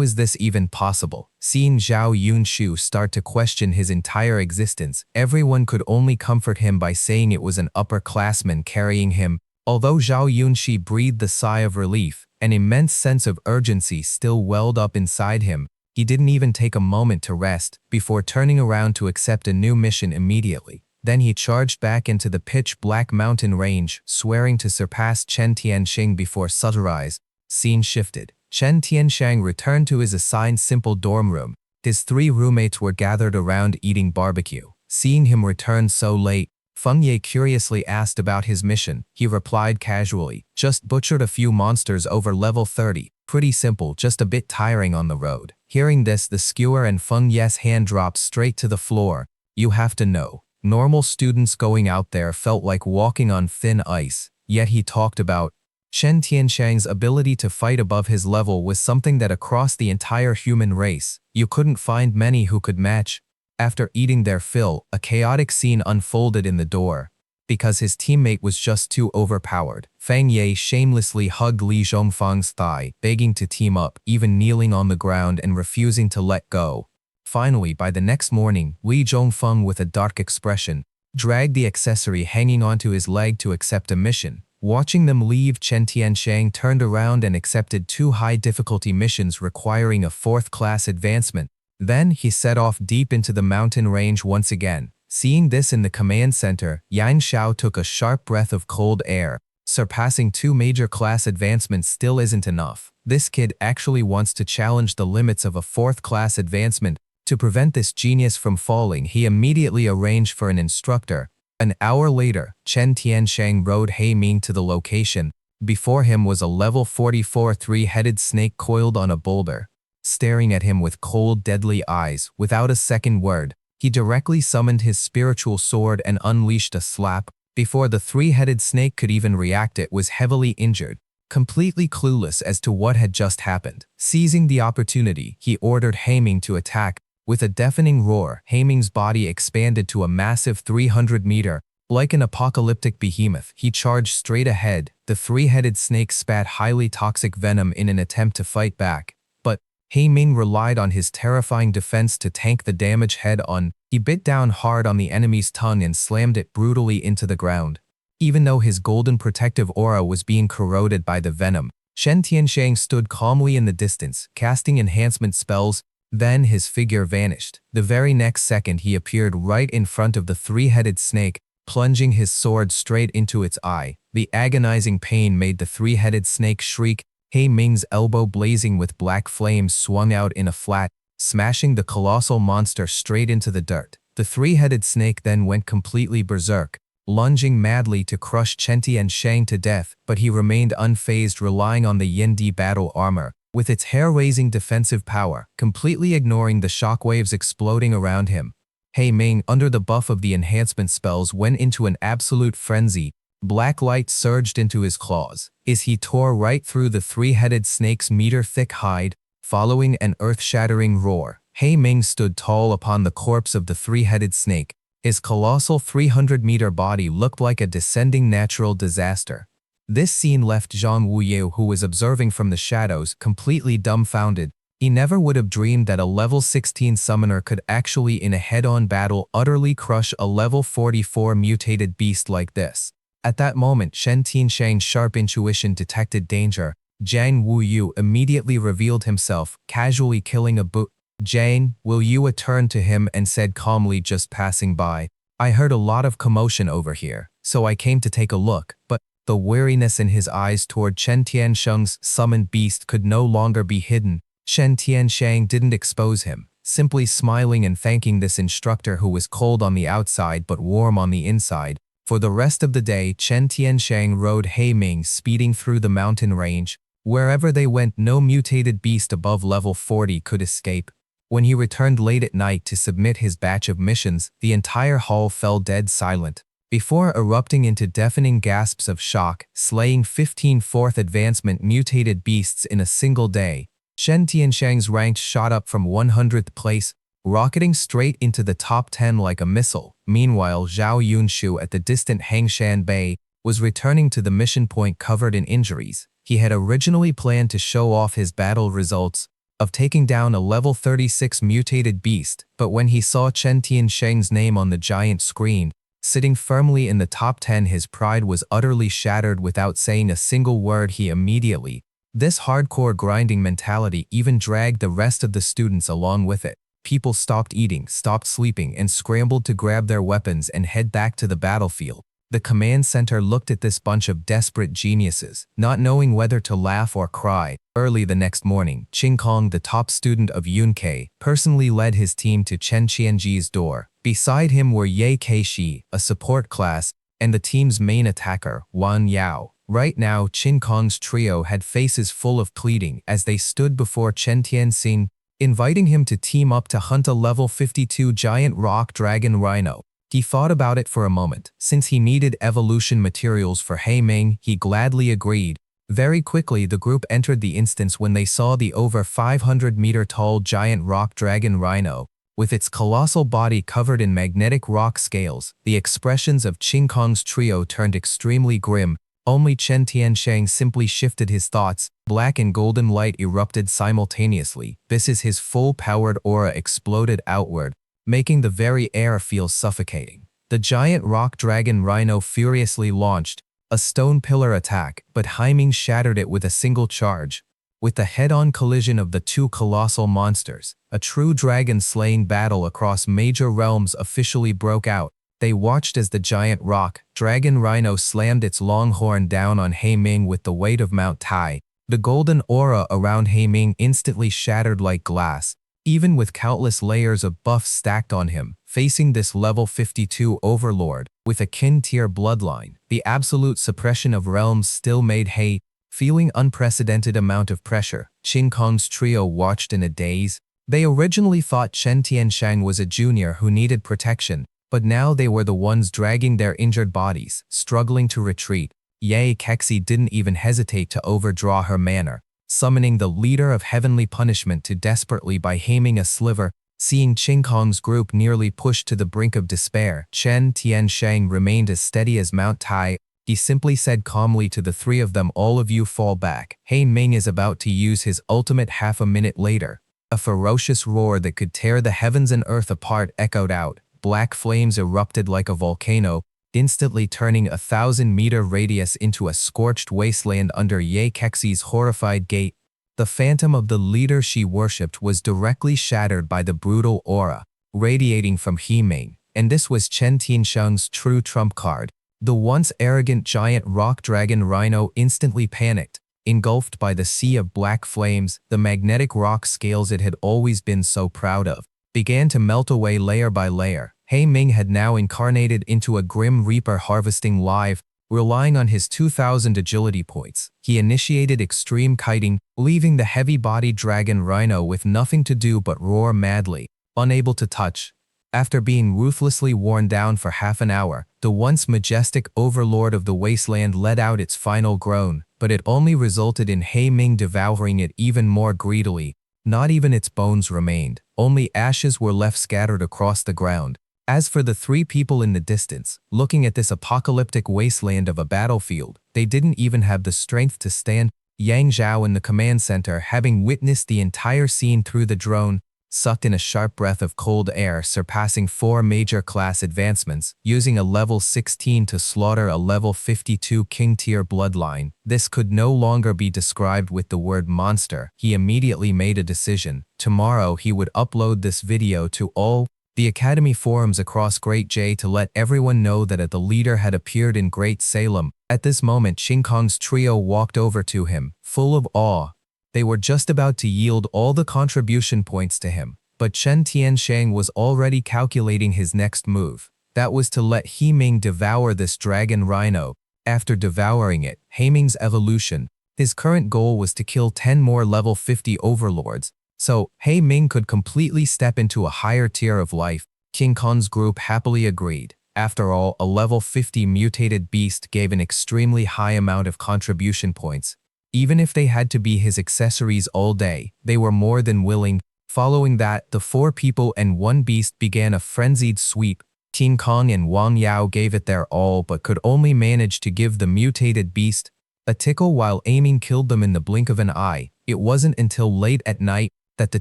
is this even possible? Seeing Zhao Yunshu start to question his entire existence, everyone could only comfort him by saying it was an upperclassman carrying him. Although Zhao Yunshi breathed a sigh of relief, an immense sense of urgency still welled up inside him. He didn't even take a moment to rest before turning around to accept a new mission immediately. Then he charged back into the pitch-black mountain range, swearing to surpass Chen Tianxing before sunrise. Scene shifted. Chen Tianxiang returned to his assigned simple dorm room. His 3 roommates were gathered around eating barbecue. Seeing him return so late, Feng Ye curiously asked about his mission. He replied casually, "Just butchered a few monsters over level 30. Pretty simple, just a bit tiring on the road." Hearing this, the skewer and Feng Ye's hand dropped straight to the floor. You have to know, normal students going out there felt like walking on thin ice. Yet he talked about Chen Tianxiang's ability to fight above his level was something that across the entire human race, you couldn't find many who could match. After eating their fill, a chaotic scene unfolded in the door. Because his teammate was just too overpowered, Feng Ye shamelessly hugged Li Zhongfang's thigh, begging to team up, even kneeling on the ground and refusing to let go. Finally, by the next morning, Li Zhongfang, with a dark expression, dragged the accessory hanging onto his leg to accept a mission. Watching them leave, Chen Tianxiang turned around and accepted 2 high-difficulty missions requiring a 4th-class advancement. Then he set off deep into the mountain range once again. Seeing this in the command center, Yan Xiao took a sharp breath of cold air. Surpassing 2 major class advancements still isn't enough. This kid actually wants to challenge the limits of a 4th-class advancement. To prevent this genius from falling, he immediately arranged for an instructor. An hour later, Chen Tianxiang rode He Ming to the location. Before him was a level 44 3-headed snake coiled on a boulder. Staring at him with cold, deadly eyes, without a second word, he directly summoned his spiritual sword and unleashed a slap. Before the 3-headed snake could even react, it was heavily injured. Completely clueless as to what had just happened. Seizing the opportunity, he ordered He Ming to attack. With a deafening roar, He Ming's body expanded to a massive 300-meter. Like an apocalyptic behemoth, he charged straight ahead. The 3-headed snake spat highly toxic venom in an attempt to fight back. But He Ming relied on his terrifying defense to tank the damage head-on. He bit down hard on the enemy's tongue and slammed it brutally into the ground. Even though his golden protective aura was being corroded by the venom, Chen Tianxiang stood calmly in the distance, casting enhancement spells. Then his figure vanished. The very next second he appeared right in front of the 3-headed snake, plunging his sword straight into its eye. The agonizing pain made the 3-headed snake shriek. He Ming's elbow, blazing with black flames, swung out in a flat, smashing the colossal monster straight into the dirt. The 3-headed snake then went completely berserk, lunging madly to crush Chen Tianxiang to death, but he remained unfazed, relying on the Yin-Di battle armor. With its hair-raising defensive power, completely ignoring the shockwaves exploding around him. He Ming, under the buff of the enhancement spells, went into an absolute frenzy. Black light surged into his claws as he tore right through the 3-headed snake's meter-thick hide. Following an earth-shattering roar, He Ming stood tall upon the corpse of the 3-headed snake. His colossal 300-meter body looked like a descending natural disaster. This scene left Jinwoo, who was observing from the shadows, completely dumbfounded. He never would have dreamed that a level 16 summoner could actually, in a head-on battle, utterly crush a level 44 mutated beast like this. At that moment, Chen Tianxiang's sharp intuition detected danger. Jinwoo immediately revealed himself, casually killing a boot. Jinwoo turned to him and said calmly, just passing by, "I heard a lot of commotion over here, so I came to take a look," but the weariness in his eyes toward Chen Tianxiang's summoned beast could no longer be hidden. Chen Tianxiang didn't expose him, simply smiling and thanking this instructor who was cold on the outside but warm on the inside. For the rest of the day, Chen Tianxiang rode He Ming, speeding through the mountain range. Wherever they went, no mutated beast above level 40 could escape. When he returned late at night to submit his batch of missions, the entire hall fell dead silent. Before erupting into deafening gasps of shock, slaying 15 4th advancement mutated beasts in a single day, Chen Tianxiang's rank shot up from 100th place, rocketing straight into the top 10 like a missile. Meanwhile, Zhao Yunshu at the distant Hangshan Bay was returning to the mission point covered in injuries. He had originally planned to show off his battle results of taking down a level 36 mutated beast, but when he saw Chen Tianxiang's name on the giant screen, sitting firmly in the top 10, his pride was utterly shattered. Without saying a single word, he immediately This hardcore grinding mentality even dragged the rest of the students along with it. People stopped eating, stopped sleeping, and scrambled to grab their weapons and head back to the battlefield. The command center looked at this bunch of desperate geniuses, not knowing whether to laugh or cry. Early the next morning, Ching Kong, the top student of Yunkei, personally led his team to Chen Qianji's door. Beside him were Ye Keishi, a support class, and the team's main attacker, Wan Yao. Right now, Ching Kong's trio had faces full of pleading as they stood before Chen Tianxing, inviting him to team up to hunt a level 52 giant rock dragon rhino. He thought about it for a moment. Since he needed evolution materials for He Ming, he gladly agreed. Very quickly, the group entered the instance when they saw the over 500-meter-tall giant rock dragon rhino. With its colossal body covered in magnetic rock scales, the expressions of Ching Kong's trio turned extremely grim. Only Chen Tianshang simply shifted his thoughts. Black and golden light erupted simultaneously. This is his full-powered aura exploded outward, making the very air feel suffocating. The giant rock dragon rhino furiously launched a stone pillar attack, but He Ming shattered it with a single charge. With the head-on collision of the two colossal monsters, a true dragon-slaying battle across major realms officially broke out. They watched as the giant rock dragon rhino slammed its long horn down on He Ming with the weight of Mount Tai. The golden aura around He Ming instantly shattered like glass. Even with countless layers of buffs stacked on him, facing this level 52 overlord with a kin-tier bloodline, the absolute suppression of realms still made He, feeling unprecedented amount of pressure. Ching Kong's trio watched in a daze. They originally thought Chen Tianshang was a junior who needed protection, but now they were the ones dragging their injured bodies, struggling to retreat. Ye Kexi didn't even hesitate to overdraw her manner, summoning the leader of heavenly punishment to desperately by aiming a sliver. Seeing Ching Kong's group nearly pushed to the brink of despair, Chen Tianshang remained as steady as Mount Tai. He simply said calmly to the three of them, "All of you fall back." He Ming is about to use his ultimate. Half a minute later, a ferocious roar that could tear the heavens and earth apart echoed out. Black flames erupted like a volcano, instantly turning a 1,000-meter radius into a scorched wasteland under Ye Kexi's horrified gate. The phantom of the leader she worshipped was directly shattered by the brutal aura radiating from He Ming, and this was Chen Tianshang's true trump card. The once arrogant giant rock dragon rhino instantly panicked. Engulfed by the sea of black flames, the magnetic rock scales it had always been so proud of began to melt away layer by layer. He Ming had now incarnated into a grim reaper harvesting live, relying on his 2,000 agility points. He initiated extreme kiting, leaving the heavy-bodied dragon rhino with nothing to do but roar madly, unable to touch. After being ruthlessly worn down for half an hour, the once majestic overlord of the wasteland let out its final groan, but it only resulted in He Ming devouring it even more greedily. Not even its bones remained, only ashes were left scattered across the ground. As for the three people in the distance, looking at this apocalyptic wasteland of a battlefield, they didn't even have the strength to stand. Yang Zhao in the command center, having witnessed the entire scene through the drone, sucked in a sharp breath of cold air, surpassing 4 major class advancements, using a level 16 to slaughter a level 52 king-tier bloodline. This could no longer be described with the word monster. He immediately made a decision. Tomorrow he would upload this video to all the Academy forums across Great J to let everyone know that the leader had appeared in Great Salem. At this moment, Ching Kong's trio walked over to him, full of awe. They were just about to yield all the contribution points to him, but Chen Tianshang was already calculating his next move. That was to let He Ming devour this dragon rhino. After devouring it, He Ming's evolution, his current goal was to kill 10 more level 50 overlords, so He Ming could completely step into a higher tier of life. Ching Kong's group happily agreed. After all, a level 50 mutated beast gave an extremely high amount of contribution points. Even if they had to be his accessories all day, they were more than willing. Following that, the 4 people and 1 beast began a frenzied sweep. Ching Kong and Wang Yao gave it their all but could only manage to give the mutated beast a tickle while aiming killed them in the blink of an eye. It wasn't until late at night that the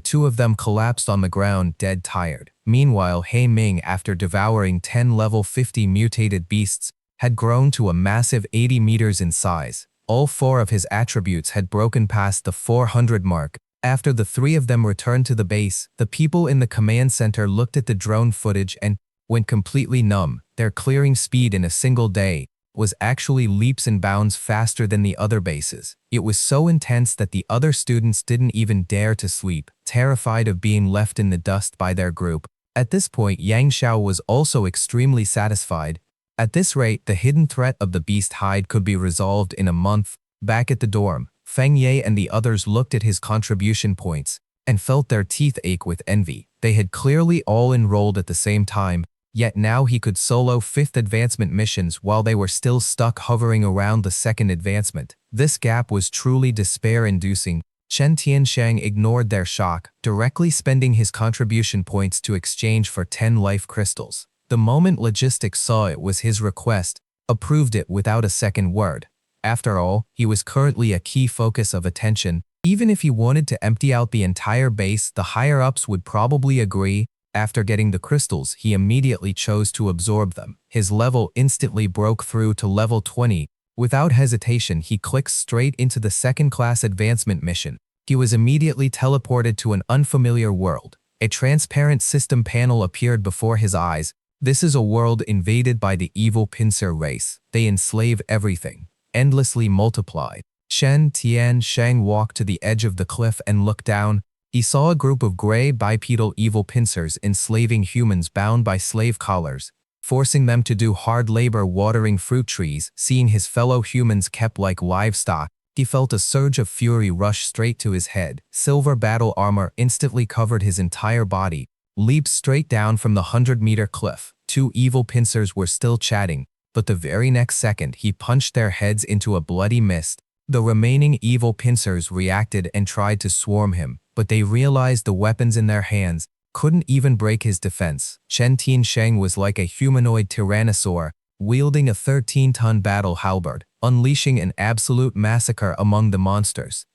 2 of them collapsed on the ground dead tired. Meanwhile, He Ming, after devouring 10 level 50 mutated beasts, had grown to a massive 80 meters in size. All 4 of his attributes had broken past the 400 mark. After the 3 of them returned to the base, the people in the command center looked at the drone footage and went completely numb. Their clearing speed in a single day was actually leaps and bounds faster than the other bases. It was so intense that the other students didn't even dare to sleep, terrified of being left in the dust by their group. At this point, Yang Xiao was also extremely satisfied. At this rate, the hidden threat of the beast hide could be resolved in a month. Back at the dorm, Feng Ye and the others looked at his contribution points and felt their teeth ache with envy. They had clearly all enrolled at the same time, yet now he could solo 5th advancement missions while they were still stuck hovering around the 2nd advancement. This gap was truly despair-inducing. Chen Tianshang ignored their shock, directly spending his contribution points to exchange for 10 life crystals. The moment Logistics saw it was his request, approved it without a second word. After all, he was currently a key focus of attention. Even if he wanted to empty out the entire base, the higher-ups would probably agree. After getting the crystals, he immediately chose to absorb them. His level instantly broke through to level 20. Without hesitation, he clicked straight into the 2nd-class advancement mission. He was immediately teleported to an unfamiliar world. A transparent system panel appeared before his eyes. This is a world invaded by the evil pincer race. They enslave everything, endlessly multiplied. Chen Tianshang walked to the edge of the cliff and looked down. He saw a group of gray bipedal evil pincers enslaving humans bound by slave collars, forcing them to do hard labor watering fruit trees. Seeing his fellow humans kept like livestock, he felt a surge of fury rush straight to his head. Silver battle armor instantly covered his entire body, leaped straight down from the 100-meter cliff. 2 evil pincers were still chatting, but the very next second he punched their heads into a bloody mist. The remaining evil pincers reacted and tried to swarm him, but they realized the weapons in their hands couldn't even break his defense. Chen Tianshang was like a humanoid tyrannosaur, wielding a 13-ton battle halberd, unleashing an absolute massacre among the monsters.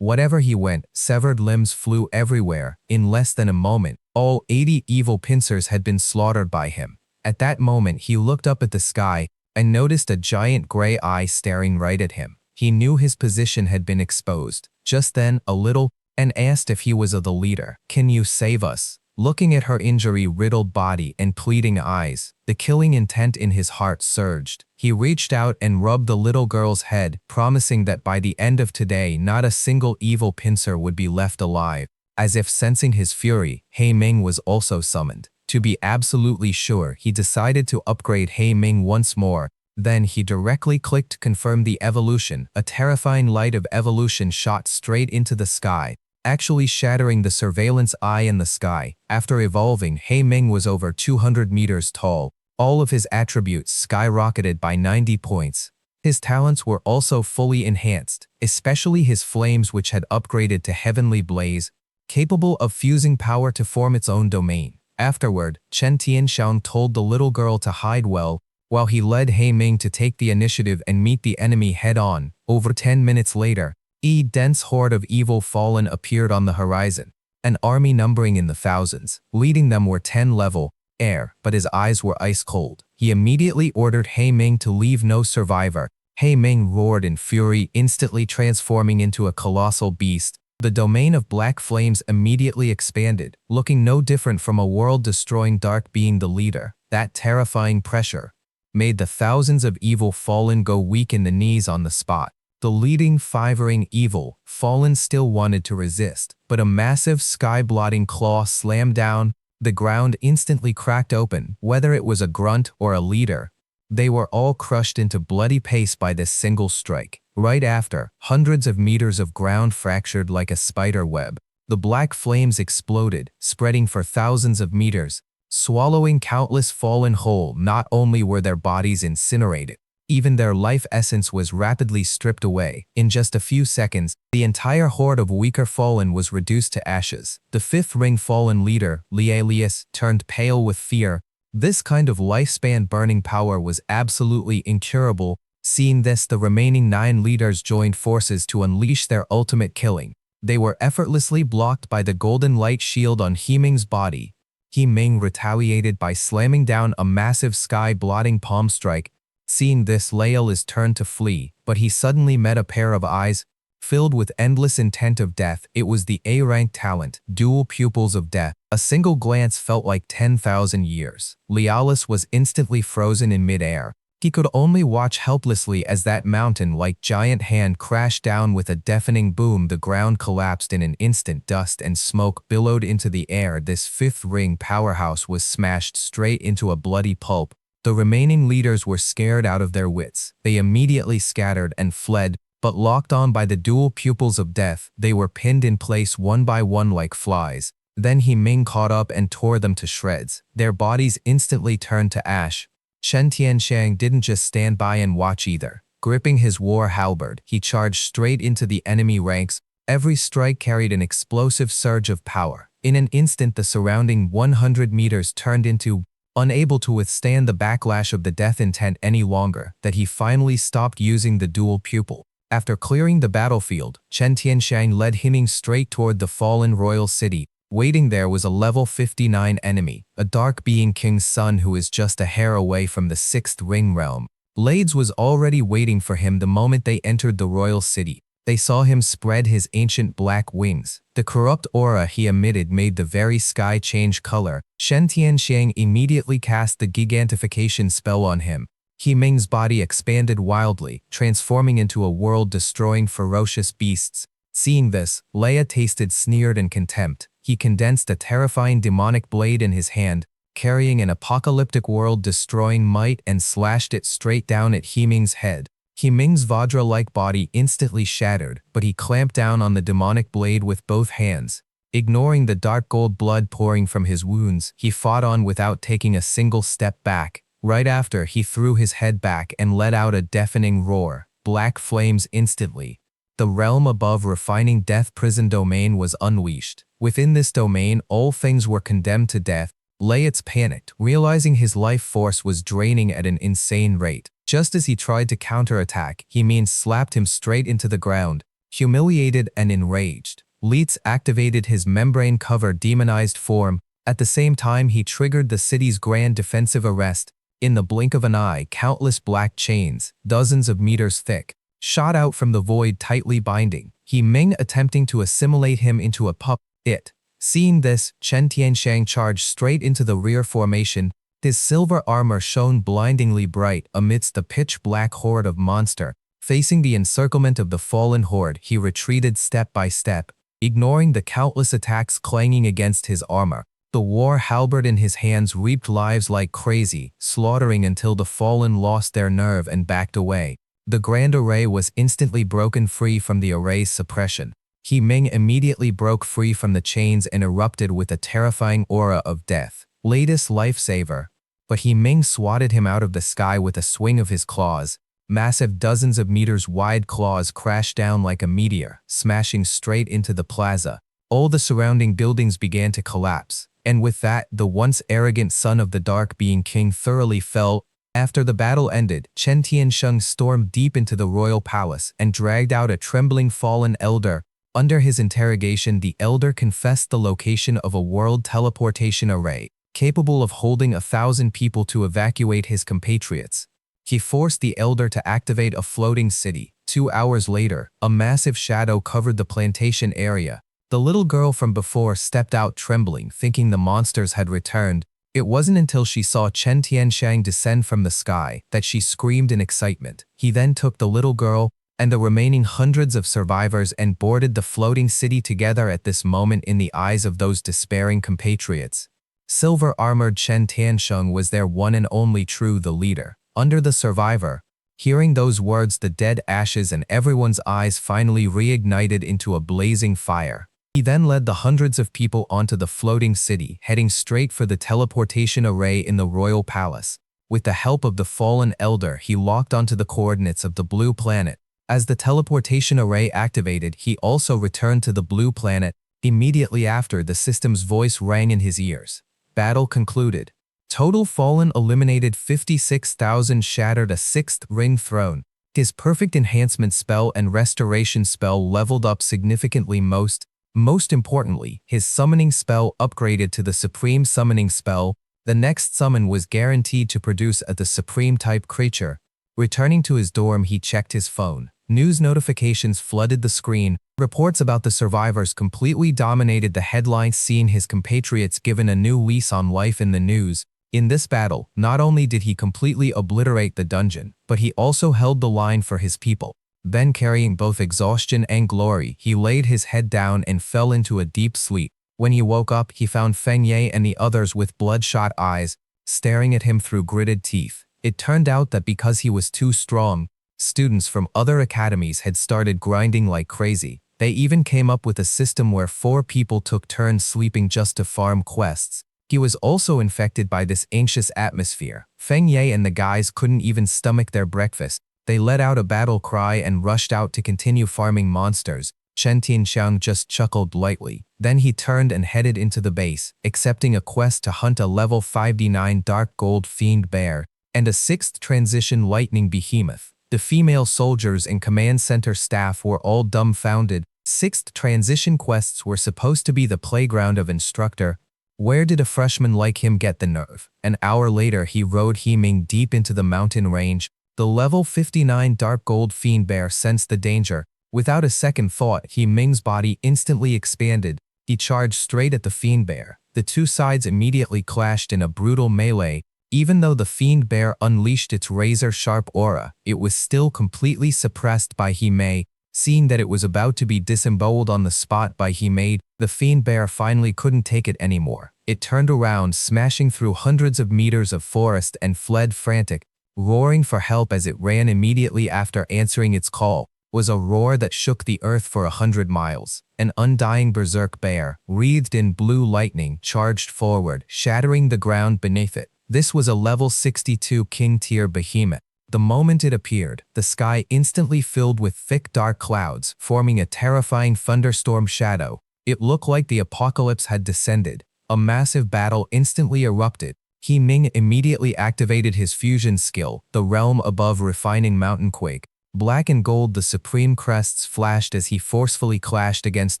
Whatever he went, severed limbs flew everywhere. In less than a moment, all 80 evil pincers had been slaughtered by him. At that moment, he looked up at the sky and noticed a giant gray eye staring right at him. He knew his position had been exposed. Just then, a little, and asked if he was the leader. "Can you save us?" Looking at her injury-riddled body and pleading eyes, the killing intent in his heart surged. He reached out and rubbed the little girl's head, promising that by the end of today, not a single evil pincer would be left alive. As if sensing his fury, He Ming was also summoned. To be absolutely sure, he decided to upgrade He Ming once more. Then he directly clicked confirm the evolution. A terrifying light of evolution shot straight into the sky, actually shattering the surveillance eye in the sky. After evolving, He Ming was over 200 meters tall. All of his attributes skyrocketed by 90 points. His talents were also fully enhanced, especially his flames, which had upgraded to Heavenly Blaze, capable of fusing power to form its own domain. Afterward, Chen Tianshang told the little girl to hide well, while he led He Ming to take the initiative and meet the enemy head-on. Over 10 minutes later, a dense horde of evil fallen appeared on the horizon, an army numbering in the thousands. Leading them were 10 level air, but his eyes were ice cold. He immediately ordered He Ming to leave no survivor. He Ming roared in fury, instantly transforming into a colossal beast. The domain of black flames immediately expanded, looking no different from a world-destroying dark being. The leader. That terrifying pressure made the thousands of evil fallen go weak in the knees on the spot. The leading fivering evil fallen still wanted to resist, but a massive sky-blotting claw slammed down. The ground instantly cracked open. Whether it was a grunt or a leader, they were all crushed into bloody paste by this single strike. Right after, hundreds of meters of ground fractured like a spider web. The black flames exploded, spreading for thousands of meters, swallowing countless fallen whole. Not only were their bodies incinerated, even their life essence was rapidly stripped away. In just a few seconds, the entire horde of weaker fallen was reduced to ashes. The 5th ring fallen leader, Lielius, turned pale with fear. This kind of lifespan burning power was absolutely incurable. Seeing this, the remaining 9 leaders joined forces to unleash their ultimate killing. They were effortlessly blocked by the golden light shield on He Ming's body. He Ming retaliated by slamming down a massive sky-blotting palm strike. Seeing this, Lael turned to flee, but he suddenly met a pair of eyes filled with endless intent of death. It was the A-rank talent, dual pupils of death. A single glance felt like 10,000 years. Lealis was instantly frozen in midair. He could only watch helplessly as that mountain-like giant hand crashed down with a deafening boom. The ground collapsed in an instant. Dust and smoke billowed into the air. This fifth ring powerhouse was smashed straight into a bloody pulp. The remaining leaders were scared out of their wits. They immediately scattered and fled, but locked on by the dual pupils of death, they were pinned in place one by one like flies. Then Ming caught up and tore them to shreds. Their bodies instantly turned to ash. Shen Tianxiang didn't just stand by and watch either. Gripping his war halberd, he charged straight into the enemy ranks. Every strike carried an explosive surge of power. In an instant, the surrounding 100 meters turned into unable to withstand the backlash of the death intent any longer, that he finally stopped using the dual pupil. After clearing the battlefield, Chen Tianxiang led Ming straight toward the fallen royal city. Waiting there was a level 59 enemy, a dark being king's son who is just a hair away from the 6th ring realm. Lades was already waiting for him the moment they entered the royal city. They saw him spread his ancient black wings. The corrupt aura he emitted made the very sky change color. Shen Tianxiang immediately cast the gigantification spell on him. Ming's body expanded wildly, transforming into a world-destroying ferocious beasts. Seeing this, Leia tasted sneered and contempt. He condensed a terrifying demonic blade in his hand, carrying an apocalyptic world-destroying might, and slashed it straight down at Ming's head. Ming's Vajra-like body instantly shattered, but he clamped down on the demonic blade with both hands. Ignoring the dark gold blood pouring from his wounds, he fought on without taking a single step back. Right after, he threw his head back and let out a deafening roar. Black flames instantly. The realm above refining death prison domain was unleashed. Within this domain, all things were condemned to death. Layitz panicked, realizing his life force was draining at an insane rate. Just as he tried to counterattack, Ming slapped him straight into the ground. Humiliated and enraged, Leitz activated his membrane-covered demonized form. At the same time, he triggered the city's grand defensive arrest. In the blink of an eye, countless black chains, dozens of meters thick, shot out from the void, tightly binding. Ming attempting to assimilate him into a puppet. Seeing this, Chen Tianxiang charged straight into the rear formation. His silver armor shone blindingly bright amidst the pitch-black horde of monster. Facing the encirclement of the fallen horde, he retreated step by step, ignoring the countless attacks clanging against his armor. The war halberd in his hands reaped lives like crazy, slaughtering until the fallen lost their nerve and backed away. The grand array was instantly broken free from the array's suppression. Ming immediately broke free from the chains and erupted with a terrifying aura of death. Latest lifesaver. But Ming swatted him out of the sky with a swing of his claws. Massive dozens of meters wide claws crashed down like a meteor, smashing straight into the plaza. All the surrounding buildings began to collapse. And with that, the once arrogant son of the Dark Being King thoroughly fell. After the battle ended, Chen Tianxiang stormed deep into the royal palace and dragged out a trembling fallen elder. Under his interrogation, the elder confessed the location of a world teleportation array, capable of holding 1,000 people to evacuate his compatriots. He forced the elder to activate a floating city. 2 hours later, a massive shadow covered the plantation area. The little girl from before stepped out trembling, thinking the monsters had returned. It wasn't until she saw Chen Tianxiang descend from the sky that she screamed in excitement. He then took the little girl and the remaining hundreds of survivors and boarded the floating city together. At this moment, in the eyes of those despairing compatriots, silver-armored Chen Tianxiang was their one and only true the leader. Under the survivor, hearing those words, the dead ashes and everyone's eyes finally reignited into a blazing fire. He then led the hundreds of people onto the floating city, heading straight for the teleportation array in the royal palace. With the help of the fallen elder, he locked onto the coordinates of the blue planet. As the teleportation array activated, he also returned to the blue planet. Immediately after, the system's voice rang in his ears. Battle concluded. Total fallen eliminated 56,000, shattered a 6th ring throne. His perfect enhancement spell and restoration spell leveled up significantly. Most importantly, his summoning spell upgraded to the supreme summoning spell. The next summon was guaranteed to produce the supreme type creature. Returning to his dorm, he checked his phone. News notifications flooded the screen. Reports about the survivors completely dominated the headlines, seeing his compatriots given a new lease on life in the news. In this battle, not only did he completely obliterate the dungeon, but he also held the line for his people. Then, carrying both exhaustion and glory, he laid his head down and fell into a deep sleep. When he woke up, he found Feng Ye and the others with bloodshot eyes, staring at him through gritted teeth. It turned out that because he was too strong, students from other academies had started grinding like crazy. They even came up with a system where 4 people took turns sleeping just to farm quests. He was also infected by this anxious atmosphere. Feng Ye and the guys couldn't even stomach their breakfast. They let out a battle cry and rushed out to continue farming monsters. Chen Tianxiang just chuckled lightly. Then he turned and headed into the base, accepting a quest to hunt a level 5D9 Dark Gold Fiend Bear and a 6th Transition Lightning Behemoth. The female soldiers and command center staff were all dumbfounded. 6th Transition quests were supposed to be the playground of instructor. Where did a freshman like him get the nerve? An hour later, he rode He-Ming deep into the mountain range. The level 59 Dark Gold Fiend Bear sensed the danger. Without a second thought, He-Ming's body instantly expanded. He charged straight at the Fiend Bear. The two sides immediately clashed in a brutal melee. Even though the Fiend Bear unleashed its razor-sharp aura, it was still completely suppressed by He-Mei. Seeing that it was about to be disemboweled on the spot by He-Mei, the Fiend Bear finally couldn't take it anymore. It turned around, smashing through hundreds of meters of forest and fled frantic, roaring for help. As it ran immediately after answering its call was a roar that shook the earth for 100 miles. An undying berserk bear, wreathed in blue lightning, charged forward, shattering the ground beneath it. This was a level 62 king-tier behemoth. The moment it appeared, the sky instantly filled with thick dark clouds, forming a terrifying thunderstorm shadow. It looked like the apocalypse had descended. A massive battle instantly erupted. He-Ming immediately activated his fusion skill, the realm above refining mountain quake. Black and gold, the supreme crests flashed as he forcefully clashed against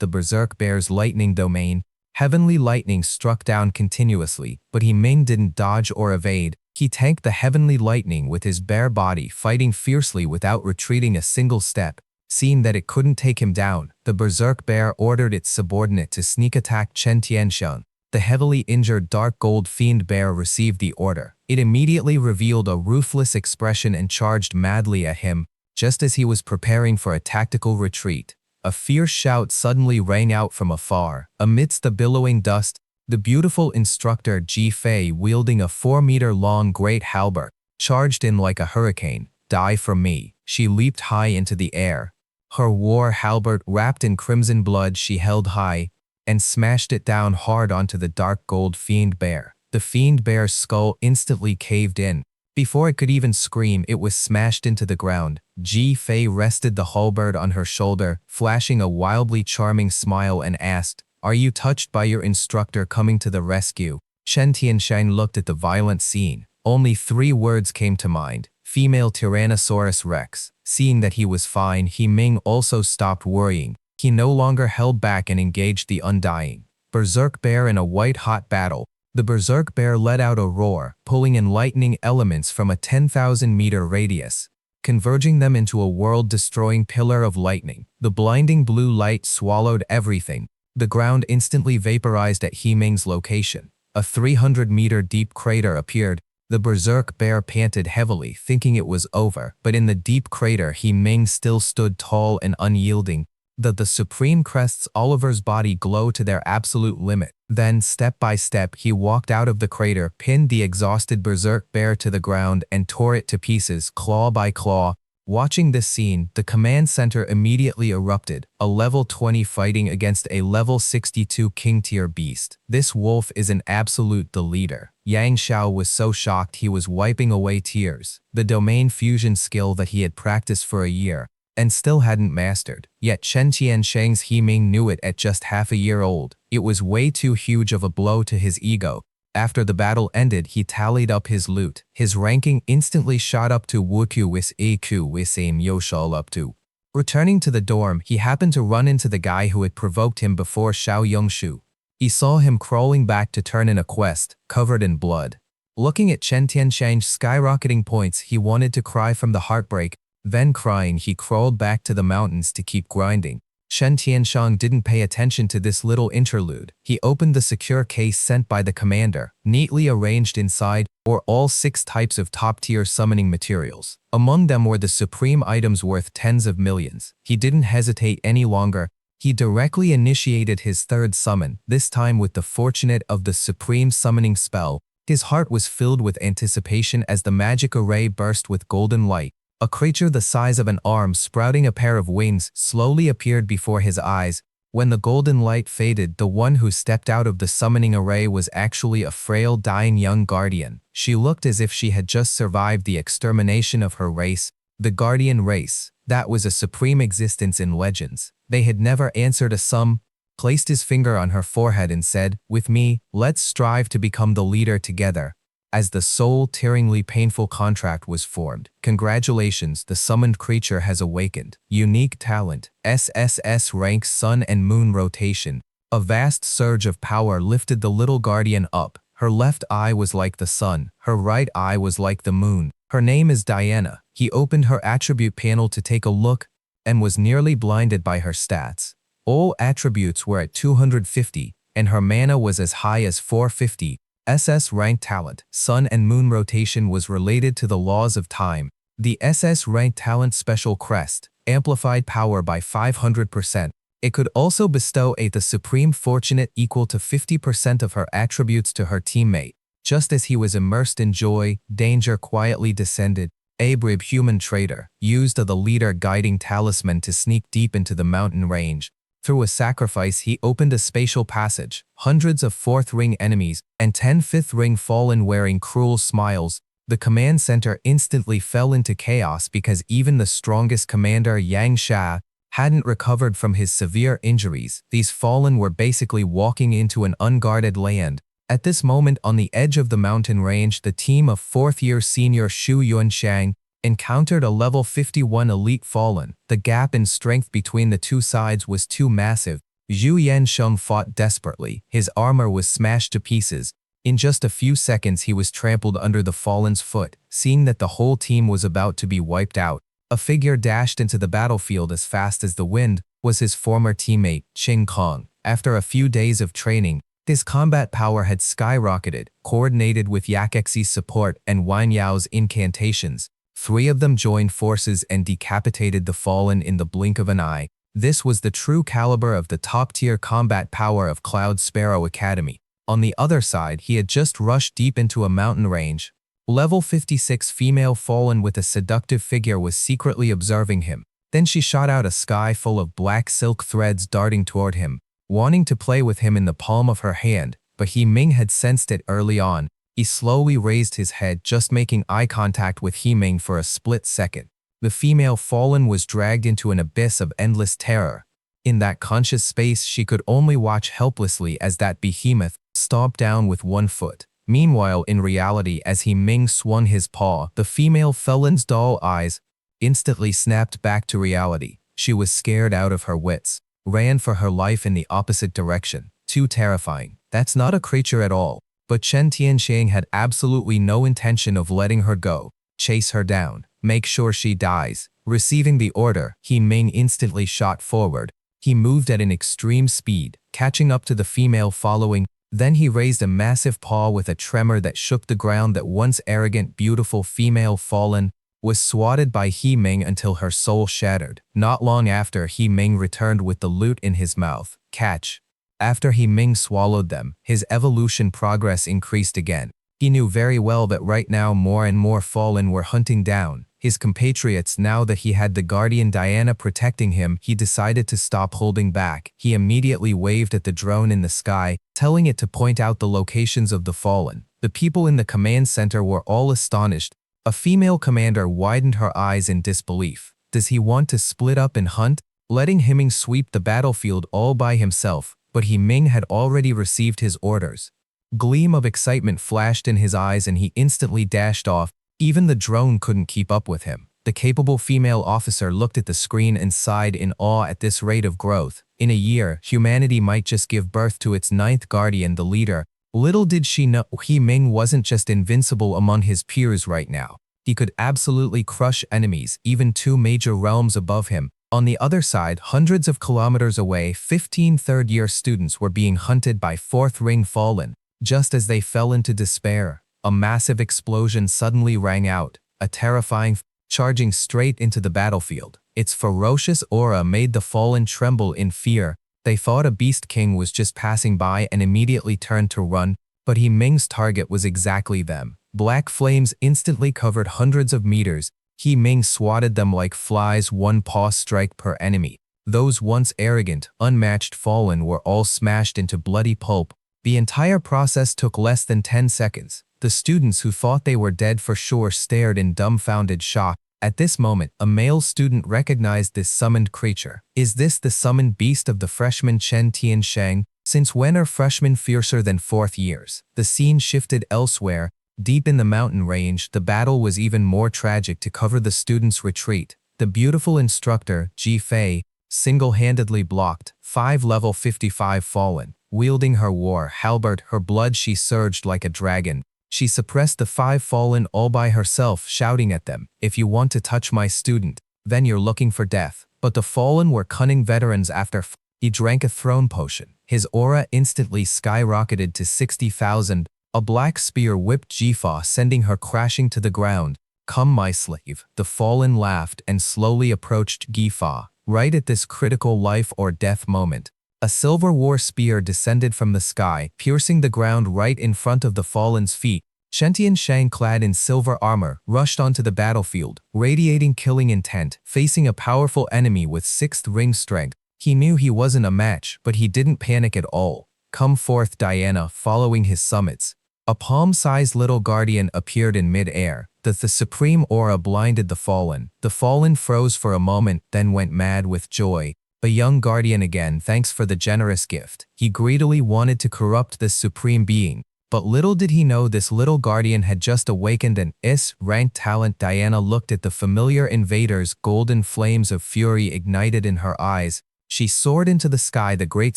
the berserk bear's lightning domain. Heavenly lightning struck down continuously, but He-Ming didn't dodge or evade. He tanked the heavenly lightning with his bare body, fighting fiercely without retreating a single step. Seeing that it couldn't take him down, the berserk bear ordered its subordinate to sneak attack Chen Tianxiang. The heavily injured Dark Gold Fiend Bear received the order. It immediately revealed a ruthless expression and charged madly at him. Just as he was preparing for a tactical retreat, a fierce shout suddenly rang out from afar. Amidst the billowing dust, the beautiful instructor Ji Fei, wielding a 4-meter-long great halberd, charged in like a hurricane. "Die for me." She leaped high into the air. Her war halberd, wrapped in crimson blood, she held high and smashed it down hard onto the Dark Gold Fiend Bear. The Fiend Bear's skull instantly caved in. Before it could even scream, it was smashed into the ground. Ji Fei rested the halberd on her shoulder, flashing a wildly charming smile, and asked, "Are you touched by your instructor coming to the rescue?" Chen Tianxiang looked at the violent scene. Only 3 words came to mind: female Tyrannosaurus Rex. Seeing that he was fine, He-Ming also stopped worrying. He no longer held back and engaged the undying berserk bear in a white-hot battle. The berserk bear let out a roar, pulling in lightning elements from a 10,000-meter radius, converging them into a world-destroying pillar of lightning. The blinding blue light swallowed everything. The ground instantly vaporized at He-Ming's location. A 300-meter deep crater appeared. The berserk bear panted heavily, thinking it was over, but in the deep crater, He-Ming still stood tall and unyielding. The supreme crests Oliver's body glowed to their absolute limit. Then, step by step, he walked out of the crater, pinned the exhausted berserk bear to the ground, and tore it to pieces, claw by claw. Watching this scene, the command center immediately erupted, a level 20 fighting against a level 62 king-tier beast. This wolf is an absolute leader. Yang Xiao was so shocked he was wiping away tears. The domain fusion skill that he had practiced for a year and still hadn't mastered. Yet Chen Tianxiang's He-Ming knew it at just half a year old. It was way too huge of a blow to his ego. After the battle ended, he tallied up his loot. His ranking instantly shot up to Wuku with AQ with same Yoshal up to. Returning to the dorm, he happened to run into the guy who had provoked him before, Xiao Yongshu. He saw him crawling back to turn in a quest, covered in blood. Looking at Chen Tianshang's skyrocketing points, he wanted to cry from the heartbreak. Then crying, he crawled back to the mountains to keep grinding. Chen Tianshang didn't pay attention to this little interlude. He opened the secure case sent by the commander. Neatly arranged inside were all 6 types of top-tier summoning materials. Among them were the supreme items worth tens of millions. He didn't hesitate any longer. He directly initiated his 3rd summon, this time with the fortunate of the supreme summoning spell. His heart was filled with anticipation as the magic array burst with golden light. A creature the size of an arm sprouting a pair of wings slowly appeared before his eyes. When the golden light faded, the one who stepped out of the summoning array was actually a frail, dying young guardian. She looked as if she had just survived the extermination of her race. The guardian race, that was a supreme existence in legends. They had never answered a sum. Placed his finger on her forehead and said, "With me, let's strive to become the leader together." As the soul-tearingly painful contract was formed, "Congratulations, the summoned creature has awakened. Unique talent, SSS rank Sun and Moon rotation." A vast surge of power lifted the little guardian up. Her left eye was like the sun, her right eye was like the moon. Her name is Diana. He opened her attribute panel to take a look and was nearly blinded by her stats. All attributes were at 250, and her mana was as high as 450. SS rank talent, Sun and Moon rotation was related to the laws of time. The SS rank talent special crest, amplified power by 500%. It could also bestow the supreme fortunate equal to 50% of her attributes to her teammate. Just as he was immersed in joy, danger quietly descended. Abrib, human trader, used the leader guiding talisman to sneak deep into the mountain range. Through a sacrifice, he opened a spatial passage. Hundreds of 4th ring enemies and 10 5th ring fallen wearing cruel smiles. The command center instantly fell into chaos because even the strongest commander, Yang Sha, hadn't recovered from his severe injuries. These fallen were basically walking into an unguarded land. At this moment, on the edge of the mountain range, the team of 4th-year senior Xu Yuanshang encountered a level 51 elite fallen. The gap in strength between the two sides was too massive. Zhu Yansheng fought desperately. His armor was smashed to pieces. In just a few seconds, he was trampled under the fallen's foot. Seeing that the whole team was about to be wiped out, a figure dashed into the battlefield as fast as the wind. Was his former teammate, Qing Kong. After a few days of training, his combat power had skyrocketed, coordinated with Yakexi's support and Wang Yao's incantations. 3 of them joined forces and decapitated the fallen in the blink of an eye. This was the true caliber of the top-tier combat power of Cloud Sparrow Academy. On the other side, he had just rushed deep into a mountain range. Level 56 female fallen with a seductive figure was secretly observing him. Then she shot out a sky full of black silk threads darting toward him, wanting to play with him in the palm of her hand, but He Ming had sensed it early on. He slowly raised his head, just making eye contact with He Ming for a split second. The female fallen was dragged into an abyss of endless terror. In that conscious space, she could only watch helplessly as that behemoth stomped down with 1 foot. Meanwhile, in reality, as He Ming swung his paw, the female felon's dull eyes instantly snapped back to reality. She was scared out of her wits, ran for her life in the opposite direction. Too terrifying. That's not a creature at all. But Chen Tianshang had absolutely no intention of letting her go. Chase her down. Make sure she dies. Receiving the order, He Ming instantly shot forward. He moved at an extreme speed, catching up to the female following. Then he raised a massive paw with a tremor that shook the ground. That once arrogant, beautiful female fallen was swatted by He Ming until her soul shattered. Not long after, He Ming returned with the loot in his mouth. Catch. After He Ming swallowed them, his evolution progress increased again. He knew very well that right now more and more fallen were hunting down his compatriots. Now that he had the guardian Diana protecting him, he decided to stop holding back. He immediately waved at the drone in the sky, telling it to point out the locations of the fallen. The people in the command center were all astonished. A female commander widened her eyes in disbelief. Does he want to split up and hunt, letting He Ming sweep the battlefield all by himself? But He Ming had already received his orders. Gleam of excitement flashed in his eyes and he instantly dashed off. Even the drone couldn't keep up with him. The capable female officer looked at the screen and sighed in awe at this rate of growth. In a year, humanity might just give birth to its 9th guardian, the leader. Little did she know He Ming wasn't just invincible among his peers right now. He could absolutely crush enemies, even 2 major realms above him. On the other side, hundreds of kilometers away, 15 third-year students were being hunted by Fourth Ring Fallen. Just as they fell into despair, a massive explosion suddenly rang out, a terrifying charging straight into the battlefield. Its ferocious aura made the Fallen tremble in fear. They thought a Beast King was just passing by and immediately turned to run, but He Ming's target was exactly them. Black flames instantly covered hundreds of meters. He Ming swatted them like flies, one paw strike per enemy. Those once arrogant, unmatched Fallen were all smashed into bloody pulp. The entire process took less than 10 seconds. The students who thought they were dead for sure stared in dumbfounded shock. At this moment, a male student recognized this summoned creature. Is this the summoned beast of the freshman Chen Tiansheng? Since when are freshmen fiercer than fourth years? The scene shifted elsewhere. Deep in the mountain range, the battle was even more tragic. To cover the students' retreat, the beautiful instructor, Ji Fei, single-handedly blocked 5 level 55 Fallen. Wielding her war halberd, her blood she surged like a dragon. She suppressed the 5 Fallen all by herself, shouting at them, "If you want to touch my student, then you're looking for death." But the Fallen were cunning veterans. After he drank a throne potion, his aura instantly skyrocketed to 60,000. A black spear whipped Jifa, sending her crashing to the ground. "Come, my slave." The Fallen laughed and slowly approached Gifa. Right at this critical life or death moment, a silver war spear descended from the sky, piercing the ground right in front of the Fallen's feet. Chen Tiansheng, clad in silver armor, rushed onto the battlefield, radiating killing intent, facing a powerful enemy with 6th ring strength. He knew he wasn't a match, but he didn't panic at all. "Come forth, Diana," following his summons. A palm-sized little guardian appeared in mid-air. The supreme aura blinded the Fallen. The Fallen froze for a moment, then went mad with joy. A young guardian again, thanks for the generous gift. He greedily wanted to corrupt this supreme being. But little did he know this little guardian had just awakened an S-ranked talent. Diana looked at the familiar invaders, golden flames of fury ignited in her eyes. She soared into the sky, the great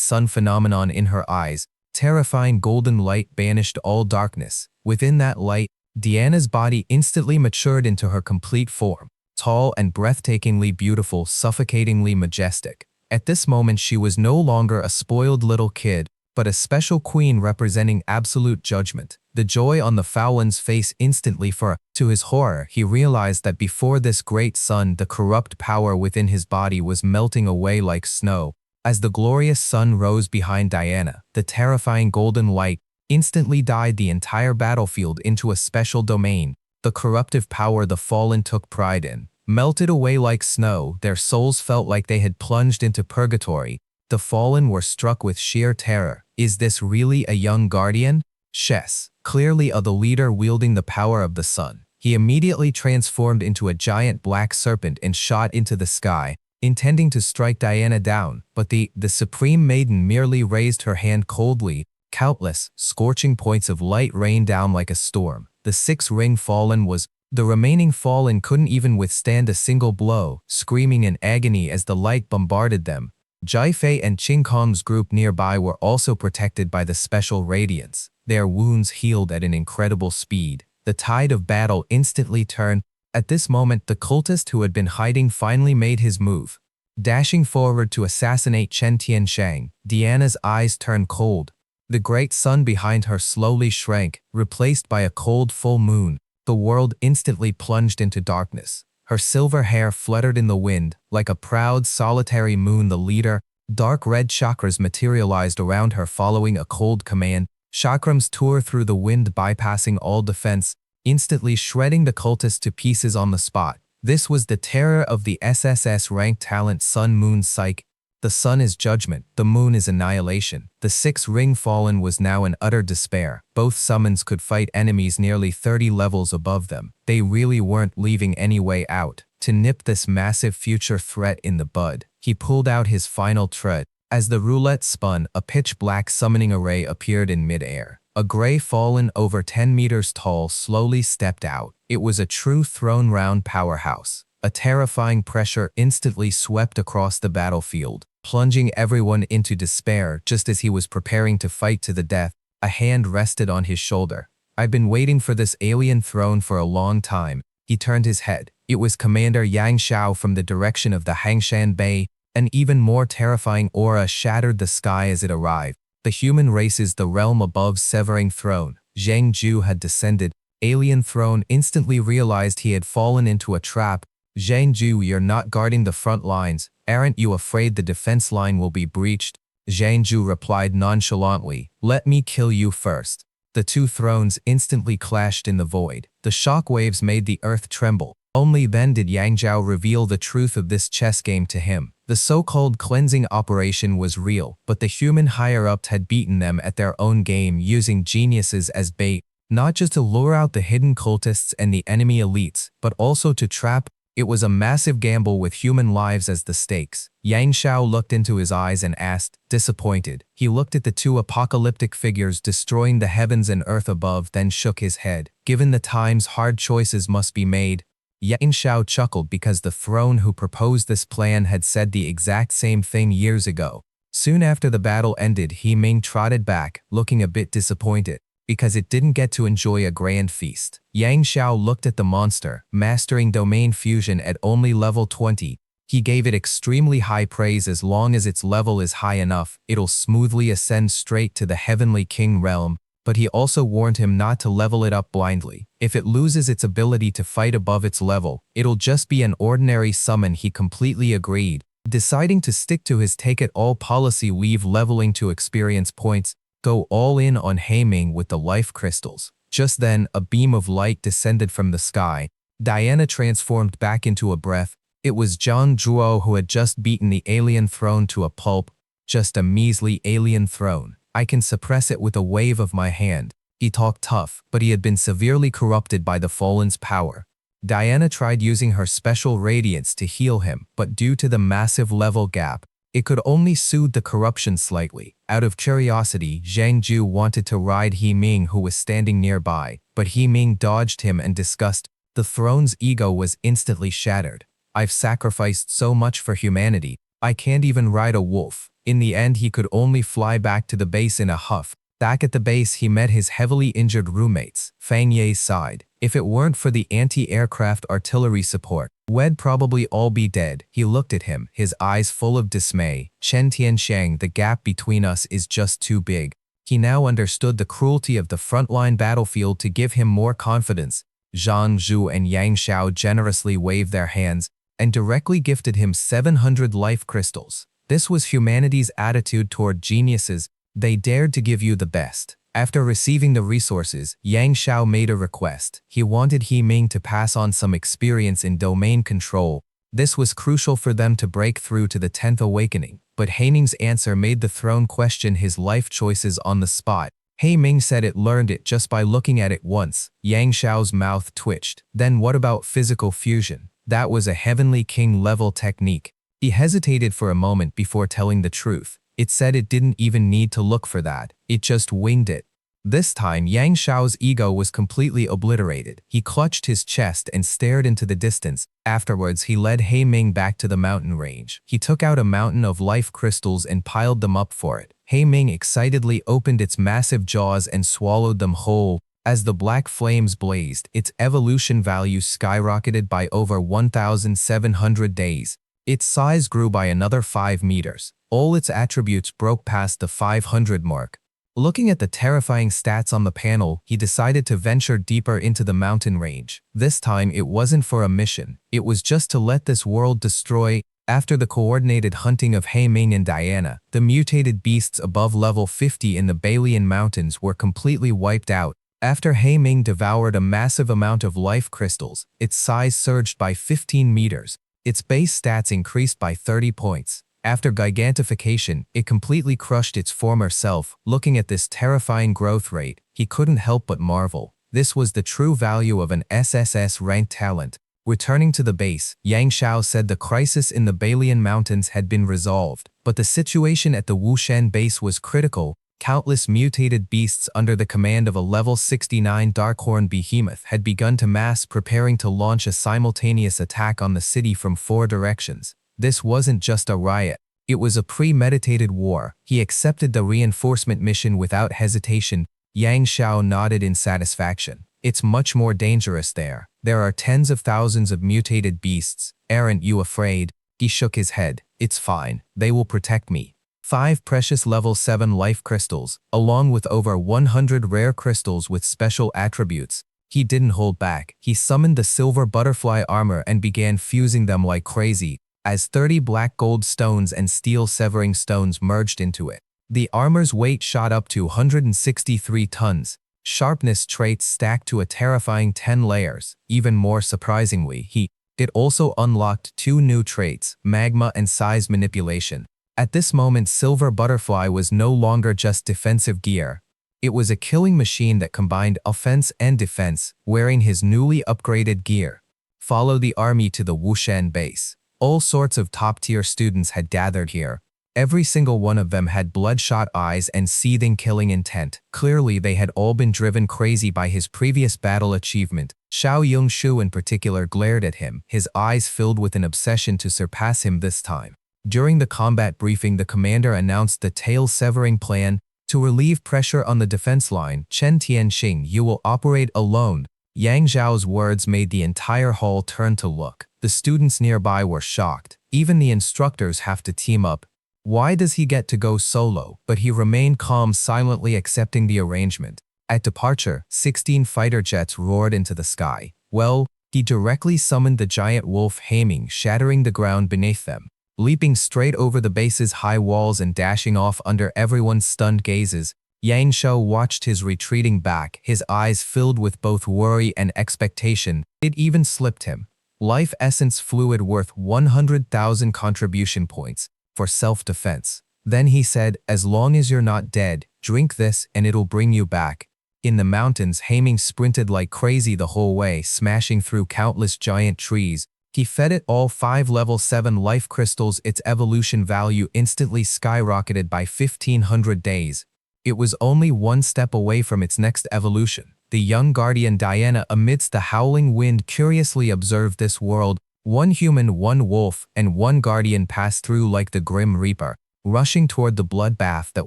sun phenomenon in her eyes. Terrifying golden light banished all darkness. Within that light, Diana's body instantly matured into her complete form. Tall and breathtakingly beautiful, suffocatingly majestic. At this moment she was no longer a spoiled little kid, but a special queen representing absolute judgment. The joy on the Fallen's face instantly fell. To his horror, he realized that before this great sun, the corrupt power within his body was melting away like snow. As the glorious sun rose behind Diana, the terrifying golden light instantly dyed the entire battlefield into a special domain. The corruptive power the Fallen took pride in melted away like snow. Their souls felt like they had plunged into purgatory. The Fallen were struck with sheer terror. Is this really a young guardian? Yes, clearly the leader wielding the power of the sun. He immediately transformed into a giant black serpent and shot into the sky, intending to strike Diana down, but the Supreme Maiden merely raised her hand coldly. Countless, scorching points of light rained down like a storm. The 6th-ring Fallen was. The remaining Fallen couldn't even withstand a single blow, screaming in agony as the light bombarded them. Jai Fei and Qing Kong's group nearby were also protected by the special radiance. Their wounds healed at an incredible speed. The tide of battle instantly turned. At this moment, the cultist who had been hiding finally made his move. Dashing forward to assassinate Chen Tiansheng, Diana's eyes turned cold. The great sun behind her slowly shrank, replaced by a cold full moon. The world instantly plunged into darkness. Her silver hair fluttered in the wind, like a proud, solitary moon. The leader, dark red chakras materialized around her following a cold command. Chakrams tore through the wind, bypassing all defense, instantly shredding the cultist to pieces on the spot. This was the terror of the SSS ranked talent Sun Moon Psyche. The sun is judgment, the moon is annihilation. The 6th-ring Fallen was now in utter despair. Both summons could fight enemies nearly 30 levels above them. They really weren't leaving any way out. To nip this massive future threat in the bud, he pulled out his final tread. As the roulette spun, a pitch-black summoning array appeared in mid-air. A gray Fallen over 10 meters tall slowly stepped out. It was a true throne-round powerhouse. A terrifying pressure instantly swept across the battlefield, plunging everyone into despair just as he was preparing to fight to the death. A hand rested on his shoulder. I've been waiting for this alien throne for a long time. He turned his head. It was Commander Yang Xiao from the direction of the Hangshan Bay. An even more terrifying aura shattered the sky as it arrived. The human race is the realm above severing throne. Zhang Ju had descended. Alien throne instantly realized he had fallen into a trap. Zhang Ju, you're not guarding the front lines. Aren't you afraid the defense line will be breached? Zhang Ju replied nonchalantly, let me kill you first. The two thrones instantly clashed in the void. The shockwaves made the earth tremble. Only then did Yang Zhao reveal the truth of this chess game to him. The so-called cleansing operation was real, but the human higher-ups had beaten them at their own game using geniuses as bait, not just to lure out the hidden cultists and the enemy elites, but also to trap. It was a massive gamble with human lives as the stakes. Yang Xiao looked into his eyes and asked, disappointed. He looked at the two apocalyptic figures destroying the heavens and earth above, then shook his head. Given the times, hard choices must be made. Yang Xiao chuckled because the throne who proposed this plan had said the exact same thing years ago. Soon after the battle ended, He Ming trotted back, looking a bit disappointed, because it didn't get to enjoy a grand feast. Yang Xiao looked at the monster, mastering domain fusion at only level 20. He gave it extremely high praise. As long as its level is high enough, it'll smoothly ascend straight to the Heavenly King realm. But he also warned him not to level it up blindly. If it loses its ability to fight above its level, it'll just be an ordinary summon. He completely agreed, deciding to stick to his take-it-all policy, leave leveling to experience points, go all in on He Ming with the life crystals. Just then, a beam of light descended from the sky. Diana transformed back into a breath. It was Jinwoo who had just beaten the alien throne to a pulp. Just a measly alien throne. I can suppress it with a wave of my hand. He talked tough, but he had been severely corrupted by the Fallen's power. Diana tried using her special radiance to heal him, but due to the massive level gap, it could only soothe the corruption slightly. Out of curiosity, Zhang Ju wanted to ride He Ming, who was standing nearby, but He Ming dodged him and disgust. The throne's ego was instantly shattered. I've sacrificed so much for humanity. I can't even ride a wolf. In the end, he could only fly back to the base in a huff. Back at the base, he met his heavily injured roommates. Fang Ye sighed. If it weren't for the anti-aircraft artillery support, we'd probably all be dead. He looked at him, his eyes full of dismay. Chen Tianshang, the gap between us is just too big. He now understood the cruelty of the frontline battlefield. To give him more confidence, Zhang Zhu and Yang Xiao generously waved their hands and directly gifted him 700 life crystals. This was humanity's attitude toward geniuses. They dared to give you the best. After receiving the resources, Yang Xiao made a request. He wanted He Ming to pass on some experience in domain control. This was crucial for them to break through to the 10th awakening. But He Ming's answer made the throne question his life choices on the spot. He Ming said it learned it just by looking at it once. Yang Xiao's mouth twitched. Then what about physical fusion? That was a Heavenly King level technique. He hesitated for a moment before telling the truth. It said it didn't even need to look for that. It just winged it. This time, Yang Xiao's ego was completely obliterated. He clutched his chest and stared into the distance. Afterwards, he led He Ming back to the mountain range. He took out a mountain of life crystals and piled them up for it. He Ming excitedly opened its massive jaws and swallowed them whole. As the black flames blazed, its evolution value skyrocketed by over 1,700 days. Its size grew by another 5 meters. All its attributes broke past the 500 mark. Looking at the terrifying stats on the panel, he decided to venture deeper into the mountain range. This time, it wasn't for a mission. It was just to let this world destroy. After the coordinated hunting of He Ming and Diana, the mutated beasts above level 50 in the Balian Mountains were completely wiped out. After He Ming devoured a massive amount of life crystals, its size surged by 15 meters. Its base stats increased by 30 points. After gigantification, it completely crushed its former self. Looking at this terrifying growth rate, he couldn't help but marvel. This was the true value of an SSS ranked talent. Returning to the base, Yang Xiao said the crisis in the Balian Mountains had been resolved, but the situation at the Wushan base was critical. Countless mutated beasts under the command of a level 69 Darkhorn behemoth had begun to mass, preparing to launch a simultaneous attack on the city from 4 directions. This wasn't just a riot. It was a premeditated war. He accepted the reinforcement mission without hesitation. Yang Xiao nodded in satisfaction. It's much more dangerous there. There are tens of thousands of mutated beasts. Aren't you afraid? He shook his head. It's fine. They will protect me. 5 precious level 7 life crystals, along with over 100 rare crystals with special attributes. He didn't hold back. He summoned the silver butterfly armor and began fusing them like crazy, as 30 black gold stones and steel severing stones merged into it. The armor's weight shot up to 163 tons. Sharpness traits stacked to a terrifying 10 layers. Even more surprisingly, it also unlocked 2 new traits, magma and size manipulation. At this moment, Silver Butterfly was no longer just defensive gear. It was a killing machine that combined offense and defense. Wearing his newly upgraded gear, follow the army to the Wushan base. All sorts of top-tier students had gathered here. Every single one of them had bloodshot eyes and seething killing intent. Clearly, they had all been driven crazy by his previous battle achievement. Xiao Yongshu in particular glared at him, his eyes filled with an obsession to surpass him this time. During the combat briefing, the commander announced the tail-severing plan. To relieve pressure on the defense line, Chen Tianxing, you will operate alone. Yang Zhao's words made the entire hall turn to look. The students nearby were shocked. Even the instructors have to team up. Why does he get to go solo? But he remained calm, silently accepting the arrangement. At departure, 16 fighter jets roared into the sky. Well, he directly summoned the giant wolf Haiming, shattering the ground beneath them. Leaping straight over the base's high walls and dashing off under everyone's stunned gazes, Yang Shou watched his retreating back, his eyes filled with both worry and expectation. It even slipped him. Life essence fluid worth 100,000 contribution points for self-defense. Then he said, as long as you're not dead, drink this and it'll bring you back. In the mountains, Haiming sprinted like crazy the whole way, smashing through countless giant trees. He fed it all 5 level 7 life crystals. Its evolution value instantly skyrocketed by 1,500 days. It was only one step away from its next evolution. The young guardian Diana, amidst the howling wind, curiously observed this world. 1 human, 1 wolf, and 1 guardian passed through like the Grim Reaper, rushing toward the bloodbath that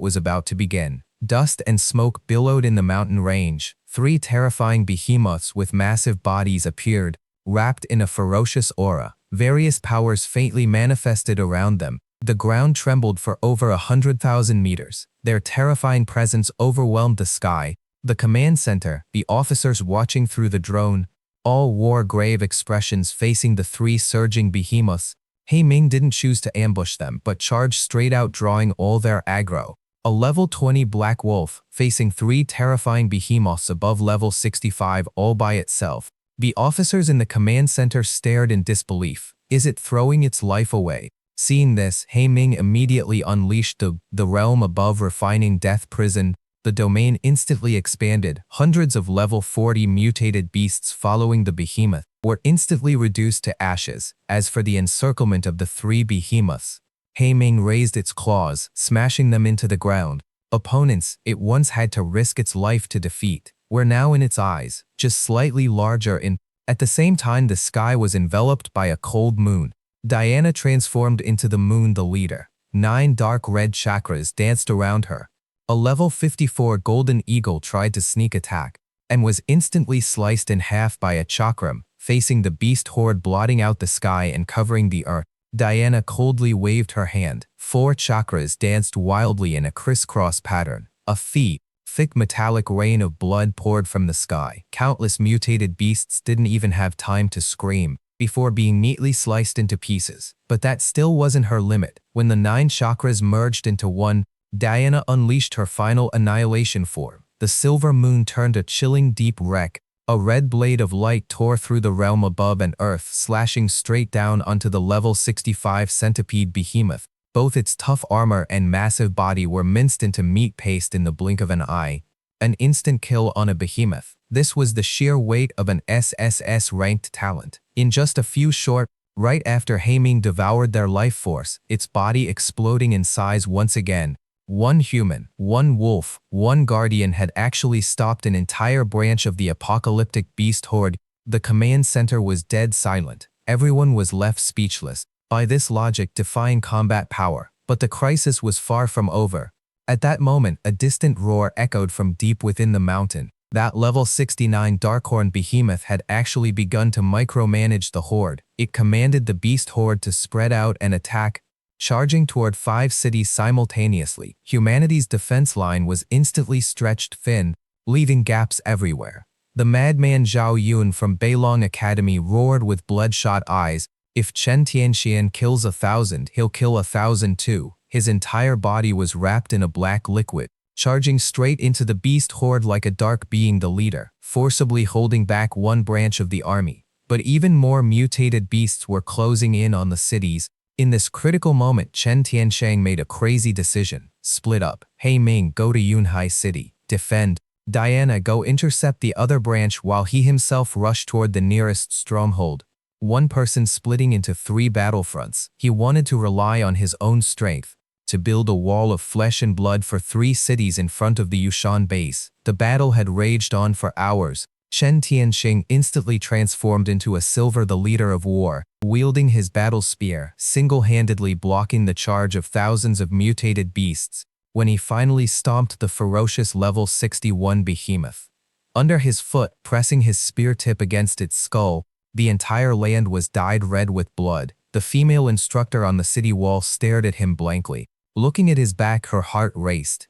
was about to begin. Dust and smoke billowed in the mountain range. 3 terrifying behemoths with massive bodies appeared, wrapped in a ferocious aura. Various powers faintly manifested around them. The ground trembled for over 100,000 meters. Their terrifying presence overwhelmed the sky. The command center, the officers watching through the drone, all wore grave expressions facing the 3 surging behemoths. Haiming didn't choose to ambush them, but charged straight out, drawing all their aggro. A level 20 black wolf, facing 3 terrifying behemoths above level 65 all by itself. The officers in the command center stared in disbelief. Is it throwing its life away? Seeing this, Haiming immediately unleashed the realm above, refining death prison. The domain instantly expanded. Hundreds of level 40 mutated beasts following the behemoth were instantly reduced to ashes. As for the encirclement of the 3 behemoths, Haiming raised its claws, smashing them into the ground. Opponents it once had to risk its life to defeat were now in its eyes, just slightly larger. At the same time, the sky was enveloped by a cold moon. Diana transformed into the moon, the leader. 9 dark red chakras danced around her. A level 54 golden eagle tried to sneak attack, and was instantly sliced in half by a chakram, facing the beast horde, blotting out the sky and covering the earth. Diana coldly waved her hand. 4 chakras danced wildly in a crisscross pattern. A thick metallic rain of blood poured from the sky. Countless mutated beasts didn't even have time to scream before being neatly sliced into pieces. But that still wasn't her limit. When the 9 chakras merged into one, Diana unleashed her final annihilation form. The silver moon turned a chilling deep wreck. A red blade of light tore through the realm above and earth, slashing straight down onto the level 65 centipede behemoth. Both its tough armor and massive body were minced into meat paste in the blink of an eye. An instant kill on a behemoth. This was the sheer weight of an SSS ranked talent. In just a few short, right after Haiming devoured their life force, its body exploding in size once again. 1 human, 1 wolf, 1 guardian had actually stopped an entire branch of the apocalyptic beast horde. The command center was dead silent. Everyone was left speechless. By this logic, defying combat power, But the crisis was far from over. At that moment, a distant roar echoed from deep within the mountain. That level 69 Darkhorn behemoth had actually begun to micromanage the horde. It commanded the beast horde to spread out and attack, charging toward 5 cities simultaneously. Humanity's defense line was instantly stretched thin, leaving gaps everywhere. The madman Zhao Yun from Beilong Academy roared with bloodshot eyes, "If Chen Tianxian kills 1,000, he'll kill 1,000 too." His entire body was wrapped in a black liquid, charging straight into the beast horde like a dark being the leader, forcibly holding back one branch of the army. But even more mutated beasts were closing in on the cities. In this critical moment, Chen Tianxiang made a crazy decision. Split up. He Ming, go to Yunhai City. Defend. Diana, go intercept the other branch while he himself rushed toward the nearest stronghold. One person splitting into 3 battlefronts. He wanted to rely on his own strength to build a wall of flesh and blood for 3 cities in front of the Yushan base. The battle had raged on for hours. Chen Tianxing instantly transformed into a silver, the leader of war, wielding his battle spear, single-handedly blocking the charge of thousands of mutated beasts. When he finally stomped the ferocious level 61 behemoth under his foot, pressing his spear tip against its skull, the entire land was dyed red with blood. The female instructor on the city wall stared at him blankly. Looking at his back, her heart raced.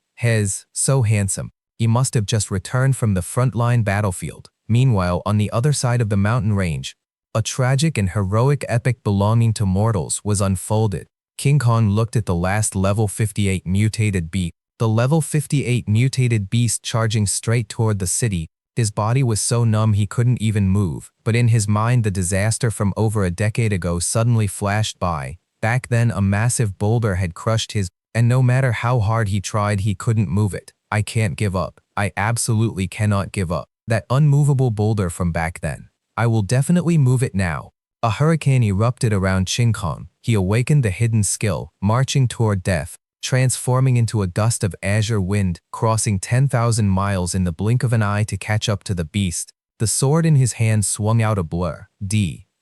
So handsome. He must have just returned from the frontline battlefield. Meanwhile, on the other side of the mountain range, a tragic and heroic epic belonging to mortals was unfolded. King Kong looked at the last level 58 mutated beast. The level 58 mutated beast charging straight toward the city. His body was so numb he couldn't even move, but in his mind the disaster from over a decade ago suddenly flashed by. Back then a massive boulder had crushed his, and no matter how hard he tried he couldn't move it. I can't give up. I absolutely cannot give up. That unmovable boulder from back then. I will definitely move it now. A hurricane erupted around King Kong. He awakened the hidden skill, marching toward death, transforming into a gust of azure wind, crossing 10,000 miles in the blink of an eye to catch up to the beast. The sword in his hand swung out a blur.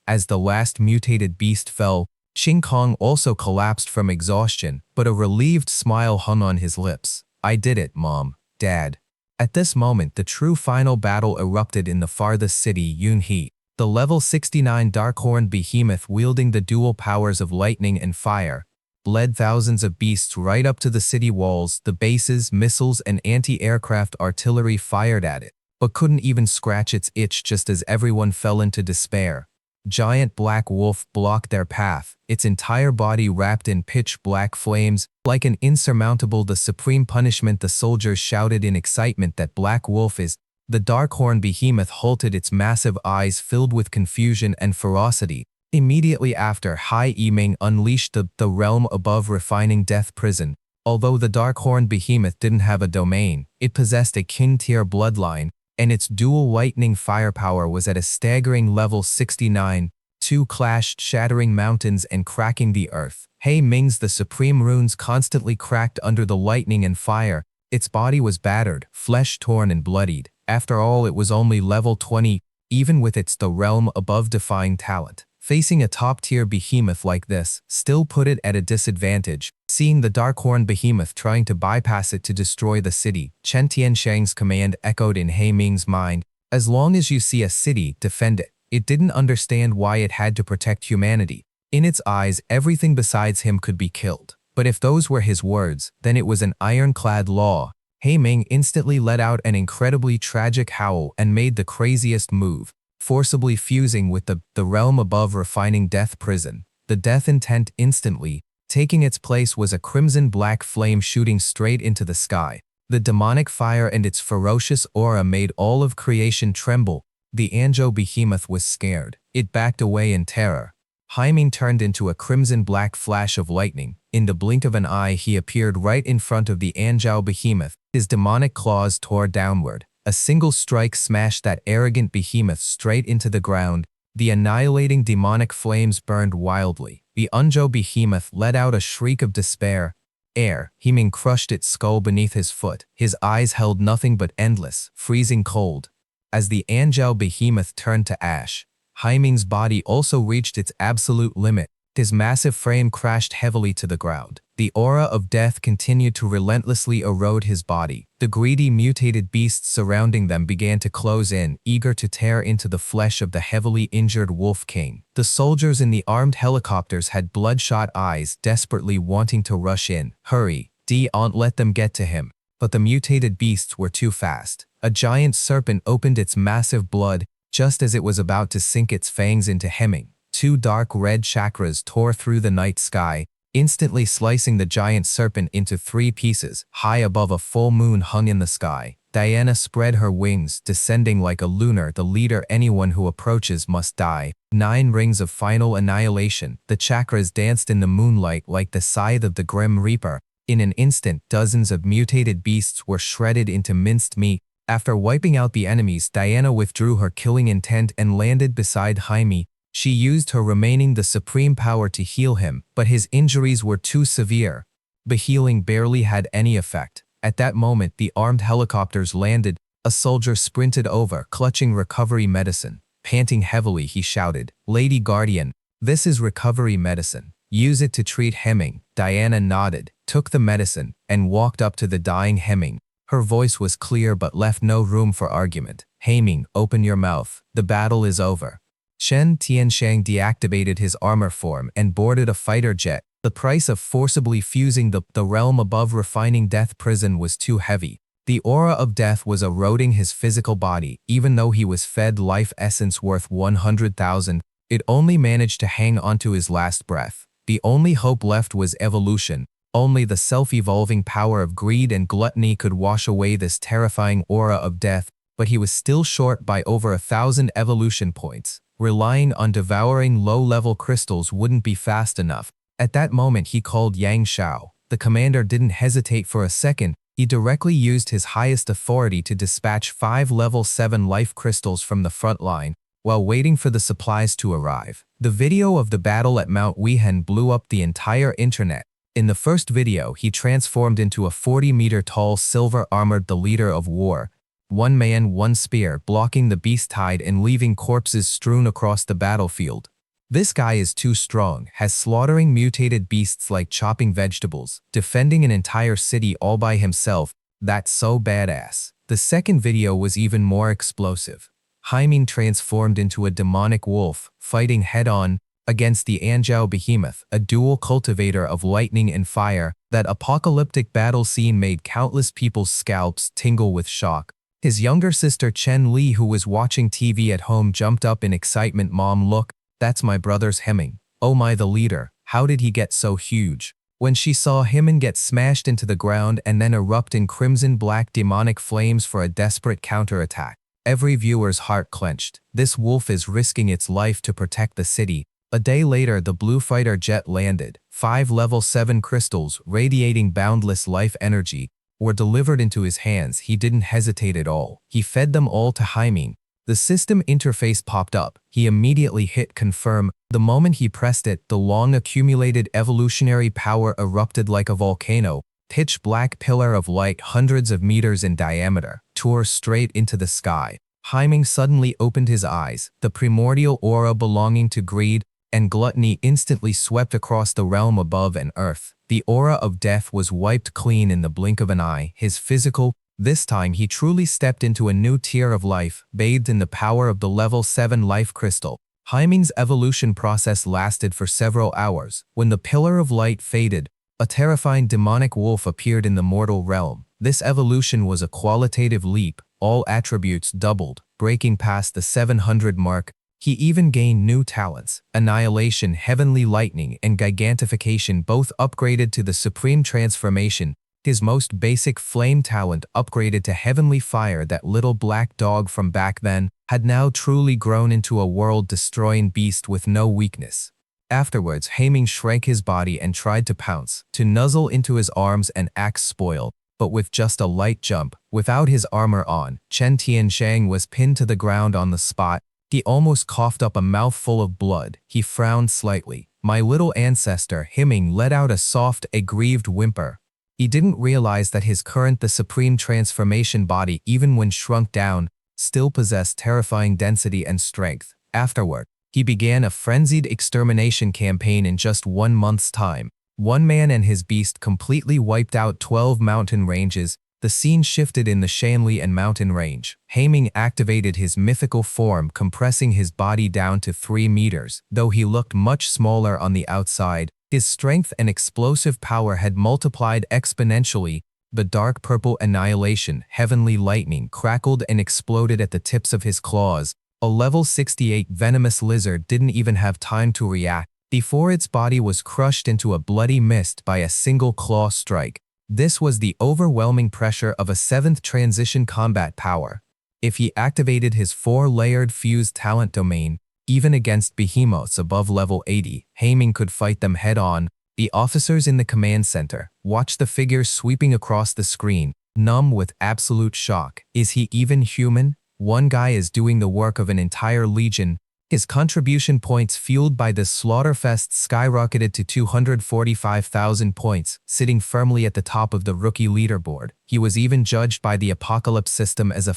As the last mutated beast fell, King Kong also collapsed from exhaustion, but a relieved smile hung on his lips. I did it, Mom, Dad. At this moment, the true final battle erupted in the farthest city, Yunhai. The level 69 Darkhorn behemoth, wielding the dual powers of lightning and fire, led thousands of beasts right up to the city walls. The bases, missiles, and anti-aircraft artillery fired at it, but couldn't even scratch its itch. Just as everyone fell into despair, giant black wolf blocked their path, its entire body wrapped in pitch-black flames. Like an insurmountable, the supreme punishment, the soldiers shouted in excitement that Black Wolf is. The Darkhorn behemoth halted, its massive eyes filled with confusion and ferocity. Immediately after, Hai Yiming unleashed the realm above refining death prison. Although the Darkhorn behemoth didn't have a domain, it possessed a king-tier bloodline, and its dual lightning firepower was at a staggering level 69. 2 clashed, shattering mountains and cracking the earth. Hai Ming's the supreme runes constantly cracked under the lightning and fire. Its body was battered, flesh torn and bloodied. After all, it was only level 20, even with its the realm above defying talent. Facing a top-tier behemoth like this still put it at a disadvantage. Seeing the Darkhorn behemoth trying to bypass it to destroy the city, Chen Tianxiang's command echoed in Hai Ming's mind. As long as you see a city, defend it. It didn't understand why it had to protect humanity. In its eyes, everything besides him could be killed. But if those were his words, then it was an ironclad law. Hai Ming instantly let out an incredibly tragic howl and made the craziest move, forcibly fusing with the realm above refining death prison. The death intent instantly, taking its place, was a crimson-black flame shooting straight into the sky. The demonic fire and its ferocious aura made all of creation tremble. The Anjo behemoth was scared. It backed away in terror. Hai Ming turned into a crimson-black flash of lightning. In the blink of an eye, he appeared right in front of the Anjo behemoth. His demonic claws tore downward. A single strike smashed that arrogant behemoth straight into the ground. The annihilating demonic flames burned wildly. The Anjo behemoth let out a shriek of despair. Hai Ming crushed its skull beneath his foot. His eyes held nothing but endless, freezing cold. As the Anjo behemoth turned to ash, Hai Ming's body also reached its absolute limit. His massive frame crashed heavily to the ground. The aura of death continued to relentlessly erode his body. The greedy mutated beasts surrounding them began to close in, eager to tear into the flesh of the heavily injured Wolf King. The soldiers in the armed helicopters had bloodshot eyes, desperately wanting to rush in. Hurry, don't let them get to him. But the mutated beasts were too fast. A giant serpent opened its massive blood just as it was about to sink its fangs into Hemming. Two dark red chakras tore through the night sky, instantly slicing the giant serpent into 3 pieces. High above, a full moon hung in the sky. Diana spread her wings, descending like a lunar. The leader, anyone who approaches must die. 9 rings of final annihilation. The chakras danced in the moonlight like the scythe of the Grim Reaper. In an instant, dozens of mutated beasts were shredded into minced meat. After wiping out the enemies, Diana withdrew her killing intent and landed beside Jaime. She used her remaining the supreme power to heal him, but his injuries were too severe. The healing barely had any effect. At that moment, the armed helicopters landed. A soldier sprinted over, clutching recovery medicine. Panting heavily, he shouted, "Lady Guardian, this is recovery medicine. Use it to treat Hemming." Diana nodded, took the medicine, and walked up to the dying Hemming. Her voice was clear but left no room for argument. "Hemming, open your mouth. The battle is over." Shen Tianshang deactivated his armor form and boarded a fighter jet. The price of forcibly fusing the realm above refining death prison was too heavy. The aura of death was eroding his physical body. Even though he was fed life essence worth 100,000, it only managed to hang onto his last breath. The only hope left was evolution. Only the self-evolving power of greed and gluttony could wash away this terrifying aura of death, but he was still short by over 1,000 evolution points. Relying on devouring low-level crystals wouldn't be fast enough. At that moment, he called Yang Xiao. The commander didn't hesitate for a second. He directly used his highest authority to dispatch 5 level 7 life crystals from the front line, while waiting for the supplies to arrive. The video of the battle at Mount Weihen blew up the entire internet. In the first video, he transformed into a 40-meter-tall silver-armored the leader of war. 1 man, 1 spear, blocking the beast tide and leaving corpses strewn across the battlefield. This guy is too strong, has slaughtering mutated beasts like chopping vegetables, defending an entire city all by himself. That's so badass. The second video was even more explosive. Haimin transformed into a demonic wolf, fighting head-on against the Anjiao behemoth, a dual cultivator of lightning and fire. That apocalyptic battle scene made countless people's scalps tingle with shock. His younger sister Chen Li, who was watching TV at home, jumped up in excitement. "Mom, look, that's my brother's Hemming. Oh my, the leader. How did he get so huge?" When she saw Hemming get smashed into the ground and then erupt in crimson-black demonic flames for a desperate counterattack, every viewer's heart clenched. This wolf is risking its life to protect the city. A day later, the blue fighter jet landed. 5 level 7 crystals, radiating boundless life energy, were delivered into his hands. He didn't hesitate at all. He fed them all to Haimin. The system interface popped up. He immediately hit confirm. The moment he pressed it, the long-accumulated evolutionary power erupted like a volcano. Pitch-black pillar of light, hundreds of meters in diameter, tore straight into the sky. Haimin suddenly opened his eyes. The primordial aura belonging to greed and gluttony instantly swept across the realm above and earth. The aura of death was wiped clean in the blink of an eye. His physical, this time he truly stepped into a new tier of life, bathed in the power of the level 7 life crystal. Haimin's evolution process lasted for several hours. When the pillar of light faded, a terrifying demonic wolf appeared in the mortal realm. This evolution was a qualitative leap. All attributes doubled, breaking past the 700 mark. He even gained new talents. Annihilation, Heavenly Lightning, and Gigantification both upgraded to the Supreme Transformation. His most basic flame talent upgraded to Heavenly Fire. That little black dog from back then had now truly grown into a world-destroying beast with no weakness. Afterwards, Haimin shrank his body and tried to pounce, to nuzzle into his arms and axe spoil, but with just a light jump, without his armor on, Chen Tianshang was pinned to the ground on the spot. He almost coughed up a mouthful of blood. He frowned slightly. My little ancestor, Hemming, let out a soft, aggrieved whimper. He didn't realize that his current the Supreme Transformation body, even when shrunk down, still possessed terrifying density and strength. Afterward, He began a frenzied extermination campaign in just 1 month's time. One man and his beast completely wiped out 12 mountain ranges. The scene shifted in the Shanli and mountain range. Haeming activated his mythical form, compressing his body down to 3 meters. Though he looked much smaller on the outside, his strength and explosive power had multiplied exponentially. The dark purple annihilation, heavenly lightning, crackled and exploded at the tips of his claws. A level 68 venomous lizard didn't even have time to react before its body was crushed into a bloody mist by a single claw strike. This was the overwhelming pressure of a 7th transition combat power. If he activated his 4-layered fused talent domain, even against behemoths above level 80, Haeming could fight them head-on. The officers in the command center watched the figure sweeping across the screen, numb with absolute shock. Is he even human? One guy is doing the work of an entire legion. His contribution points fueled by this slaughterfest skyrocketed to 245,000 points, sitting firmly at the top of the rookie leaderboard. He was even judged by the Apocalypse system as a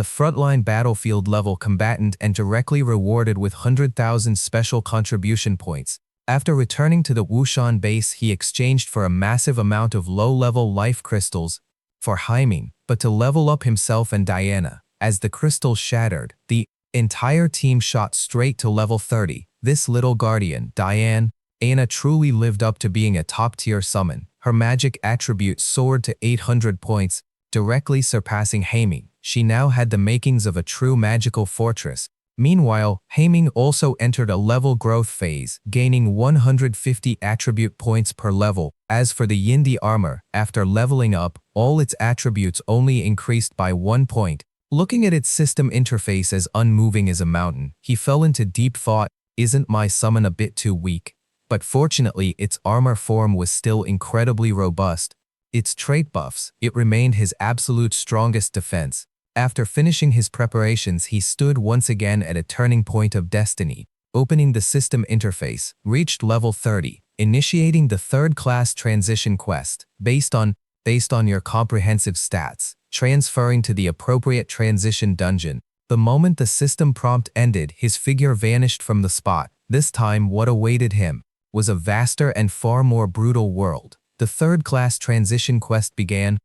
frontline battlefield level combatant and directly rewarded with 100,000 special contribution points. After returning to the Wushan base, he exchanged for a massive amount of low-level life crystals for Haeming, but to level up himself and Diana. As the crystals shattered, the entire team shot straight to level 30. This little guardian, Diana, truly lived up to being a top-tier summon. Her magic attribute soared to 800 points, directly surpassing Haeming. She now had the makings of a true magical fortress. Meanwhile, Haeming also entered a level growth phase, gaining 150 attribute points per level. As for the Yindi armor, after leveling up, all its attributes only increased by 1 point. Looking at its system interface as unmoving as a mountain, he fell into deep thought. Isn't my summon a bit too weak? But fortunately, its armor form was still incredibly robust. Its trait buffs, it remained his absolute strongest defense. After finishing his preparations, he stood once again at a turning point of destiny, opening the system interface, reached level 30, initiating the 3rd class transition quest, based on your comprehensive stats, transferring to the appropriate transition dungeon. The moment the system prompt ended, his figure vanished from the spot. This time, what awaited him was a vaster and far more brutal world. The 3rd class transition quest began.